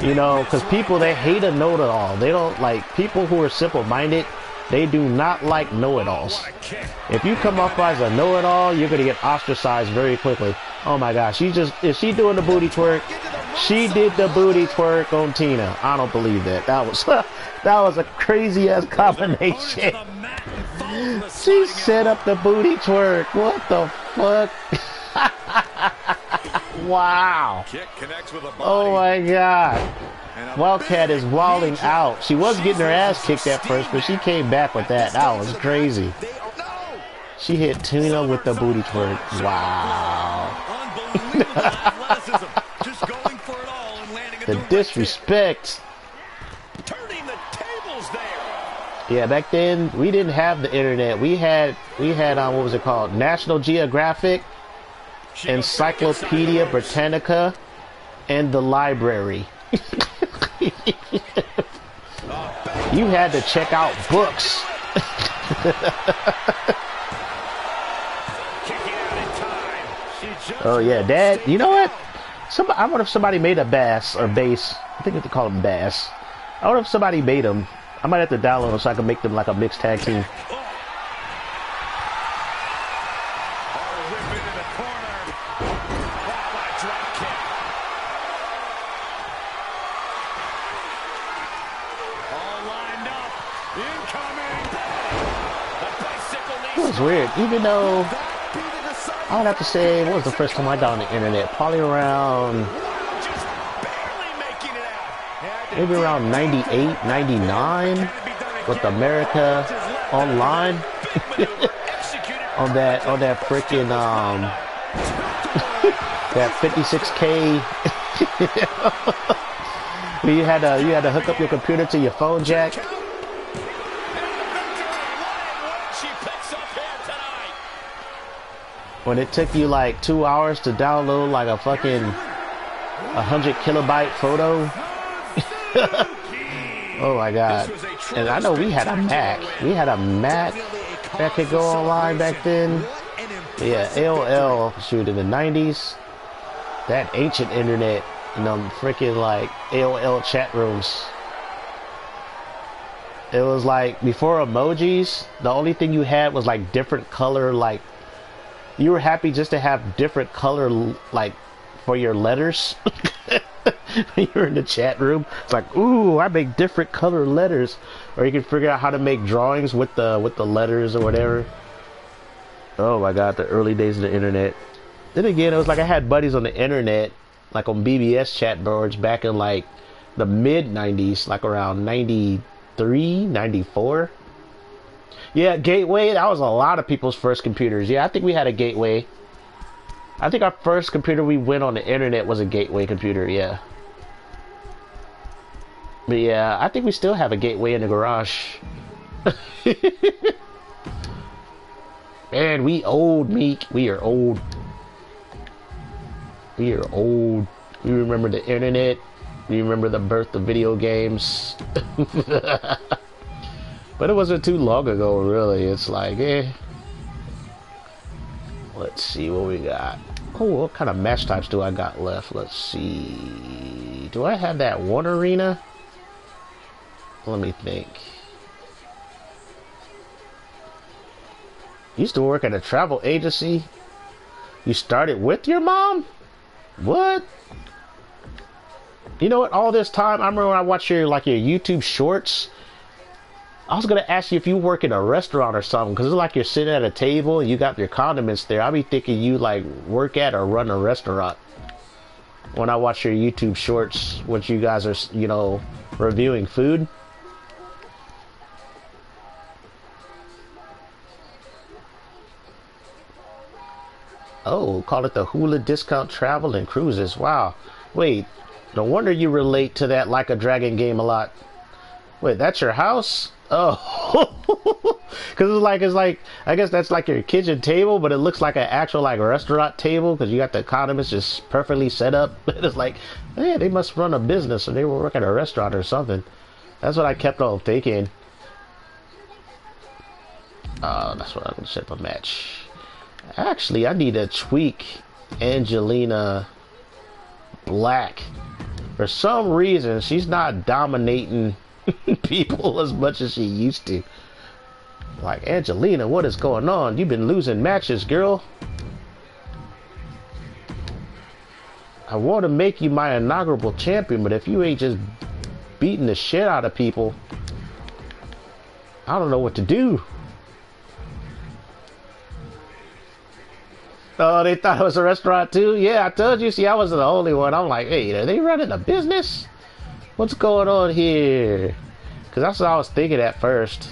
Speaker 1: you know, because people, they hate a know-it-all. They don't like people who are simple-minded. They do not like know-it-alls. If you come off as a know-it-all, you're gonna get ostracized very quickly. Oh my gosh, is she doing the booty twerk? She did the booty twerk on Tina. I don't believe that. That was a crazy ass combination. She set up the booty twerk. What the fuck? Wow. Oh my god. Wildcat is wilding out. She was getting her ass kicked at first, but she came back with that. That was crazy. She hit Tina with the booty twerk. Wow. The disrespect. Yeah, back then we didn't have the internet. We had what was it called? National Geographic, Encyclopedia Britannica, and the library. You had to check out books. Oh yeah, Dad. You know what? I wonder if somebody made a bass or bass. I think they call them bass. I wonder if somebody made them. I might have to download them so I can make them like a mixed tag team. It was weird, even though I would have to say, what was the first time I got on the internet? Probably around, maybe around 98, 99 with America Online. on that freaking, that 56K. you had to hook up your computer to your phone jack. When it took you like 2 hours to download like a fucking 100 kilobyte photo. Oh my god. And I know we had a Mac. We had a Mac that could go online back then. Yeah, AOL, shoot, in the 90s. That ancient internet, you know, freaking like AOL chat rooms. It was like before emojis, the only thing you had was like different color, like you were happy just to have different color like for your letters. When you're in the chat room, it's like, ooh, I make different color letters. Or you can figure out how to make drawings with the letters or whatever. Oh my god, the early days of the internet. Then again, it was like I had buddies on the internet, like on BBS chat boards back in like the mid 90s, like around 93, 94. Yeah, Gateway, that was a lot of people's first computers. Yeah, I think we had a Gateway. I think our first computer we went on the internet was a Gateway computer, yeah. But yeah, I think we still have a Gateway in the garage. Man, we old, Meek. We are old. We are old. We remember the internet. We remember the birth of video games. But it wasn't too long ago, really. It's like, eh. Let's see what we got. Oh, what kind of match types do I got left? Let's see. Do I have that one arena? Let me think. Used to work at a travel agency. You started with your mom? What? You know what? All this time, I remember when I watched your YouTube shorts. I was gonna ask you if you work in a restaurant or something, because it's like you're sitting at a table and you got your condiments there. I'll be thinking you like work at or run a restaurant. When I watch your YouTube shorts, when you guys are, you know, reviewing food. Oh, call it the Hula Discount Travel and Cruises. Wow. Wait, no wonder you relate to that Like a Dragon game a lot. Wait, that's your house? Oh. Because it's like, I guess that's like your kitchen table, but it looks like an actual like restaurant table because you got the condiments just perfectly set up. It's like, hey, they must run a business or they will work at a restaurant or something. That's what I kept on thinking. That's what I'm going to set up a match. Actually, I need to tweak Angelina Black. For some reason, she's not dominating people as much as she used to. Like, Angelina, what is going on? You've been losing matches, girl. I want to make you my inaugural champion, but if you ain't just beating the shit out of people, I don't know what to do. Oh, they thought it was a restaurant too? Yeah, I told you. See, I wasn't the only one. I'm like, hey, are they running a business? What's going on here? Because that's what I was thinking at first.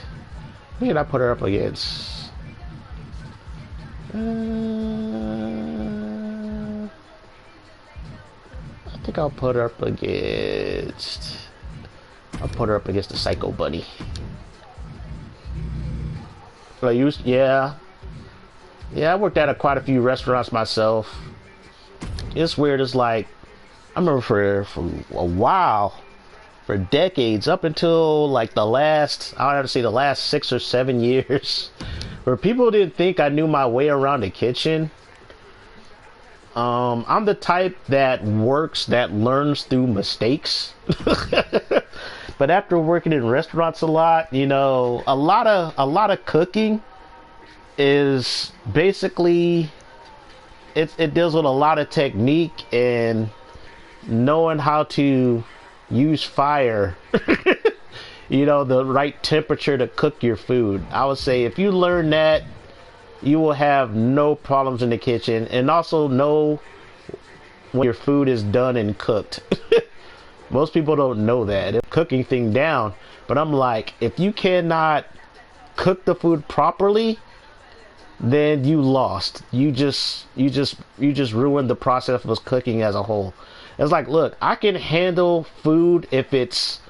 Speaker 1: Who did I put her up against? I think I'll put her up against... I'll put her up against the Psycho Bunny. Yeah. Yeah, I worked at quite a few restaurants myself. It's weird. It's like, I remember for a while, for decades, up until like the last, I would have to say the last 6 or 7 years, where people didn't think I knew my way around the kitchen. I'm the type that learns through mistakes. But after working in restaurants a lot, you know, a lot of cooking is basically it deals with a lot of technique and knowing how to use fire. You know, the right temperature to cook your food. I would say if you learn that, you will have no problems in the kitchen, and also know when your food is done and cooked. Most people don't know that. They're cooking thing down, but I'm like, if you cannot cook the food properly, then you lost. You just ruined the process of cooking as a whole. It's like, look, I can handle food if it's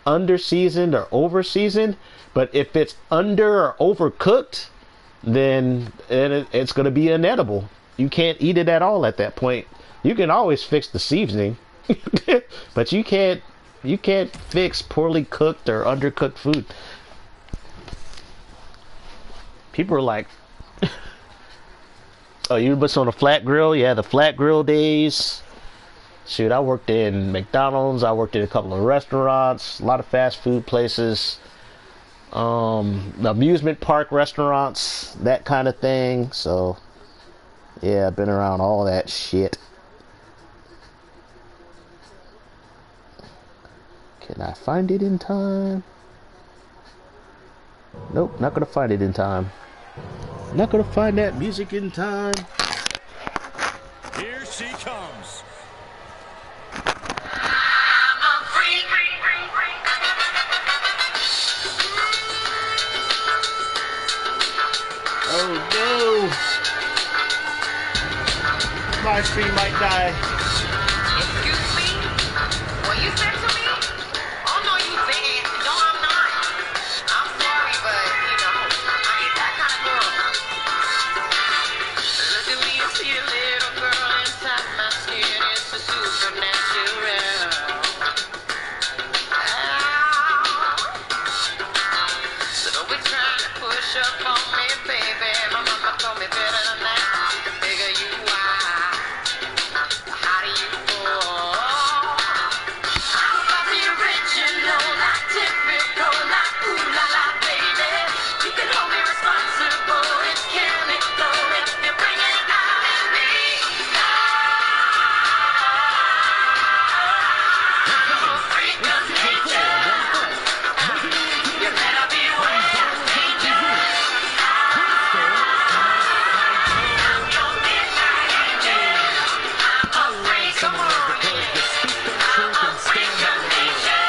Speaker 1: under seasoned or over seasoned, but if it's under or overcooked, then it's going to be inedible. You can't eat it at all at that point. You can always fix the seasoning, but you can't fix poorly cooked or undercooked food. People are like, oh, you was on a flat grill? Yeah, the flat grill days. Shoot, I worked in McDonald's. I worked in a couple of restaurants, a lot of fast food places. amusement park restaurants, that kind of thing. So yeah, I've been around all that shit. Can I find it in time? Nope, not gonna find it in time. Not gonna find that music in time.
Speaker 5: Here she comes.
Speaker 1: Oh no! My stream might die.
Speaker 6: Excuse me? What you said to me? Oh no, you didn't. No, I'm not. I'm sorry, but you know, I ain't that kind of girl. Look at me and see a little girl inside my skin. It's a supernatural. So don't be trying to push up on me, baby. My mama told me better than that. The bigger you are, the hotter you fall. I'm about the original, not typical, not ooh la la, baby. You can hold me responsible, it's chemical if you bring it out in me. I'm a freak of nature. You better beware of danger. I'm your midnight angel. I'm a freak of nature. I'm a freak of nature.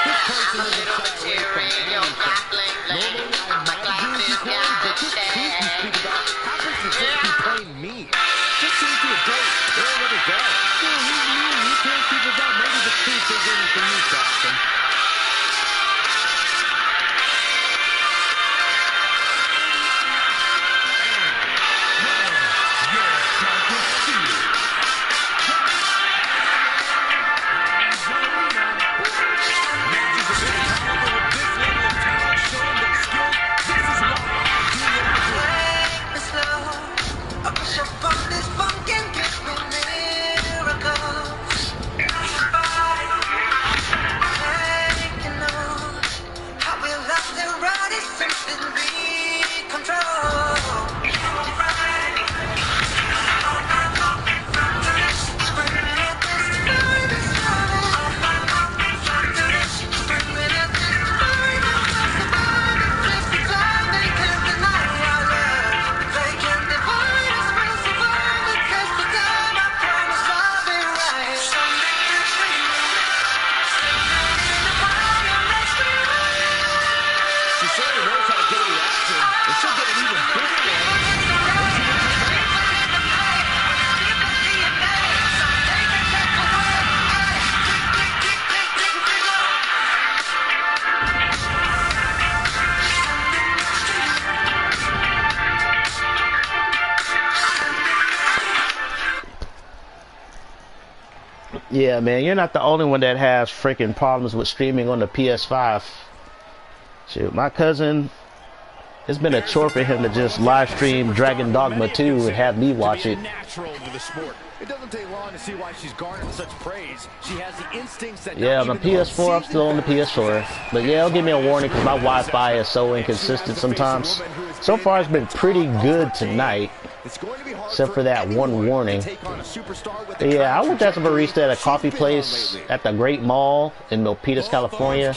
Speaker 6: I'm a little material, not bling bling. My glasses got the shade.
Speaker 5: Playing me. Just seems to adult. They'll never go. You can't keep it down. Maybe the truth is in it for you, Jackson.
Speaker 3: Take me slow. I push up on this funk and give me miracles. Taking on how we love the ride is something we control. Screaming at this fire, this screaming at this fire, place to climb, they can't deny our love. They can't divide us, we'll survive the test of time. I promise I'll be right. Someday you'll see me. Singing in the fire, let's be right.
Speaker 5: She certainly knows how to get a reaction. And she'll get an even bigger one.
Speaker 1: Yeah, man, you're not the only one that has freaking problems with streaming on the PS5. Shoot, my cousin, it's been a chore for him to just live stream Dragon Dogma 2 and have me watch it.
Speaker 5: Natural to the sport. It doesn't take long to see why she's garnered such praise. She has the instincts that
Speaker 1: Yeah, on the PS4, I'm still on the PS4. But yeah, it'll give me a warning because my Wi-Fi is so inconsistent sometimes. So far, it's been pretty good tonight, except for that one warning. But yeah, I went to some barista at a coffee place at the Great Mall in Milpitas, California.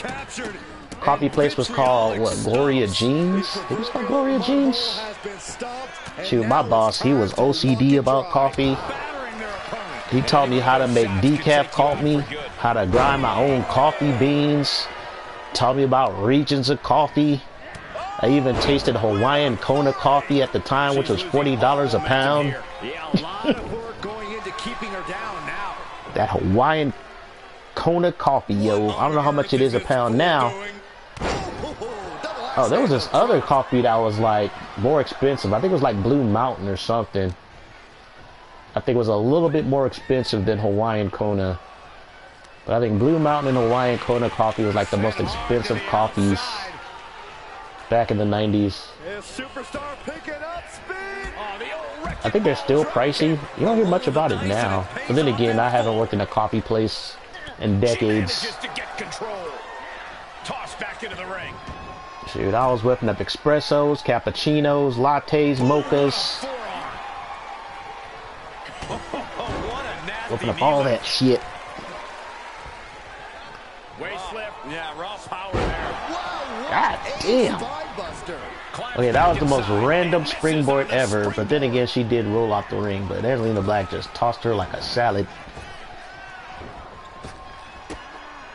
Speaker 1: Coffee place was called, what, Gloria Jeans? It was called Gloria Jeans? Shoot, my boss, he was OCD about coffee. He taught me how to make decaf coffee, how to grind my own coffee beans, taught me about regions of coffee. I even tasted Hawaiian Kona coffee at the time, which was $40 a pound. That Hawaiian Kona coffee, yo. I don't know how much it is a pound now. Oh, there was this other coffee that was like more expensive. I think it was like Blue Mountain or something. I think it was a little bit more expensive than Hawaiian Kona. But I think Blue Mountain and Hawaiian Kona coffee was like the most expensive coffees back in the 90s. I think they're still pricey. You don't hear much about it now. But then again, I haven't worked in a coffee place in decades.
Speaker 2: Just to get control. Toss back into the ring.
Speaker 1: Shoot, I was whipping up espressos, cappuccinos, lattes, mochas. Whipping up all that shit.
Speaker 2: Waist slip. Yeah, raw power there.
Speaker 1: God damn. Okay, that was the most random springboard ever, but then again, she did roll off the ring, but Angelina Black just tossed her like a salad.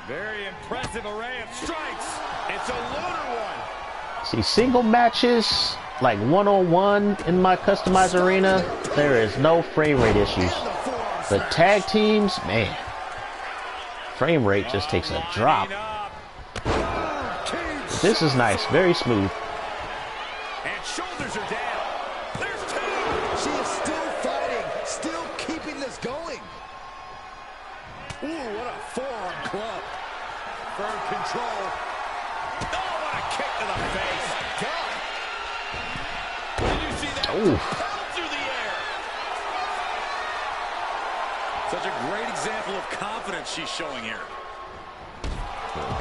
Speaker 2: Very impressive array of strikes. It's a loner one.
Speaker 1: See, single matches, like one-on-one in my customized arena, there is no frame rate issues. But tag teams, man, frame rate just takes a drop. This is nice, very smooth.
Speaker 2: And shoulders are down. There's two.
Speaker 5: She is still fighting, still keeping this going. Ooh, what a forearm club. Firm control.
Speaker 2: Oh, what a kick to the face.
Speaker 5: God.
Speaker 2: Did you see that?
Speaker 1: Ooh.
Speaker 2: Held through the air. Such a great example of confidence she's showing here.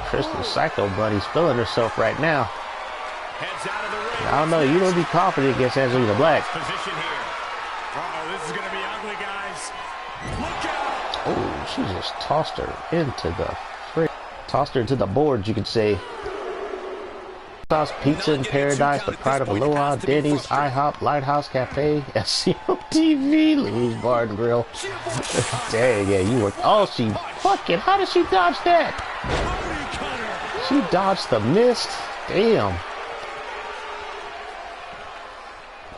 Speaker 1: Crystal Psycho Bunny's feeling herself right now.
Speaker 2: Heads out of the ring.
Speaker 1: I don't know, you don't be confident against Angelina Black.
Speaker 2: Position here. Uh-oh, this is going to be ugly, guys. Look out.
Speaker 1: Oh, she just tossed her into the tossed her into the boards, you could say. Sauce Pizza in Paradise, the Pride of Aloha, Denny's, IHOP, Lighthouse Cafe, SCO TV, Louis Bar and Grill. Dang, yeah, you were. Oh, she fucking. How did she dodge that? She dodged the mist. Damn.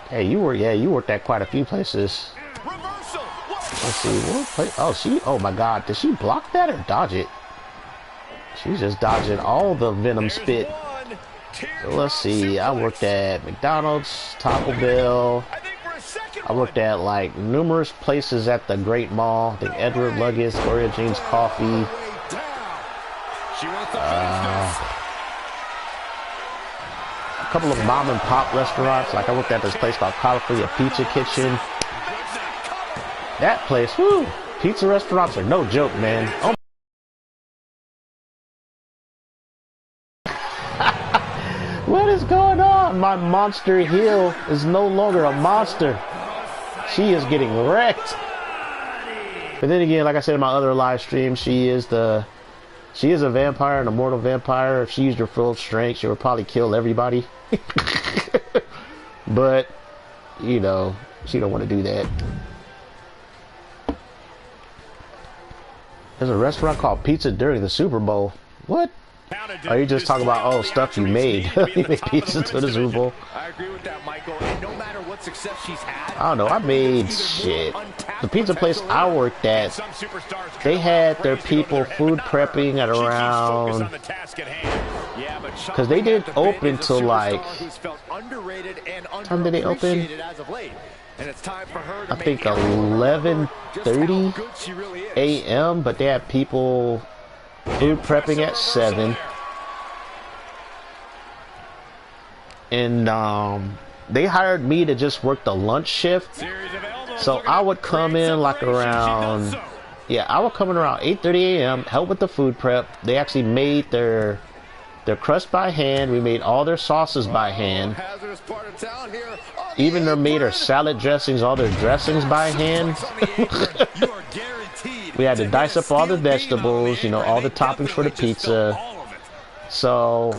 Speaker 1: Hey, you were. Yeah, you worked at quite a few places. Let's see. What place? Oh, she. Oh my God. Did she block that or dodge it? She's just dodging all the venom spit. So let's see, I worked at McDonald's, Taco Bell. I worked at like numerous places at the Great Mall. I think Edward Luggage, Gloria Jean's Coffee. A couple of mom and pop restaurants. Like I worked at this place called California Pizza Kitchen. That place, whoo! Pizza restaurants are no joke, man. Oh. What is going on? My monster heel is no longer a monster. She is getting wrecked. But then again, like I said in my other live stream, she is a vampire, an immortal vampire. If she used her full strength, she would probably kill everybody. But, you know, she don't want to do that. There's a restaurant called Pizza during the Super Bowl. What? Are you just talking about stuff you made? You made pizza to the Super Bowl.
Speaker 2: I agree with that, Michael. And no matter what success she's had,
Speaker 1: I don't know. I made shit. The pizza place I worked at, they had their people food prepping at around, because they didn't open till like, what time did they open? I think 11:30 a.m. But they had people food prepping at 7, and they hired me to just work the lunch shift. So I would come in like around, I would come in around 8:30 a.m. help with the food prep. They actually made their crust by hand. We made all their sauces by hand. Even they made our salad dressings, all their dressings by hand. We had to dice up all the vegetables, you know, all the toppings for the pizza. So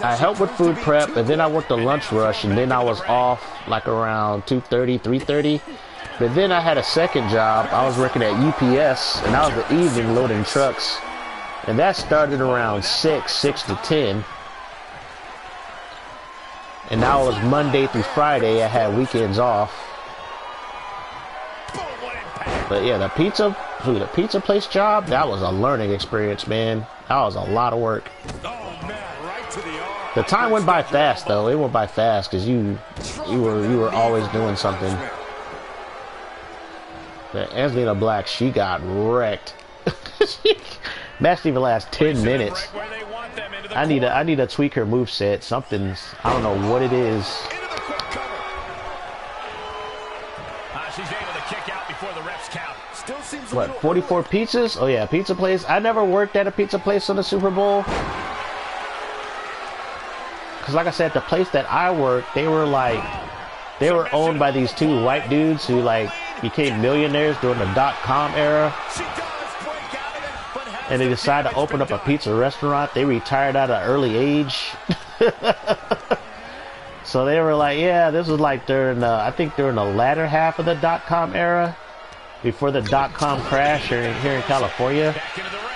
Speaker 1: I helped with food prep, and then I worked the lunch rush, and then I was off like around 2:30, 3:30. But then I had a second job. I was working at UPS, and that was the evening loading trucks. And that started around 6 to 10. And that was Monday through Friday. I had weekends off. But yeah, the pizza place job, that was a learning experience, man. That was a lot of work. The time went by fast, though. It went by fast because you were always doing something. But Angelina Black, she got wrecked. Match didn't even last 10 minutes. I need to tweak her moveset. Something's, I don't know what it is.
Speaker 2: She's able to kick out before the refs count. Still seems
Speaker 1: what, 44 pizzas? Oh yeah, pizza place. I never worked at a pizza place on the Super Bowl. because like I said, the place that I worked, they were owned by these two white dudes who like became millionaires during the .com era, and they decided to open up a pizza restaurant. They retired at an early age. So they were like, yeah, this was like during I think during the latter half of the .com era, before the .com crash here in California.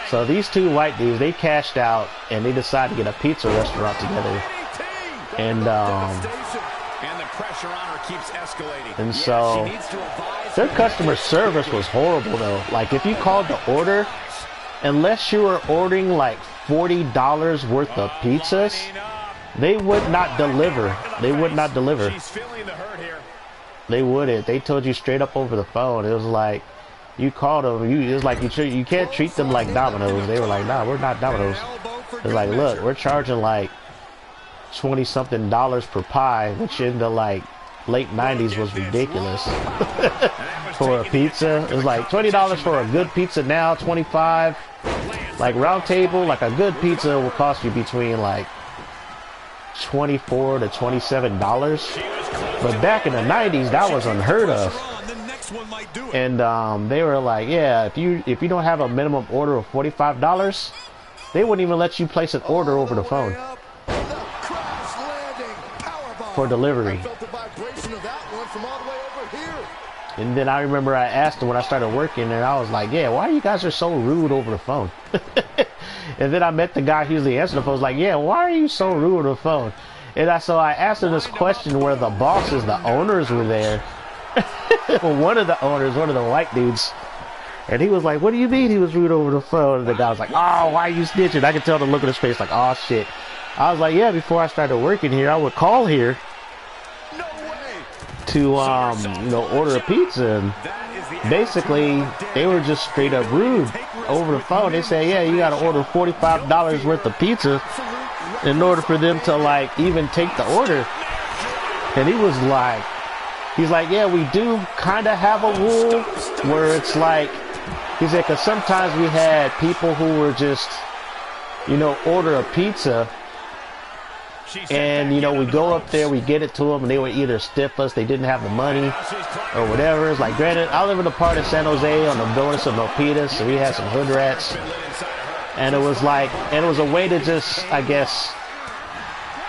Speaker 1: So these two white dudes, they cashed out and they decided to get a pizza restaurant together. And
Speaker 2: the pressure on her keeps escalating.
Speaker 1: And so their customer service was horrible though. Like if you called the order, unless you were ordering like $40 worth of pizzas, they would not deliver. They would not deliver.
Speaker 2: She's feeling the hurt here.
Speaker 1: They wouldn't. They told you straight up over the phone. It was like you called them. It was like you can't treat them like Domino's. They were like, nah, we're not Domino's. It's like, look, we're charging like $20-something per pie, which in the like late 90s was ridiculous. For a pizza, it was like $20 for a good pizza now, $25. Like Round Table, like a good pizza will cost you between like $24 to $27. But back in the 90s, that was unheard of. And they were like, yeah, if you don't have a minimum order of $45, they wouldn't even let you place an order over the phone for delivery. And then I remember I asked them when I started working, and I was like, yeah, why you guys are so rude over the phone? And then I met the guy who usually answered the phone. I was like, yeah, why are you so rude over the phone? And so I asked him this question where the bosses, the owners were there. Well, one of the owners, one of the white dudes. And he was like, what do you mean he was rude over the phone? And the guy was like, oh, why are you snitching? I could tell the look on his face like, oh, shit. I was like, yeah, before I started working here, I would call here to, you know, order a pizza. And basically, they were just straight up rude over the phone. They said, yeah, you got to order $45 worth of pizza in order for them to, like, even take the order. And he was like, he's like, yeah, we do kind of have a rule where it's like, he said, because sometimes we had people who were just, you know, order a pizza, and, you know, we go up there, we get it to them, and they would either stiff us, they didn't have the money, or whatever. It's like, granted, I live in a part of San Jose on the bonus of Milpitas, so we had some hood rats, and it was like, and it was a way to just, I guess,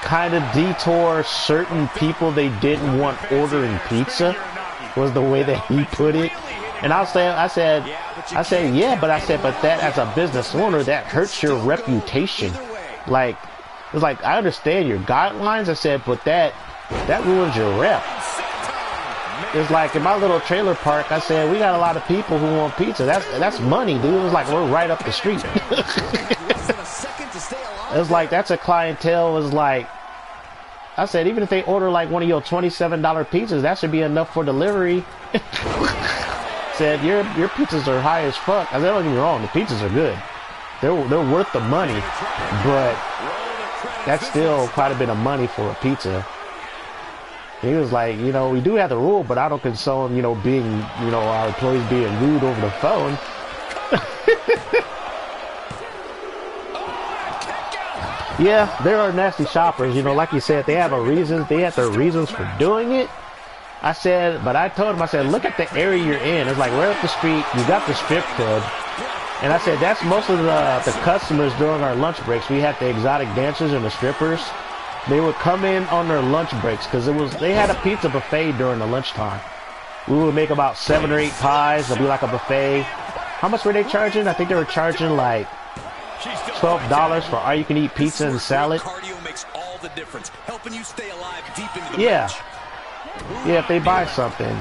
Speaker 1: kind of detour certain people they didn't want ordering pizza, was the way that he put it. And I said, yeah, but that as a business owner, that hurts your reputation. Like, it's like, I understand your guidelines, I said, but that ruins your rep. It's like in my little trailer park, I said, we got a lot of people who want pizza. That's money, dude. It was like, we're right up the street. It was like, that's a clientele. It was like, I said, even if they order like one of your $27 pizzas, that should be enough for delivery. Said, your pizzas are high as fuck. I said, don't get me wrong, the pizzas are good. They're worth the money, but that's still quite a bit of money for a pizza. He was like, you know, we do have the rule, but I don't condone, you know, being, you know, our employees being rude over the phone. Yeah, there are nasty shoppers, you know, like you said, they have a reason, they have their reasons for doing it. I said, but I told him, I said, look at the area you're in. It's like right up the street, you got the strip club. And I said, that's most of the customers during our lunch breaks. We had the exotic dancers and the strippers. They would come in on their lunch breaks because they had a pizza buffet during the lunchtime. We would make about 7 or 8 pies. It'd be like a buffet. How much were they charging? I think they were charging like $12 for all you can eat pizza and salad. Yeah. Yeah, if they buy something.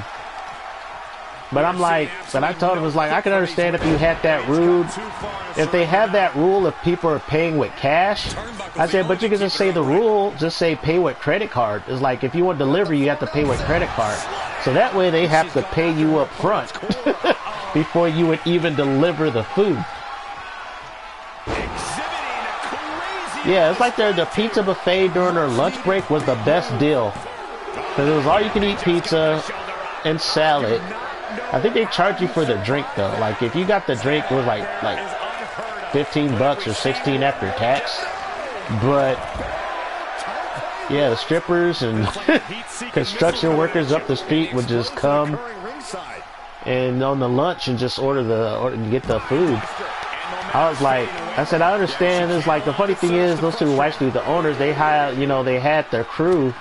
Speaker 1: But I'm like, but I told him, it's like, I can understand if you had that rule. If they have that rule, if people are paying with cash, I said, but you can just say the rule, just say pay with credit card. It's like, if you want delivery, you have to pay with credit card. So that way they have to pay you up front before you would even deliver the food. Yeah, it's like the pizza buffet during their lunch break was the best deal. Because it was all you can eat pizza and salad. I think they charge you for the drink though. Like if you got the drink, it was like $15 or $16 after tax. But Yeah, the strippers and construction workers up the street would just come and on the lunch and just get the food. I was like, I said, I understand. It's like, the funny thing is, those two white dudes, the owners, they hired, they had their crew,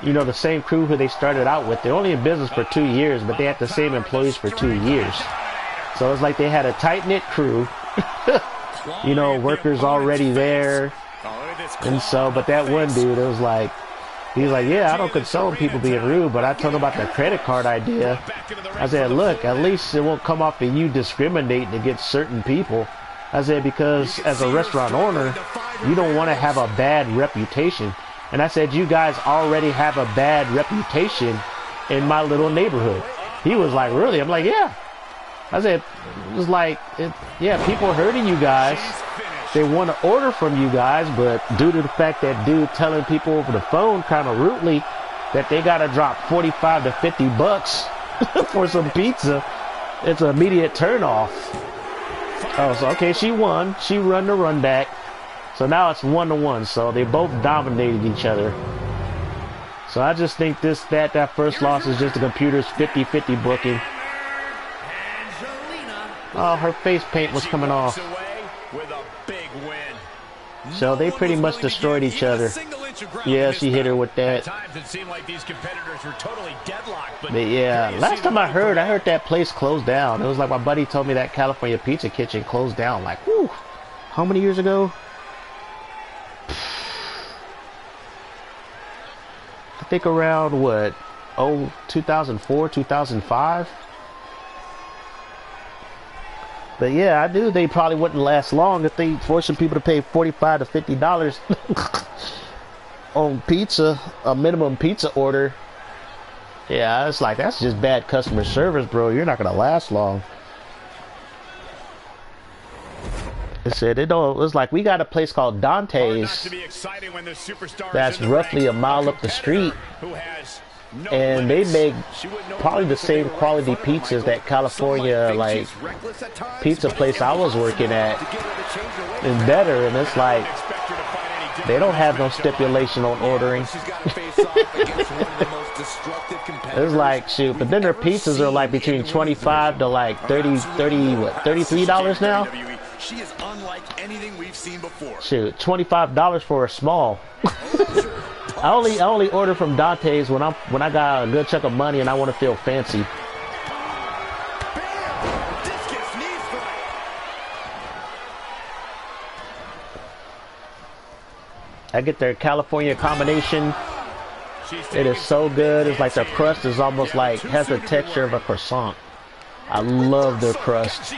Speaker 1: the same crew who they started out with. They're only in business for 2 years, but they had the same employees for 2 years. So it's like they had a tight-knit crew, workers already there. And so, but that one dude, it was like, he was like, yeah, I don't condone people being rude, but I told him about the credit card idea. I said, look, at least it won't come off of you discriminating against certain people. I said, because as a restaurant owner, you don't want to have a bad reputation. And I said, you guys already have a bad reputation in my little neighborhood. He was like, really? I'm like, yeah. I said, it was like, yeah, people are hurting you guys. They want to order from you guys, but due to the fact that dude telling people over the phone kind of rudely that they got to drop 45 to 50 bucks for some pizza, it's an immediate turn off. Oh, so okay, she won. She run the run back. So now it's 1-1. So they both dominated each other. So I just think that first loss is just the computer's 50-50 booking. Oh, her face paint was coming off. So they pretty much destroyed each other. Yeah, she hit her with that. But yeah, last time I heard that place closed down. It was like my buddy told me that California Pizza Kitchen closed down. Like, whew, how many years ago? I think around what? 2004, 2005? But yeah, I knew they probably wouldn't last long if they forcing people to pay $45 to $50 on pizza, a minimum pizza order. Yeah, it's like, that's just bad customer service, bro. You're not gonna last long. It said it was like, we got a place called Dante's that's roughly a mile up the street, and they make probably the same quality pizzas that California like pizza place I was working at, and better. And it's like they don't have no stipulation on ordering. It's like, shoot, but then their pizzas are like between 25 to like $33 now.
Speaker 2: She is unlike anything we've seen before.
Speaker 1: Shoot, $25 for a small. I only order from Dante's when I got a good chunk of money and I want to feel fancy. I get their California combination. It is so good. It's like the crust is almost like, has the texture of a croissant. I love their crust.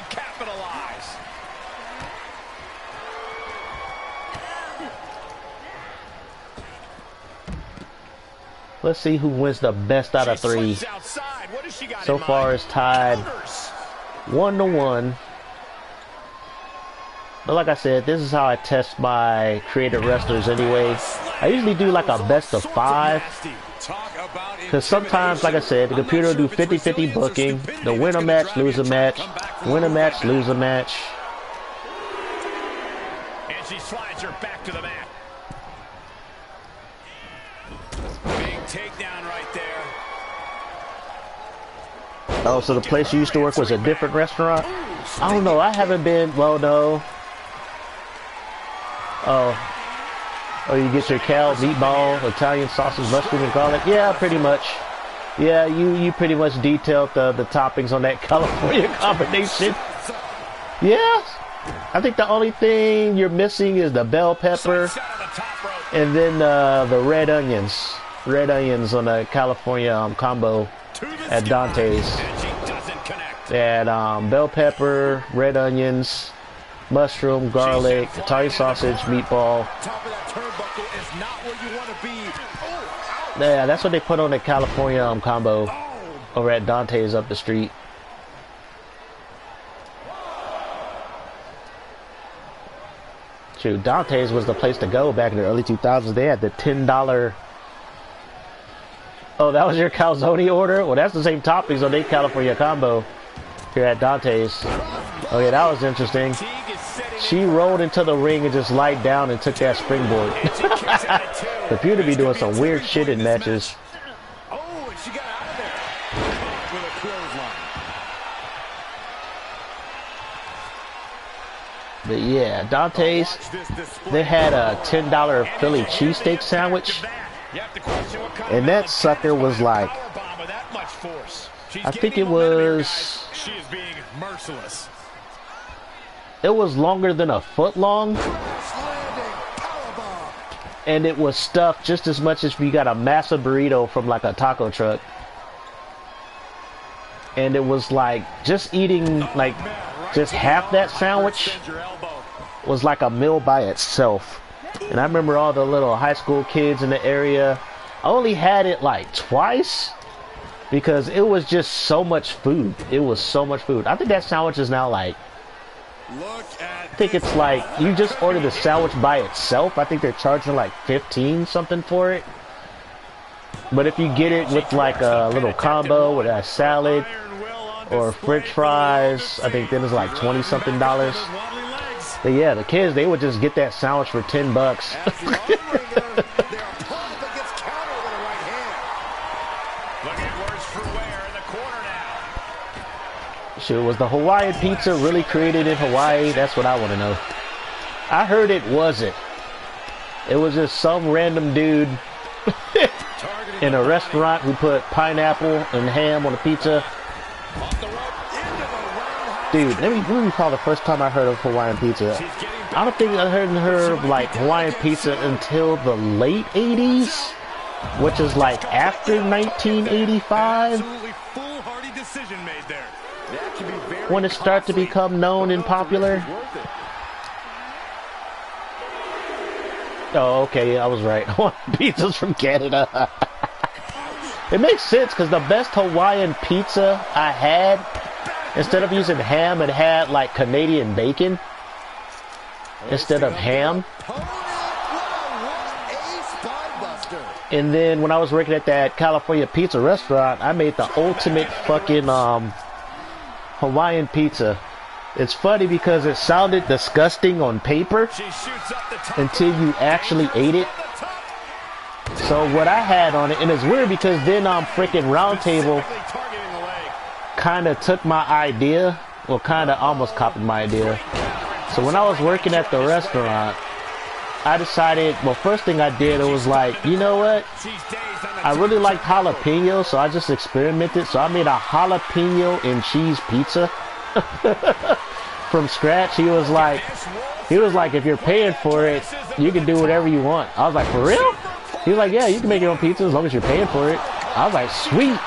Speaker 1: Let's see who wins the best out of 3. So far it's tied 1-1. But like I said, this is how I test my creative wrestlers anyway. I usually do like a best of 5. Because sometimes, like I said, the computer will do 50-50 booking. They'll win a match, lose a match. Win a match, lose a match.
Speaker 2: And she slides her back to the mat. Takedown right there.
Speaker 1: Oh, so the place you used to work was a different restaurant? I don't know. I haven't been. Well, no. Oh, you get your cow, meatball, Italian sausage, mushroom, and garlic. Yeah, pretty much. Yeah, you pretty much detailed the toppings on that California combination. Yeah, I think the only thing you're missing is the bell pepper, and then the red onions. Red onions on the California combo at Dante's. They had bell pepper, red onions, mushroom, garlic, Italian sausage, meatball. Yeah, that's what they put on the California combo over at Dante's up the street. Shoot, Dante's was the place to go back in the early 2000s. They had the $10. Oh, that was your calzone order? Well, that's the same toppings on their California combo here at Dante's. Oh yeah, that was interesting. She rolled into the ring and just lied down and took that springboard. Computer be doing some weird shit in matches.
Speaker 5: Oh, and she got out of there with a clothesline.
Speaker 1: But yeah, Dante's, they had a $10 Philly cheesesteak sandwich, and that sucker was like, I think it was, it was longer than a foot long, and it was stuffed just as much as if you got a massive burrito from like a taco truck. And it was like, just eating like just half that sandwich was like a meal by itself. And I remember all the little high school kids in the area. I only had it like twice because it was just so much food. It was so much food. I think that sandwich is now like, I think it's like, you just order the sandwich by itself. I think they're charging like 15 something for it. But if you get it with like a little combo with a salad or french fries, I think then it's like 20 something dollars. But yeah, the kids, they would just get that sandwich for 10 bucks. Shit, was the Hawaiian pizza really created in Hawaii? That's what I want to know. I heard it wasn't. It was just some random dude in a restaurant who put pineapple and ham on a pizza. Dude, let me recall the first time I heard of Hawaiian pizza. I don't think I heard of like Hawaiian pizza until the late 80s, which is like after 1985, when it started to become known and popular. Oh, okay, I was right. Hawaiian pizza's from Canada. It makes sense because the best Hawaiian pizza I had, instead of using ham, it had like Canadian bacon instead of ham. And then when I was working at that California pizza restaurant, I made the ultimate fucking Hawaiian pizza. It's funny because it sounded disgusting on paper until you actually ate it. So what I had on it, and it's weird because then freaking Roundtable kind of took my idea, well, kind of almost copied my idea. So when I was working at the restaurant, I decided, well, first thing I did, it was like, you know what? I really liked jalapeno, so I just experimented. So I made a jalapeno and cheese pizza from scratch. He was like, if you're paying for it, you can do whatever you want. I was like, for real? He was like, yeah, you can make your own pizza as long as you're paying for it. I was like, sweet.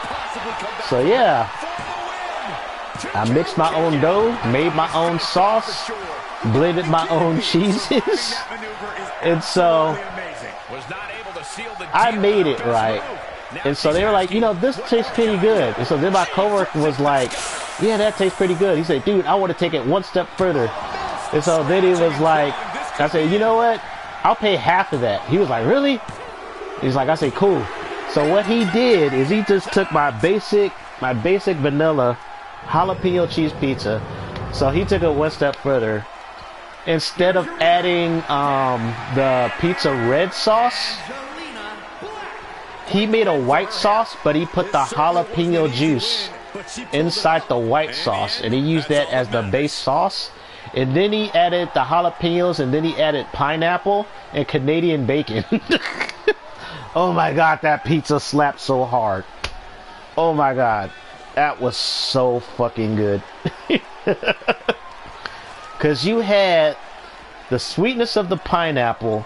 Speaker 1: So yeah, I mixed my own dough, made my own sauce, blended my own cheeses, and so I made it right. And so they were like, you know, this tastes pretty good. And so then my coworker was like, yeah, that tastes pretty good. He said, dude, I want to take it one step further. And so then he was like, I said, you know what? I'll pay half of that. He was like, really? He's like, I said, cool. So what he did is he just took my basic vanilla jalapeno cheese pizza. So he took it one step further. Instead of adding the pizza red sauce, he made a white sauce, but he put the jalapeno juice inside the white sauce, and he used that as the base sauce. And then he added the jalapenos, and then he added pineapple and Canadian bacon. Oh my god, that pizza slapped so hard. Oh my god, that was so fucking good. Because you had the sweetness of the pineapple,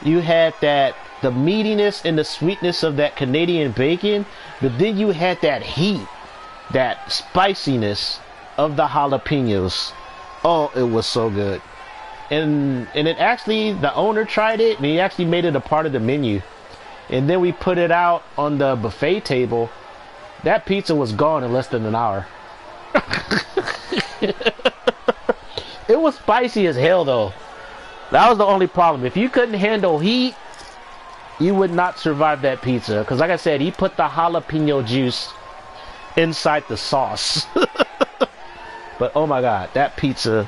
Speaker 1: you had the meatiness and the sweetness of that Canadian bacon, but then you had that heat, that spiciness of the jalapenos. Oh, it was so good. And it actually, the owner tried it, and he actually made it a part of the menu. And then we put it out on the buffet table. That pizza was gone in less than an hour. It was spicy as hell, though. That was the only problem. If you couldn't handle heat, you would not survive that pizza. Because like I said, he put the jalapeno juice inside the sauce. But oh my god, that pizza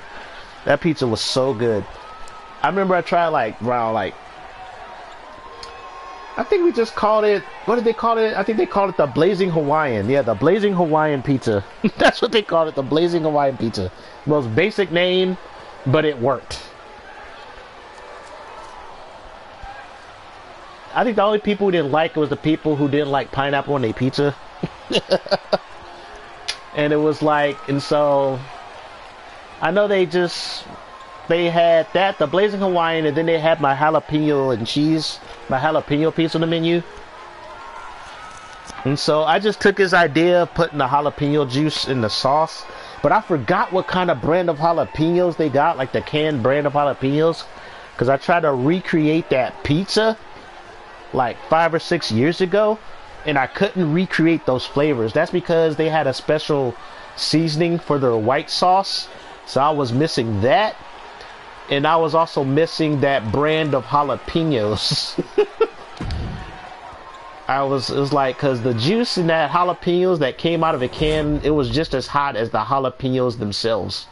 Speaker 1: That pizza was so good. I remember I tried like around like, I think we just called it, what did they call it? I think they called it the Blazing Hawaiian. Yeah, the Blazing Hawaiian pizza. That's what they called it, the Blazing Hawaiian pizza. Most basic name, but it worked. I think the only people who didn't like it was the people who didn't like pineapple on their pizza. And it was like, and so I know they had that, the Blazing Hawaiian, and then they had my jalapeno and cheese, my jalapeno piece on the menu. And so I just took his idea of putting the jalapeno juice in the sauce, but I forgot what kind of brand of jalapenos they got, like the canned brand of jalapenos, because I tried to recreate that pizza like 5 or 6 years ago, and I couldn't recreate those flavors. That's because they had a special seasoning for their white sauce, so I was missing that, and I was also missing that brand of jalapenos. It was like, because the juice in that jalapenos that came out of a can, it was just as hot as the jalapenos themselves.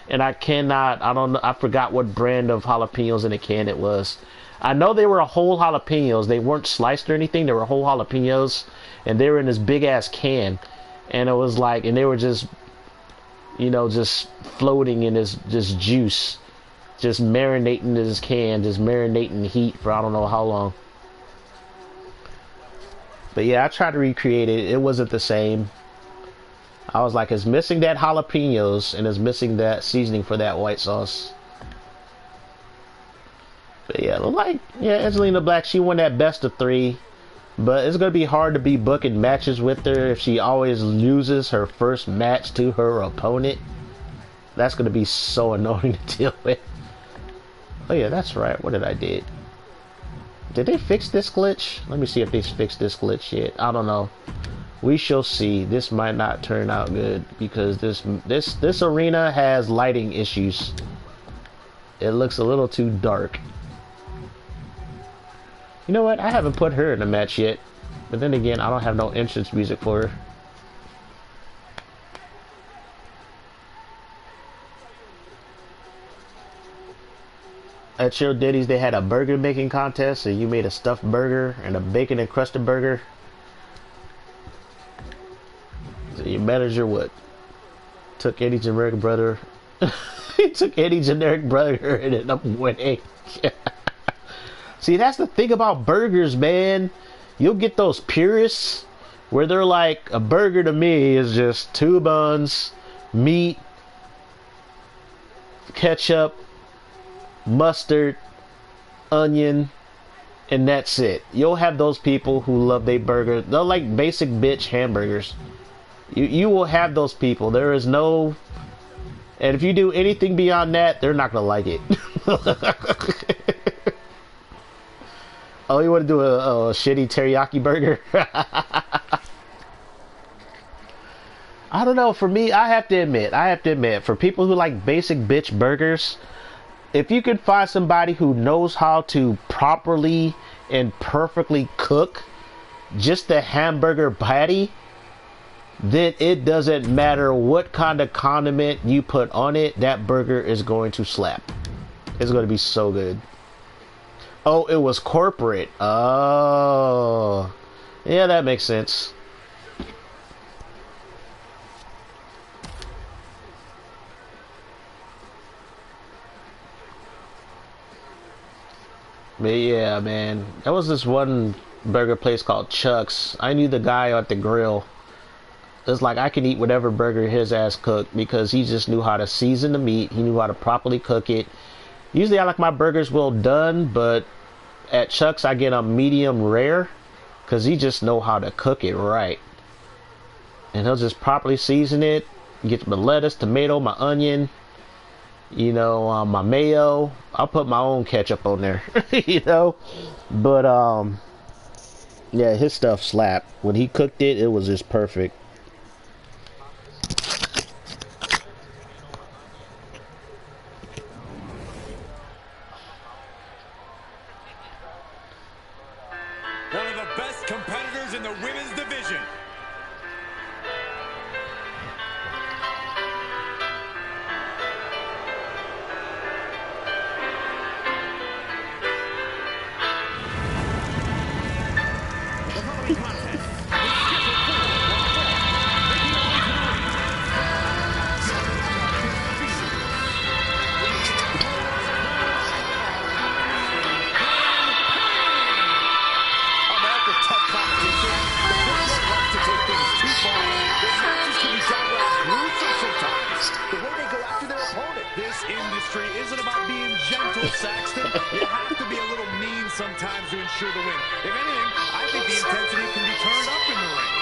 Speaker 1: And I don't know, I forgot what brand of jalapenos in a can it was. I know they were whole jalapenos. They weren't sliced or anything. They were whole jalapenos, and they were in this big ass can. And it was like, and they were just, you know, just floating in this juice, just marinating in this can, just marinating heat for I don't know how long. But yeah, I tried to recreate it. It wasn't the same. I was like, it's missing that jalapenos, and it's missing that seasoning for that white sauce. But yeah, Angelina Black, she won that best of 3. But it's going to be hard to be booking matches with her if she always loses her first match to her opponent. That's going to be so annoying to deal with. Oh yeah, that's right. What did I did? Did they fix this glitch? Let me see if they fixed this glitch yet. I don't know. We shall see. This might not turn out good because this arena has lighting issues. It looks a little too dark. You know what? I haven't put her in a match yet. But then again, I don't have no entrance music for her. At Chill Diddy's, they had a burger making contest, and you made a stuffed burger and a bacon encrusted burger. So your manager what? Took any generic brother. He took any generic burger and ended up winning. See, that's the thing about burgers, man. You'll get those purists where they're like, a burger to me is just 2 buns, meat, ketchup, mustard, onion, and that's it. You'll have those people who love their burger. They're like basic bitch hamburgers. You will have those people. There is no... And if you do anything beyond that, they're not gonna like it. Oh, you want to do a shitty teriyaki burger? I don't know. For me, I have to admit, for people who like basic bitch burgers, if you could find somebody who knows how to properly and perfectly cook just the hamburger patty, then it doesn't matter what kind of condiment you put on it, that burger is going to slap. It's going to be so good. Oh, it was corporate. Oh. Yeah, that makes sense. But yeah, man. There was this one burger place called Chuck's. I knew the guy at the grill. It's like I can eat whatever burger his ass cooked because he just knew how to season the meat. He knew how to properly cook it. Usually I like my burgers well done, but at Chuck's I get a medium rare because he just know how to cook it right. And he'll just properly season it. Get my lettuce, tomato, my onion, you know, my mayo. I'll put my own ketchup on there, you know. But yeah, his stuff slapped. When he cooked it, it was just perfect.
Speaker 2: One of the best competitors in the women's division.
Speaker 5: Isn't about being gentle, Saxton. You have to be a little mean sometimes to ensure the win. If anything, I think the intensity can be turned up in the ring.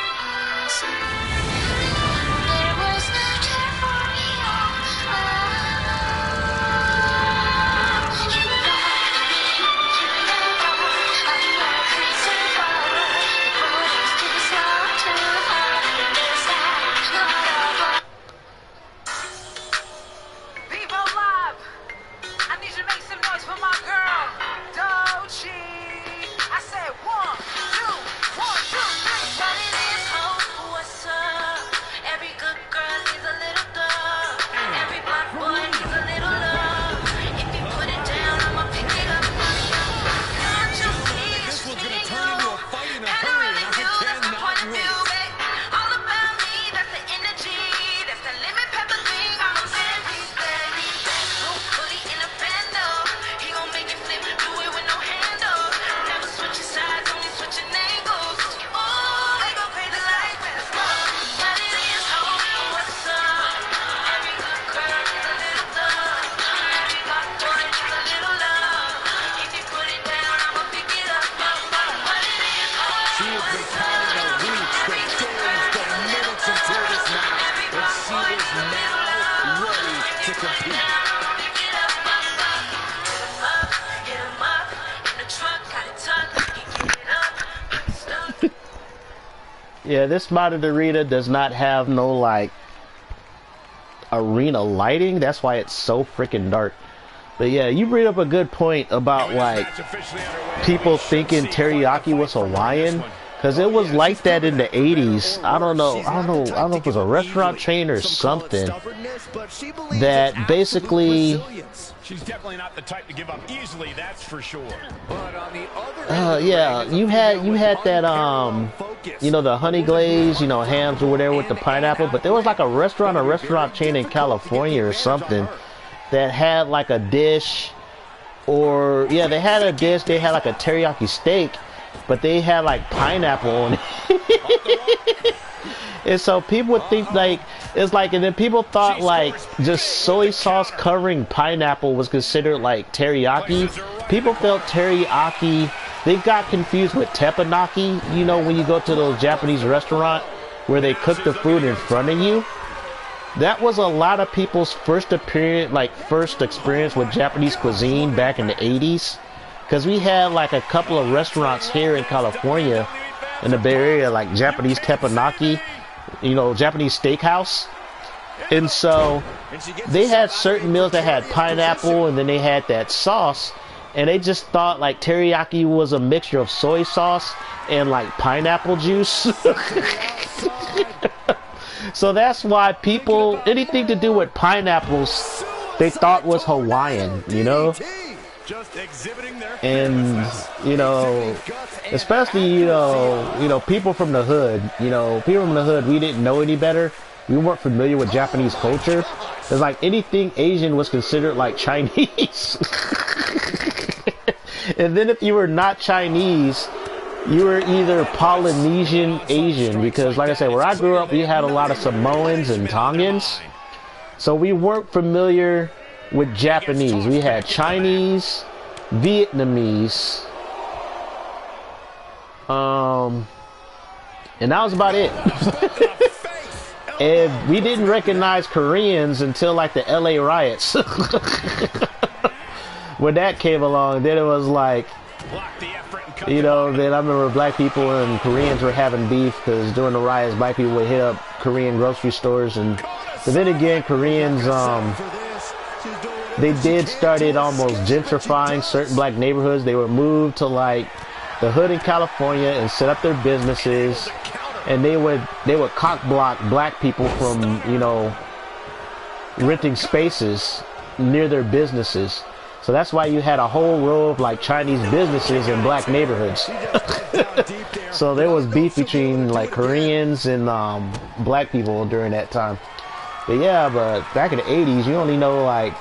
Speaker 1: Yeah, this modded arena does not have no, like, arena lighting. That's why it's so freaking dark. But yeah, you bring up a good point about, like, people thinking teriyaki was Hawaiian. Because it was like that in the 80s. I don't know if it was a restaurant chain or something that basically...
Speaker 2: She's definitely not the type to give up easily, that's for sure. But on the other
Speaker 1: yeah, you had that you know, the honey glaze, you know, hams or whatever with the pineapple, but there was like a restaurant chain in California or something that had like a dish, or yeah, they had a dish, they had like a teriyaki steak, but they had like pineapple on it. And so people would think like, it's like, and then people thought like just soy sauce covering pineapple was considered like teriyaki. People felt teriyaki, they got confused with teppanyaki, you know, when you go to those Japanese restaurant where they cook the food in front of you. That was a lot of people's first experience with Japanese cuisine back in the 80s. Because we had like a couple of restaurants here in California, in the Bay Area, like Japanese teppanyaki, you know, Japanese steakhouse. And so they had certain meals that had pineapple, and then they had that sauce, and they just thought like teriyaki was a mixture of soy sauce and like pineapple juice. So that's why people, anything to do with pineapples, they thought was Hawaiian, you know? And, you know, especially, you know, people from the hood, we didn't know any better. We weren't familiar with Japanese culture. It's like anything Asian was considered like Chinese. And then if you were not Chinese, you were either Polynesian Asian, because like I said, where I grew up, we had a lot of Samoans and Tongans. So we weren't familiar with Japanese. We had Chinese, Vietnamese, and that was about it. And we didn't recognize Koreans until like the LA riots. When that came along, then it was like, you know, then I remember black people and Koreans were having beef because during the riots, black people would hit up Korean grocery stores. And but then again, Koreans, they did started almost gentrifying certain black neighborhoods. They were moved to like the hood in California and set up their businesses, and they would cock block black people from, you know, renting spaces near their businesses. So that's why you had a whole row of like Chinese businesses in black neighborhoods. So there was beef between like Koreans and black people during that time. But yeah, but back in the 80s, you only know like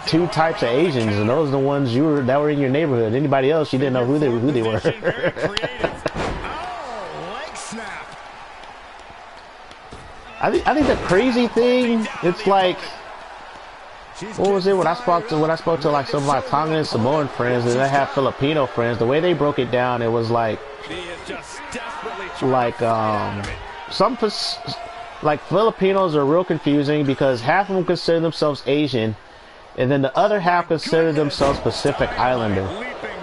Speaker 1: 2 types of Asians, and those are the ones that were in your neighborhood. Anybody else, you didn't know who they were. I think the crazy thing, it's like, what was it when I spoke to like some of my Tongan and Samoan friends, and I have Filipino friends, the way they broke it down, it was like Filipinos are real confusing because half of them consider themselves Asian, and then the other half consider themselves Pacific Islander.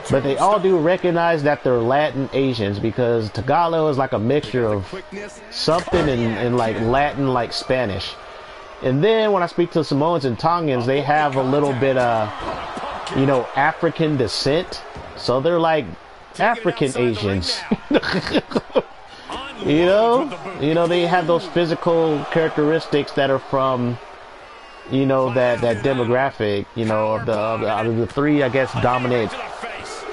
Speaker 1: But they all do recognize that they're Latin Asians because Tagalog is like a mixture of something in like Latin, like Spanish. And then when I speak to Samoans and Tongans, they have a little bit of, you know, African descent. So they're like African Asians. You know, they have those physical characteristics that are from, you know, that demographic, you know, of the 3, I guess, dominant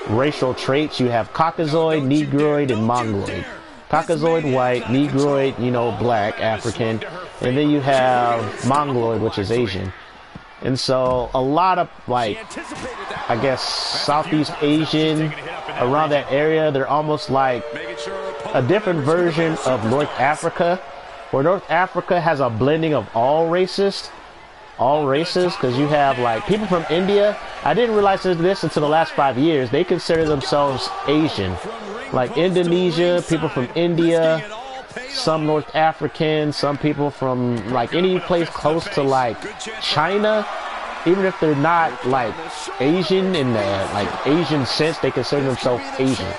Speaker 1: racial traits. You have Caucasoid, Negroid, and Mongoloid. Caucasoid, white; Negroid, you know, black, African; and then you have Mongoloid, which is Asian. And so a lot of, like, I guess, Southeast Asian around that area, they're almost like a different version of North Africa, where North Africa has a blending of all races, because you have like people from India. I didn't realize this until the last 5 years. They consider themselves Asian, like Indonesia, people from India, some North African, some people from like any place close to like China. Even if they're not like Asian in the like Asian sense, they consider themselves Asian.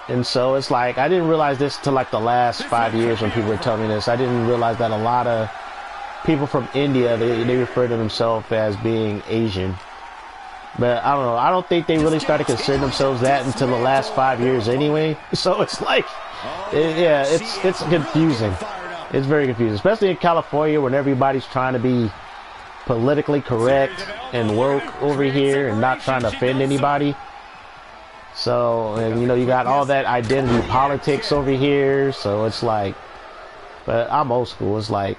Speaker 1: And so it's like, I didn't realize this till like the last 5 years when people were telling me this. I didn't realize that a lot of people from India, they refer to themselves as being Asian. But I don't know. I don't think they really started considering themselves that until the last 5 years anyway. So it's like, yeah, it's confusing. It's very confusing, especially in California when everybody's trying to be politically correct and woke over here and not trying to offend anybody. So, and you know, you got all that identity politics over here. So it's like, but I'm old school. It's like,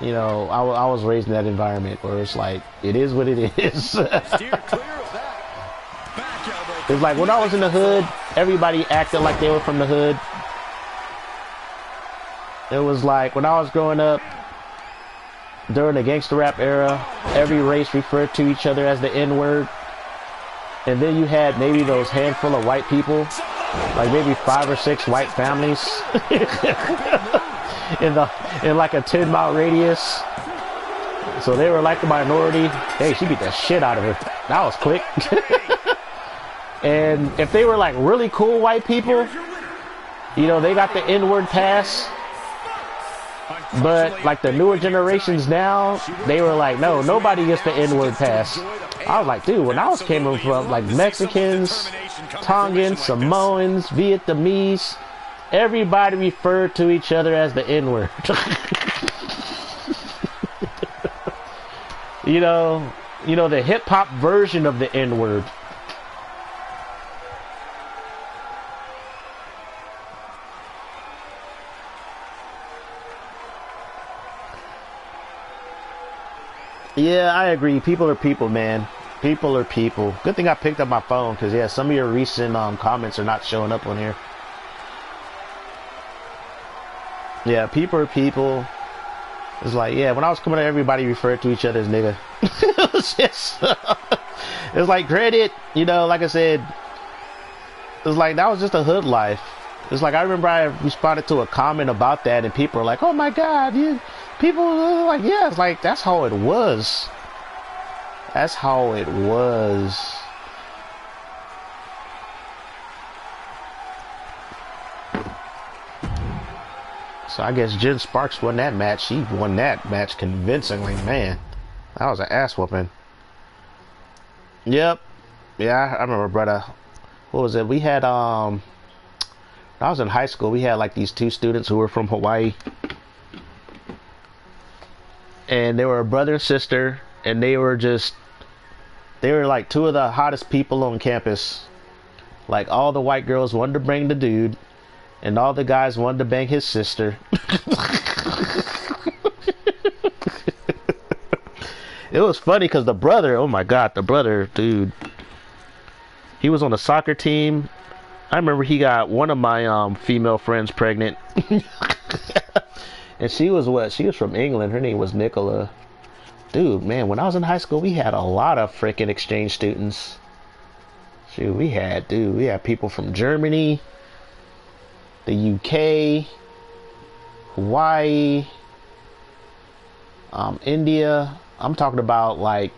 Speaker 1: you know, I was raised in that environment where it's like, it is what it is. It's like when I was in the hood, everybody acted like they were from the hood. It was like when I was growing up, during the gangster rap era, every race referred to each other as the N-word. And then you had maybe those handful of white people, like maybe 5 or 6 white families in like a 10-mile radius. So they were like the minority. Hey, she beat the shit out of her. That was quick. And if they were like really cool white people, you know, they got the N-word pass. But like the newer generations now, they were like, no, nobody gets the N-word pass. I was like, dude, when I was came from like Mexicans, Tongans, Samoans, Vietnamese, everybody referred to each other as the N-word. you know, the hip hop version of the N-word. Yeah, I agree. People are people, man. People are people. Good thing I picked up my phone, because, yeah, some of your recent comments are not showing up on here. Yeah, people are people. It's like, yeah, when I was coming up, everybody referred to each other as nigga. It was just, it was like, granted, you know, like I said, it was like, that was just a hood life. It's like, I remember I responded to a comment about that, and people were like, oh my God, people were like, yeah, it's like, that's how it was. That's how it was. So I guess Jen Sparks won that match. She won that match convincingly, man. That was an ass whooping. Yep. Yeah, I remember, brother. What was it? We had, when I was in high school, we had like these 2 students who were from Hawaii. and they were a brother and sister, and they were like two of the hottest people on campus. Like, all the white girls wanted to bang the dude, and all the guys wanted to bang his sister. It was funny because the brother, oh my god, the brother, dude, he was on the soccer team. I remember he got one of my female friends pregnant. And she was from England. Her name was Nicola. Dude, man, when I was in high school, we had a lot of freaking exchange students. Shoot, we had people from Germany, the UK, Hawaii, India. I'm talking about, like,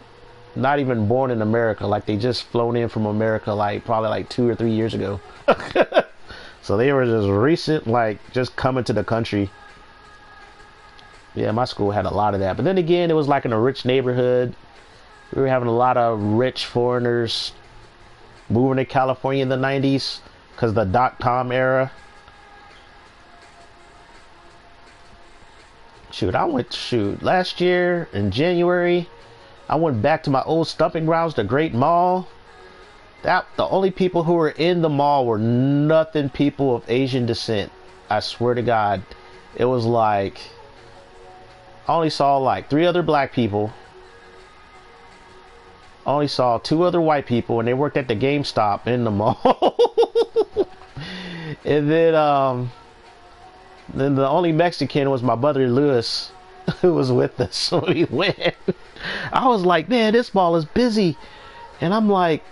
Speaker 1: not even born in America. Like, they just flown in from America, like, probably like 2 or 3 years ago. So they were just recent, like, just coming to the country. Yeah, my school had a lot of that. But then again, it was like in a rich neighborhood. We were having a lot of rich foreigners moving to California in the 90s because of the .com era. Last year in January, I went back to my old stomping grounds, the Great Mall. The only people who were in the mall were nothing people of Asian descent. I swear to God. It was like, I only saw like 3 other black people. I only saw 2 other white people, and they worked at the GameStop in the mall. And then the only Mexican was my brother Lewis, who was with us when we went. I was like, man, this mall is busy. And I'm like,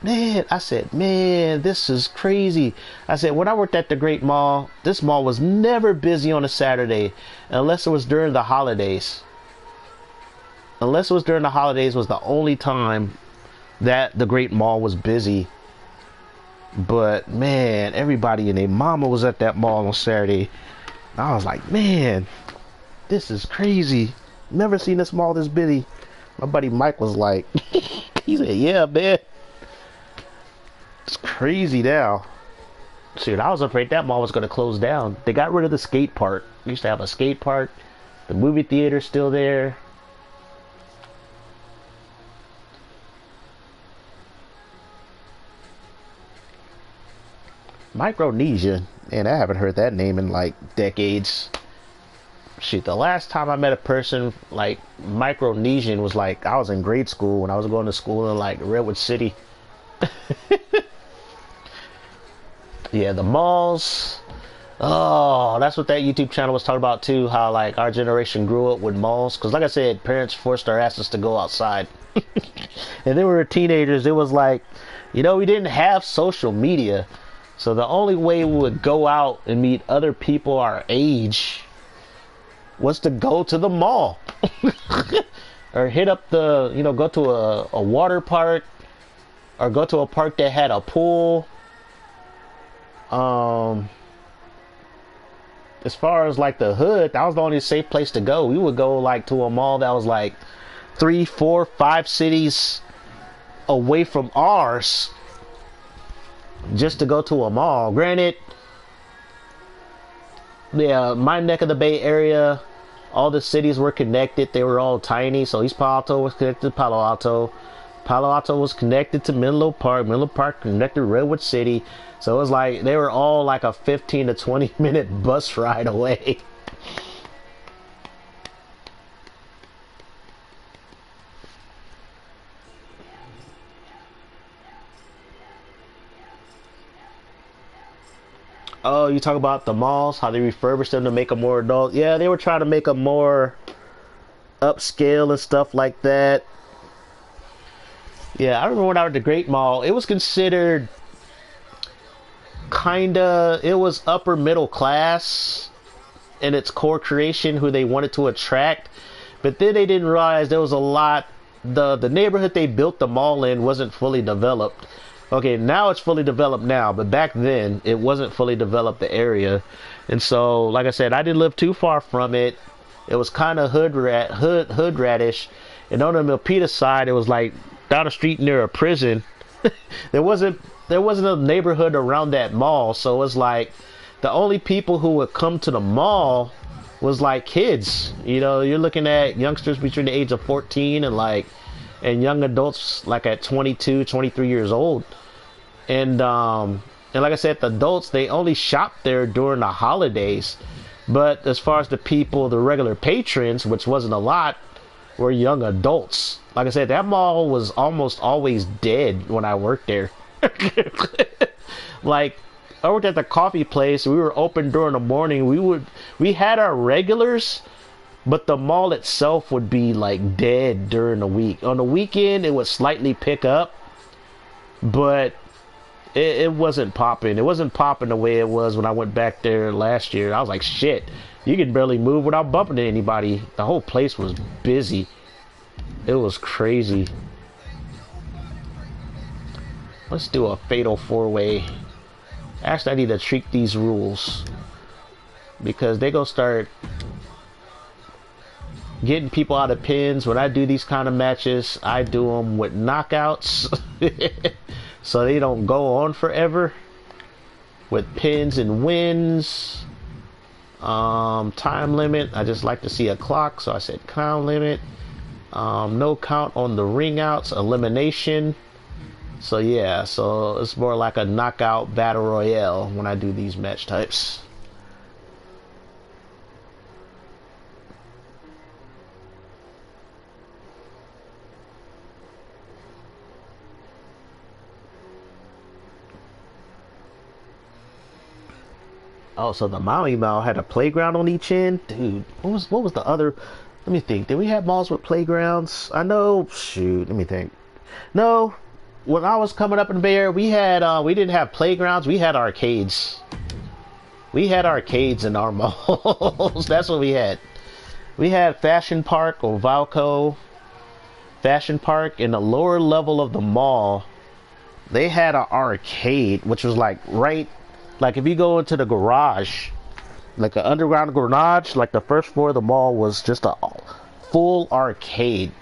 Speaker 1: man, I said, man, this is crazy. I said, when I worked at the Great Mall, this mall was never busy on a Saturday unless it was during the holidays. Unless it was during the holidays was the only time that the Great Mall was busy. But, man, everybody and their mama was at that mall on Saturday. I was like, man, this is crazy. Never seen this mall this busy. My buddy Mike was like, he said, yeah, man. It's crazy now. Shoot, I was afraid that mall was going to close down. They got rid of the skate park. We used to have a skate park. The movie theater's still there. Micronesia, man, I haven't heard that name in like decades. Shoot, the last time I met a person like Micronesian was like I was in grade school when I was going to school in like Redwood City. Yeah, the malls. Oh, that's what that YouTube channel was talking about too. How like our generation grew up with malls, because like I said, parents forced our asses to go outside. And then we were teenagers. It was like, we didn't have social media. So the only way we would go out and meet other people our age was to go to the mall. Or hit up go to a water park, or go to a park that had a pool. As far as like the hood, that was the only safe place to go. We would go like to a mall that was like 3, 4, 5 cities away from ours, just to go to a mall. Granted, yeah, my neck of the Bay Area, all the cities were connected. They were all tiny. So East Palo Alto was connected to Palo Alto. Palo Alto was connected to Menlo Park. Menlo Park connected to Redwood City. So it was like they were all like a 15 to 20 minute bus ride away. Oh, you talk about the malls, how they refurbished them to make them more adult. Yeah, they were trying to make them more upscale and stuff like that. Yeah, I remember when I was at the Great Mall, it was considered it was upper middle class in its core creation, who they wanted to attract. But then they didn't realize there was a lot, the neighborhood they built the mall in wasn't fully developed. Okay, now it's fully developed now, but back then it wasn't fully developed, the area. And so, like I said, I didn't live too far from it. It was kind of hood radish. And on the Milpitas side, it was like down the street near a prison. There wasn't a neighborhood around that mall, so it was like the only people who would come to the mall was like kids. You know, you're looking at youngsters between the age of 14 and young adults like at 22, 23 years old. And like I said, the adults, they only shop there during the holidays. But as far as the people, the regular patrons, which wasn't a lot, were young adults. Like I said, that mall was almost always dead when I worked there. Like, I worked at the coffee place. We were open during the morning. We had our regulars, but the mall itself would be like dead during the week. On the weekend, it would slightly pick up, but it wasn't popping. It wasn't popping the way it was when I went back there last year. I was like, shit, you can barely move without bumping into anybody. The whole place was busy. It was crazy. Let's do a fatal 4-way. Actually, I need to tweak these rules because they gonna start getting people out of pins. When I do these kind of matches, I do them with knockouts so they don't go on forever. With pins and wins. Time limit, I just like to see a clock, so I said count limit. No count on the ring outs, elimination. So yeah, so it's more like a knockout battle royale when I do these match types. Oh, so the Maui Mall had a playground on each end? Dude, what was the other? Let me think. Did we have malls with playgrounds? I know, shoot, let me think. No. When I was coming up in the Bay Area, we didn't have playgrounds, we had arcades. We had arcades in our malls. That's what we had. We had Fashion Park or Valco. Fashion Park in the lower level of the mall. They had an arcade, which was like like if you go into the garage, like an underground garage, like the first floor of the mall was just a full arcade.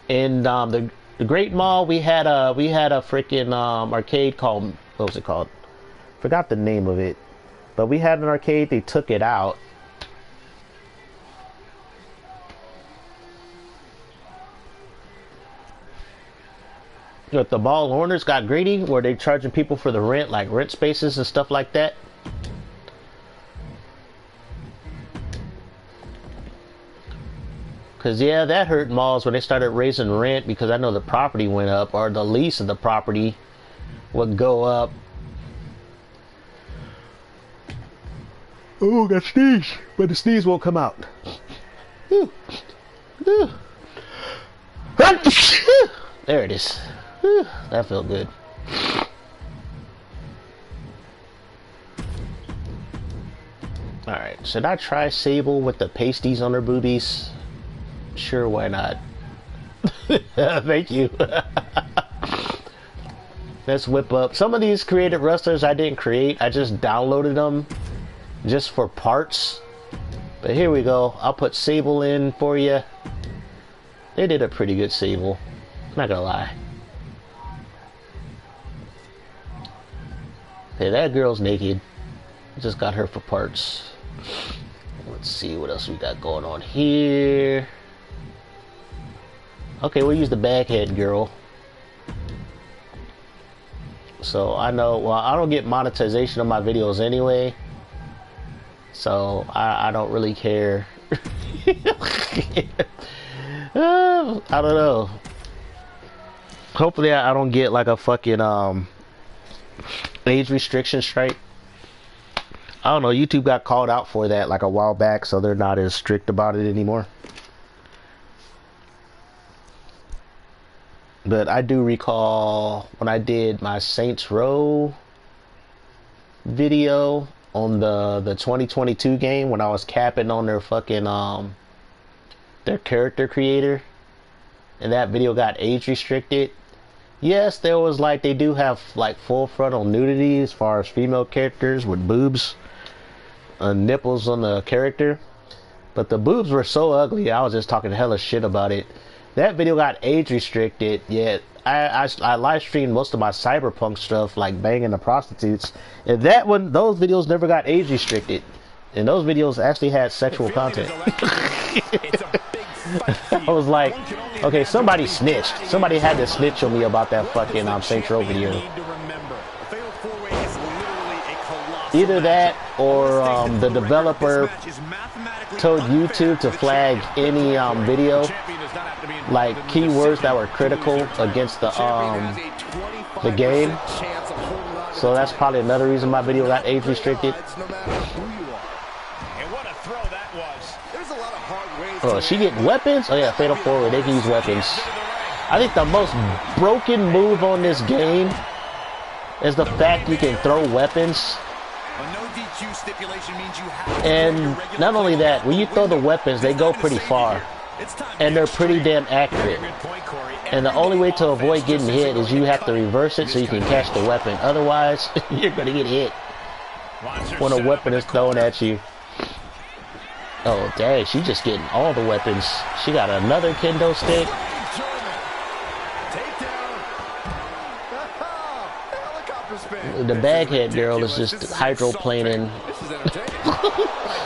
Speaker 1: In the Great Mall, we had a freaking arcade called, what was it called? Forgot the name of it, but we had an arcade. They took it out. But the mall owners got greedy, where they charging people for the rent, like rent spaces and stuff like that. Because, yeah, that hurt malls when they started raising rent, because I know the property went up, or the lease of the property would go up. Oh, I got sneeze, but the sneeze won't come out. There it is. That felt good. Alright, should I try Sable with the pasties on her boobies? Sure, why not? Thank you. Let's whip up. Some of these creative wrestlers I didn't create. I just downloaded them just for parts. But here we go. I'll put Sable in for you. They did a pretty good Sable. Not gonna lie. Hey, that girl's naked. Just got her for parts. Let's see what else we got going on here. Okay, we'll use the baghead girl. So I know, well, I don't get monetization on my videos anyway, so I don't really care. I don't know. Hopefully I don't get like a fucking age restriction strike. I don't know, YouTube got called out for that like a while back, so they're not as strict about it anymore. But I do recall when I did my Saints Row video on the 2022 game, when I was capping on their fucking their character creator, and that video got age restricted. Yes, there was like, they do have like full frontal nudity as far as female characters with boobs and nipples on the character, but the boobs were so ugly I was just talking hella shit about it. That video got age restricted, yet I live streamed most of my cyberpunk stuff, like banging the prostitutes, and those videos never got age restricted, and those videos actually had sexual content. I was like, okay, somebody snitched. Somebody had to snitch on me about that fucking Saints Row video. Either that or the developer told YouTube to flag any video, like keywords that were critical against the game. So that's probably another reason my video got age restricted. Oh, she getting weapons? Oh yeah, fatal forward. They can use weapons. I think the most broken move on this game is the fact you can throw weapons. And not only that, when you throw the weapons, they go pretty far. And they're pretty damn accurate. And the only way to avoid getting hit is you have to reverse it so you can catch the weapon. Otherwise, you're going to get hit when a weapon is thrown at you. Oh, dang, she's just getting all the weapons. She got another kendo stick. The baghead girl is just hydroplaning.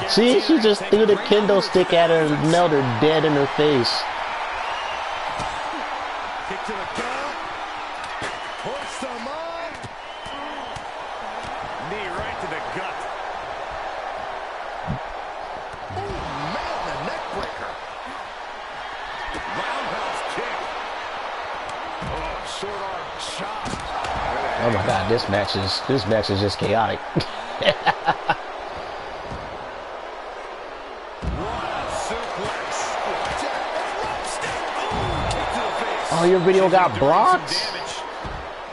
Speaker 1: See, she just threw the kendo stick at her and nailed her dead in her face.
Speaker 5: Kick to the gut. Push them up. Knee right to the gut. Oh, man, the neck breaker. Roundhouse kick. Oh, short arm chop.
Speaker 1: Oh my god, this match is just chaotic. Oh, your video got blocked?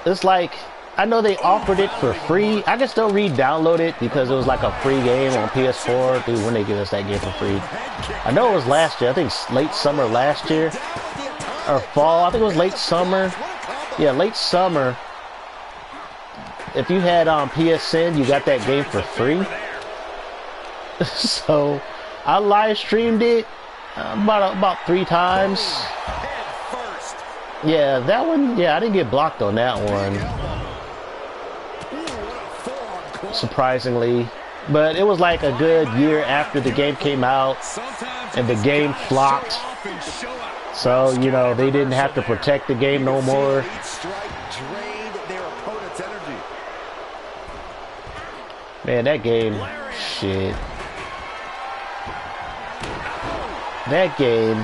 Speaker 1: It's like, I know they offered it for free. I can still re-download it because it was like a free game on PS4. Dude, when they give us that game for free? I know it was last year. I think late summer last year. Or fall. I think it was late summer. Yeah, late summer. If you had PSN, you got that game for free. So, I live streamed it about 3 times. Yeah, that one, yeah, I didn't get blocked on that one. Surprisingly. But it was like a good year after the game came out, and the game flopped. So, you know, they didn't have to protect the game no more. Man, that game, shit. That game,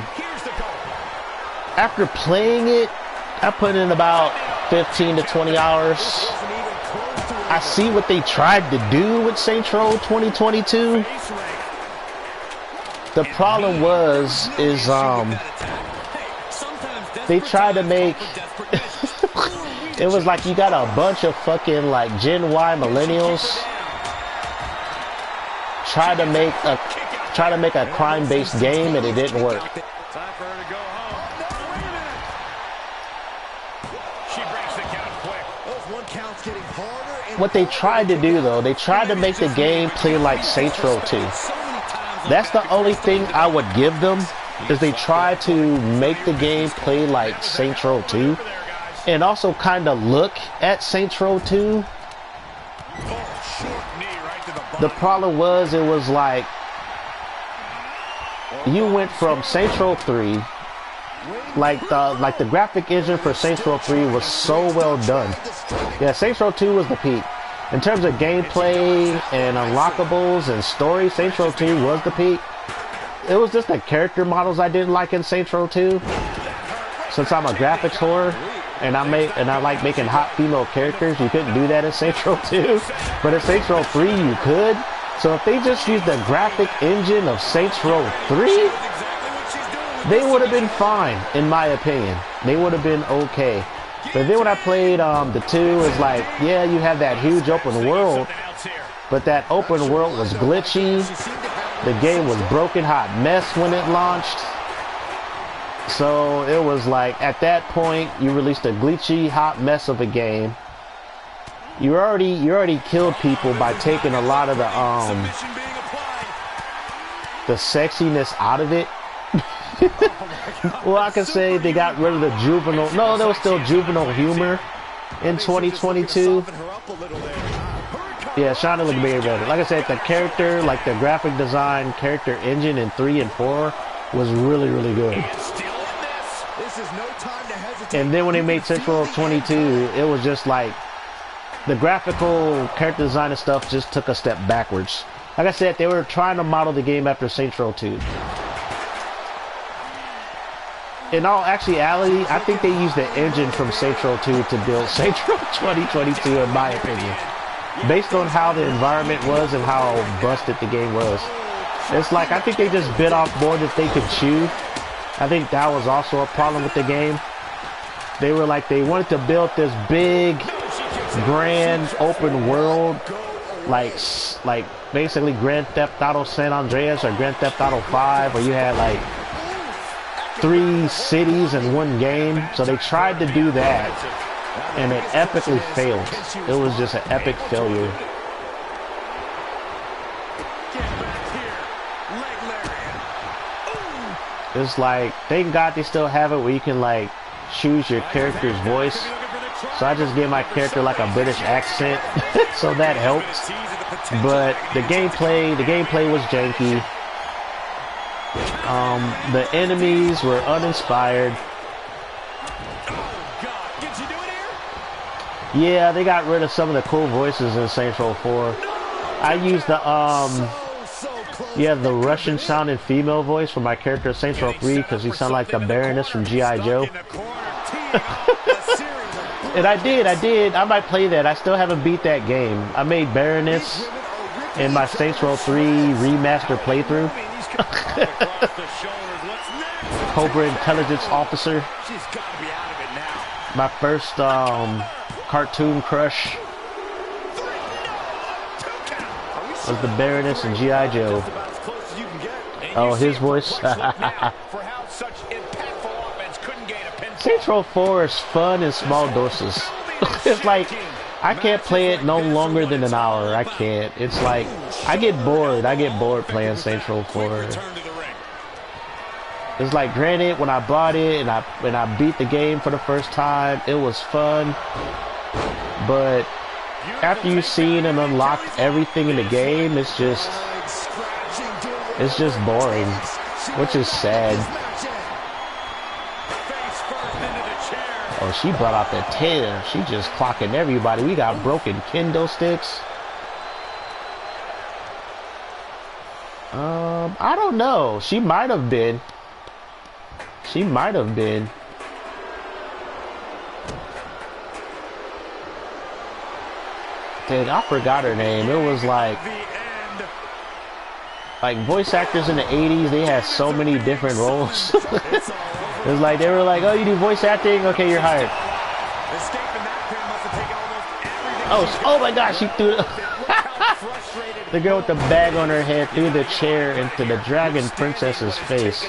Speaker 1: after playing it, I put in about 15 to 20 hours. I see what they tried to do with Saints Row 2022. The problem is they tried to make it was like you got a bunch of fucking like Gen Y millennials try to make a crime-based game, and it didn't work. What they tried to do, though, they tried to make the game play like Saints Row 2. That's the only thing I would give them, is they tried to make the game play like Saints Row 2, and also kind of look at Saints Row 2. The problem was, it was like, you went from Saints Row 3, like the graphic engine for Saints Row 3 was so well done. Yeah, Saints Row 2 was the peak. In terms of gameplay and unlockables and story, Saints Row 2 was the peak. It was just the character models I didn't like in Saints Row 2. Since I'm a graphics whore, and I like making hot female characters, you couldn't do that in Saints Row 2. But in Saints Row 3 you could. So if they just used the graphic engine of Saints Row 3, they would have been fine, in my opinion. They would have been okay. But then when I played the 2, it's like, yeah, you have that huge open world, but that open world was glitchy. The game was broken hot mess when it launched. So it was like, at that point, you released a glitchy hot mess of a game. You already killed people by taking a lot of the sexiness out of it. Well, I can say they got rid of the juvenile. No, there was still juvenile humor in 2022. Yeah, Shauna looked way better. Like I said, the character, like the graphic design, character engine in 3 and 4 was really, really good. And then when they made Central 22, it was just like the graphical character design and stuff just took a step backwards. Like I said, they were trying to model the game after Saints Row 2. In all actuality, I think they used the engine from Saints Row 2 to build Saints Row 2022, in my opinion. Based on how the environment was and how busted the game was. It's like, I think they just bit off more than they could chew. I think that was also a problem with the game. They were like, they wanted to build this big, grand, open world, like basically Grand Theft Auto San Andreas or Grand Theft Auto 5, where you had like 3 cities in one game. So they tried to do that, and it epically failed. It was just an epic failure. It's like, thank God they still have it where you can like choose your character's voice. So I just gave my character like a British accent, so that helped. But the gameplay was janky. The enemies were uninspired. Yeah, they got rid of some of the cool voices in Saints Row 4. I used the the Russian sounding female voice for my character in Saints Row 3 because he sounded like the Baroness from G.I. Joe. And I did. I might play that. I still haven't beat that game. I made Baroness in my Saints Row 3 remaster playthrough. Cobra Intelligence Officer. My first cartoon crush was the Baroness and G.I. Joe. Oh, his voice. Saints Row 4 is fun in small doses. It's like, I can't play it no longer than an hour. I can't. It's like, I get bored. Playing Saints Row 4. It's like, granted, when I bought it and I beat the game for the first time, it was fun. But after you've seen and unlocked everything in the game, it's just boring, which is sad. Oh, she brought out the 10. She just clocking everybody. We got broken kendo sticks. I don't know. She might have been. Dang, I forgot her name. It was like voice actors in the 80s, they had so mmany different roles. It was like, they were like, oh, you do voice acting? Okay, you're hired. Oh my gosh, she threw the girl with the bag on her head threw the chair into the dragon princess's face.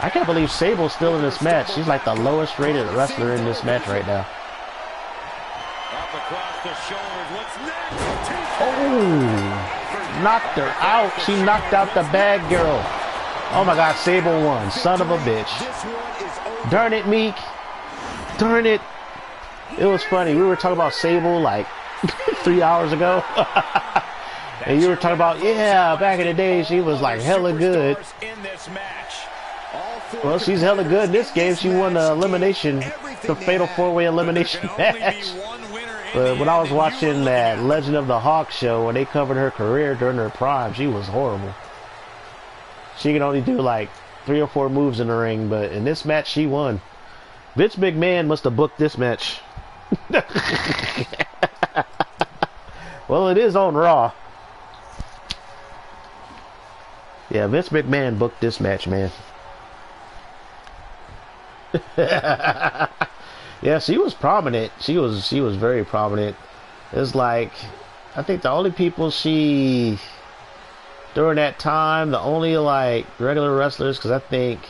Speaker 1: I can't believe Sable's still in this match. She's like the lowest rated wrestler in this match right now. Oh, knocked her out. She knocked out the bad girl. Oh my God, Sable won. Son of a bitch. Darn it, Meek. Darn it. It was funny. We were talking about Sable like 3 hours ago. And you were talking about, yeah, back in the day, she was like hella good. Well, she's hella good in this game. She won the elimination, the fatal 4-way elimination match. But when I was watching that Legend of the Hawk show, when they covered her career during her prime, she was horrible. She could only do like 3 or 4 moves in the ring, but in this match, she won. Vince McMahon must have booked this match. Well, it is on Raw. Yeah, Vince McMahon booked this match, man. Yeah, she was prominent. She was very prominent. It's like, I think the only people she during that time, the only like regular wrestlers, because I think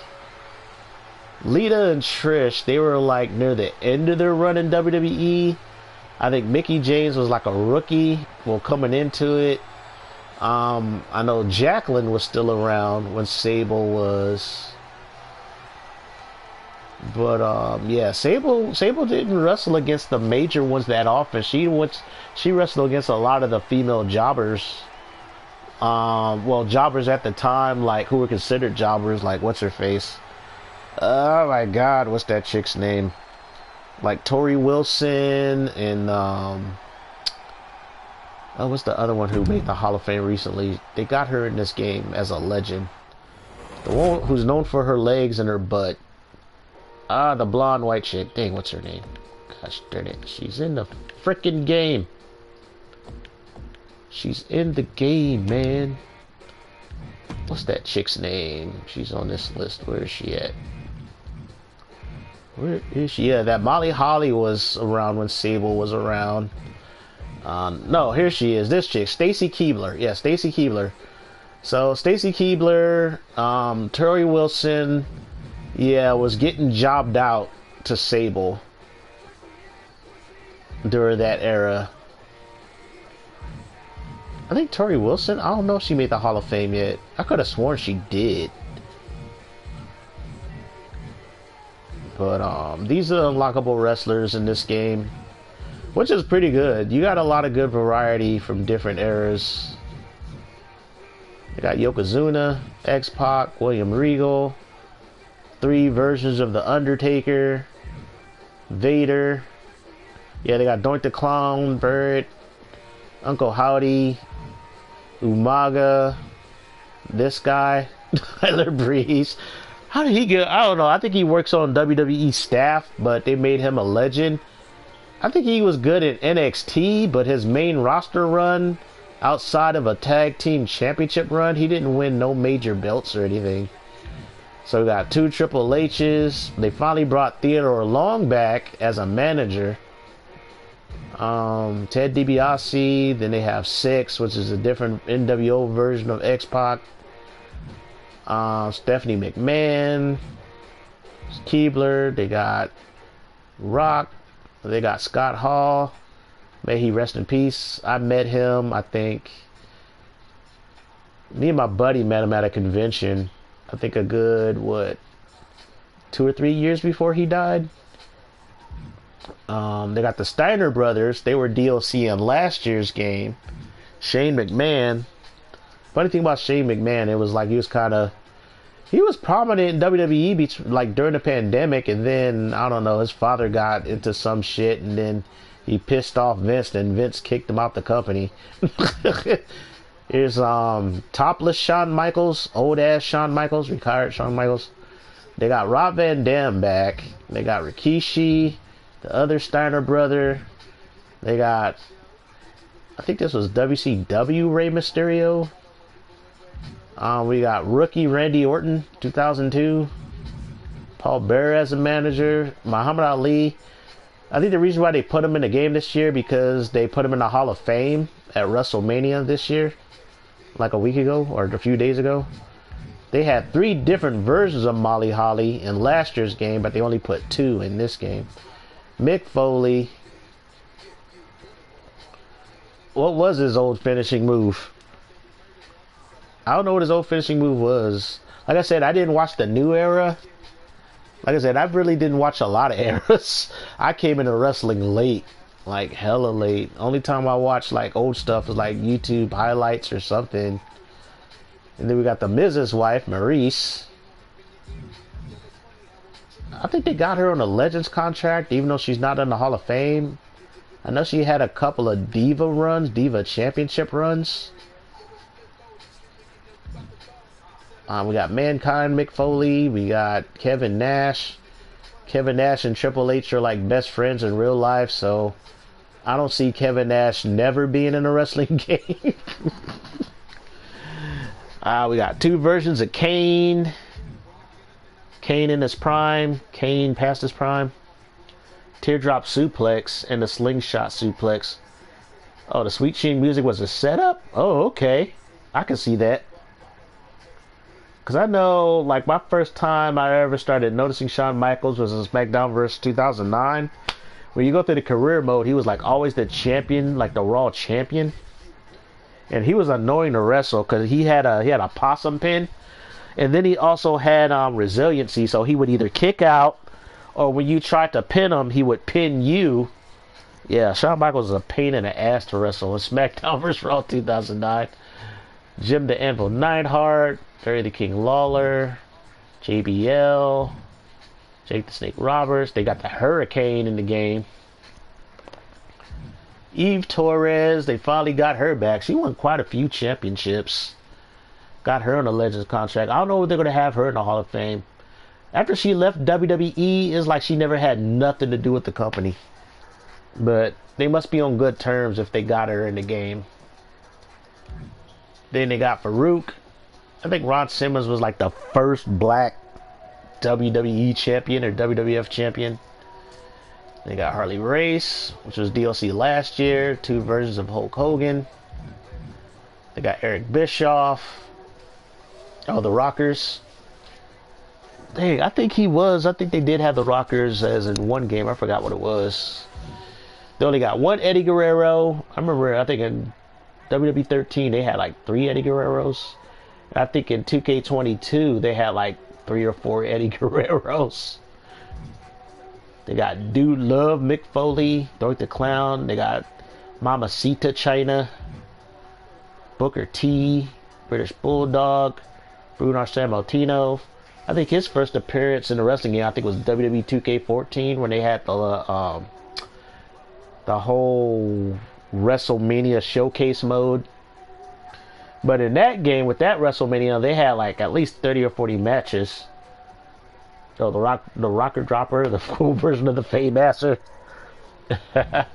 Speaker 1: Lita and Trish, they were like near the end of their run in WWE. I think Mickie James was like a rookie, well, coming into it. I know Jacqueline was still around when Sable was But yeah, Sable didn't wrestle against the major ones that often. She wrestled against a lot of the female jobbers. Well, jobbers at the time, like who were considered jobbers, like what's her face? Oh my God, what's that chick's name? Like Tori Wilson and oh, what's the other one who made the Hall of Fame recently? They got her in this game as a legend. The one who's known for her legs and her butt. Ah, the blonde white chick. Dang, what's her name? Gosh darn it. She's in the frickin' game. She's in the game, man. What's that chick's name? She's on this list. Where is she at? Where is she? Yeah, that Molly Holly was around when Sable was around. No, here she is. This chick, Stacy Keibler. Yeah, Stacy Keibler. So Stacy Keibler, Tori Wilson, yeah, was getting jobbed out to Sable during that era. I think Tori Wilson, I don't know if she made the Hall of Fame yet. I could have sworn she did. But these are unlockable wrestlers in this game, which is pretty good. You got a lot of good variety from different eras. You got Yokozuna, X-Pac, William Regal, 3 versions of The Undertaker, Vader. Yeah, they got Doink the Clown, Burt, Uncle Howdy, Umaga, this guy, Tyler Breeze. How did he get? I don't know. I think he works on WWE staff, but they made him a legend. I think he was good at NXT, but his main roster run, outside of a tag team championship run, he didn't win no major belts or anything. So we got 2 Triple H's. They finally brought Theodore Long back as a manager. Ted DiBiase. Then they have 6, which is a different NWO version of X-Pac. Stephanie McMahon, Keibler. They got Rock. They got Scott Hall. May he rest in peace. I met him, I think. Me and my buddy met him at a convention. I think a good, what, 2 or 3 years before he died. They got the Steiner brothers. They were DLC in last year's game. Shane McMahon. Funny thing about Shane McMahon, it was like he was prominent in WWE like during the pandemic, and then I don't know, his father got into some shit, and then he pissed off Vince, and Vince kicked him out the company. Here's topless Shawn Michaels, old ass Shawn Michaels, retired Shawn Michaels. They got Rob Van Dam back. They got Rikishi, the other Steiner brother. They got, I think this was WCW Rey Mysterio. We got rookie Randy Orton, 2002. Paul Bearer as a manager. Muhammad Ali. I think the reason why they put him in the game this year, because they put him in the Hall of Fame at WrestleMania this year, like a week ago or a few days ago. They had 3 different versions of Molly Holly in last year's game, but they only put 2 in this game. Mick Foley. What was his old finishing move? I don't know what his old finishing move was. Like I said, I didn't watch the new era. Like I said, I really didn't watch a lot of eras. I came into wrestling late, like hella late. Only time I watched like old stuff was like YouTube highlights or something. And then we got the Miz's wife, Maurice. I think they got her on a Legends contract, even though she's not in the Hall of Fame. I know she had a couple of Diva Championship runs. We got Mankind, Mick Foley. We got Kevin Nash. Kevin Nash and Triple H are like best friends in real life, so I don't see Kevin Nash never being in a wrestling game. We got 2 versions of Kane. Kane in his prime. Kane past his prime. Teardrop suplex and the slingshot suplex. Oh, the Sweet Chin music was a setup? Oh, okay. I can see that. Because I know, like, my first time I ever started noticing Shawn Michaels was in SmackDown vs. 2009. When you go through the career mode, he was, like, always the champion, like the Raw champion. And he was annoying to wrestle because he had a possum pin. And then he also had resiliency, so he would either kick out or when you tried to pin him, he would pin you. Yeah, Shawn Michaels is a pain in the ass to wrestle in SmackDown vs. Raw 2009. Jim the Anvil Neidhart, Barry the King Lawler, JBL, Jake the Snake Roberts. They got the Hurricane in the game. Eve Torres, they finally got her back. She won quite a few championships. Got her on a Legends contract. I don't know if they're going to have her in the Hall of Fame. After she left WWE, it's like she never had nothing to do with the company. But they must be on good terms if they got her in the game. Then they got Farouk. I think Ron Simmons was like the first black WWE champion or WWF champion. They got Harley Race, which was DLC last year. 2 versions of Hulk Hogan. They got Eric Bischoff. Oh, the Rockers. Dang, I think they did have the Rockers as in one game. I forgot what it was. They only got 1 Eddie Guerrero. I think in WWE 13 they had like 3 Eddie Guerreros. I think in 2K22 they had like 3 or 4 Eddie Guerreros. They got Dude Love, Mick Foley, Dork the Clown. They got Mamacita Chyna, Booker T, British Bulldog, Bruno Sammartino. I think his first appearance in the wrestling game, I think, was WWE 2K14 when they had the whole WrestleMania showcase mode. But in that game, with that WrestleMania, they had like at least 30 or 40 matches. So the Rocker Dropper, the full version of the Faymaster. Then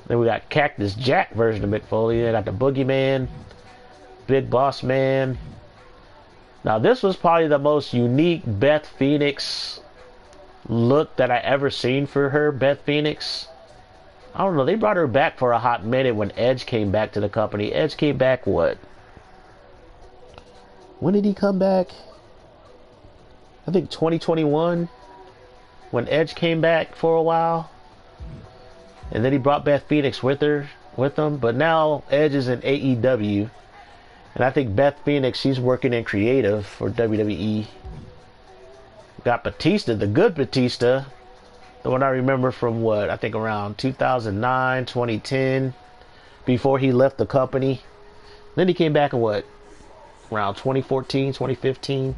Speaker 1: we got Cactus Jack version of Mick Foley. They got the Boogeyman, Big Boss Man. Now this was probably the most unique Beth Phoenix look that I ever seen for her, Beth Phoenix. I don't know, they brought her back for a hot minute when Edge came back to the company. Edge came back what? When did he come back? I think 2021 when Edge came back for a while. And then he brought Beth Phoenix with him. But now Edge is in AEW. And I think Beth Phoenix, she's working in creative for WWE. Got Batista, the good Batista. The one I remember from what? I think around 2009, 2010. Before he left the company. Then he came back in what? Around 2014, 2015.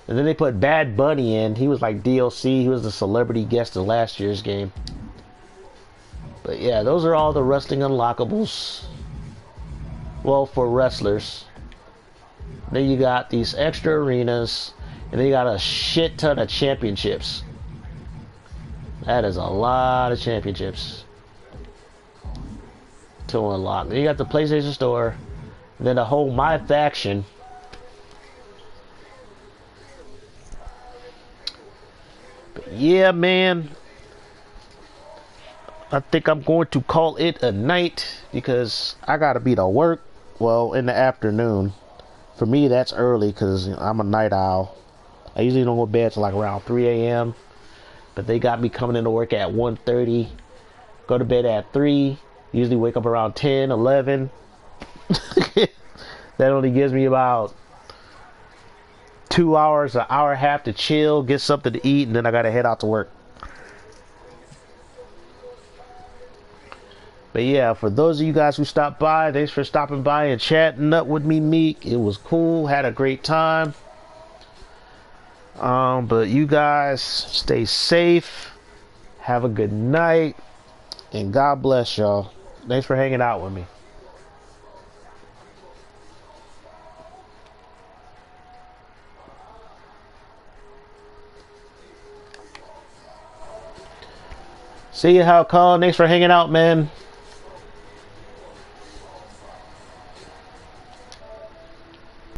Speaker 1: And then they put Bad Bunny in. He was like DLC. He was the celebrity guest in last year's game. But yeah, those are all the wrestling unlockables. Well, for wrestlers. Then you got these extra arenas. And then you got a shit ton of championships. That is a lot of championships to unlock. Then you got the PlayStation Store. And then the whole My Faction. But yeah, man. I think I'm going to call it a night because I gotta be to work. Well, in the afternoon. For me, that's early because I'm a night owl. I usually don't go to bed till like around 3 a.m. But they got me coming into work at 1:30. Go to bed at 3. Usually wake up around 10, 11. That only gives me about 2 hours, an hour and a half to chill, get something to eat, and then I gotta head out to work. But yeah, for those of you guys who stopped by, thanks for stopping by and chatting up with me, Meek. It was cool. Had a great time. But you guys stay safe. Have a good night. And God bless y'all. Thanks for hanging out with me. See you, How Call. Thanks for hanging out, man.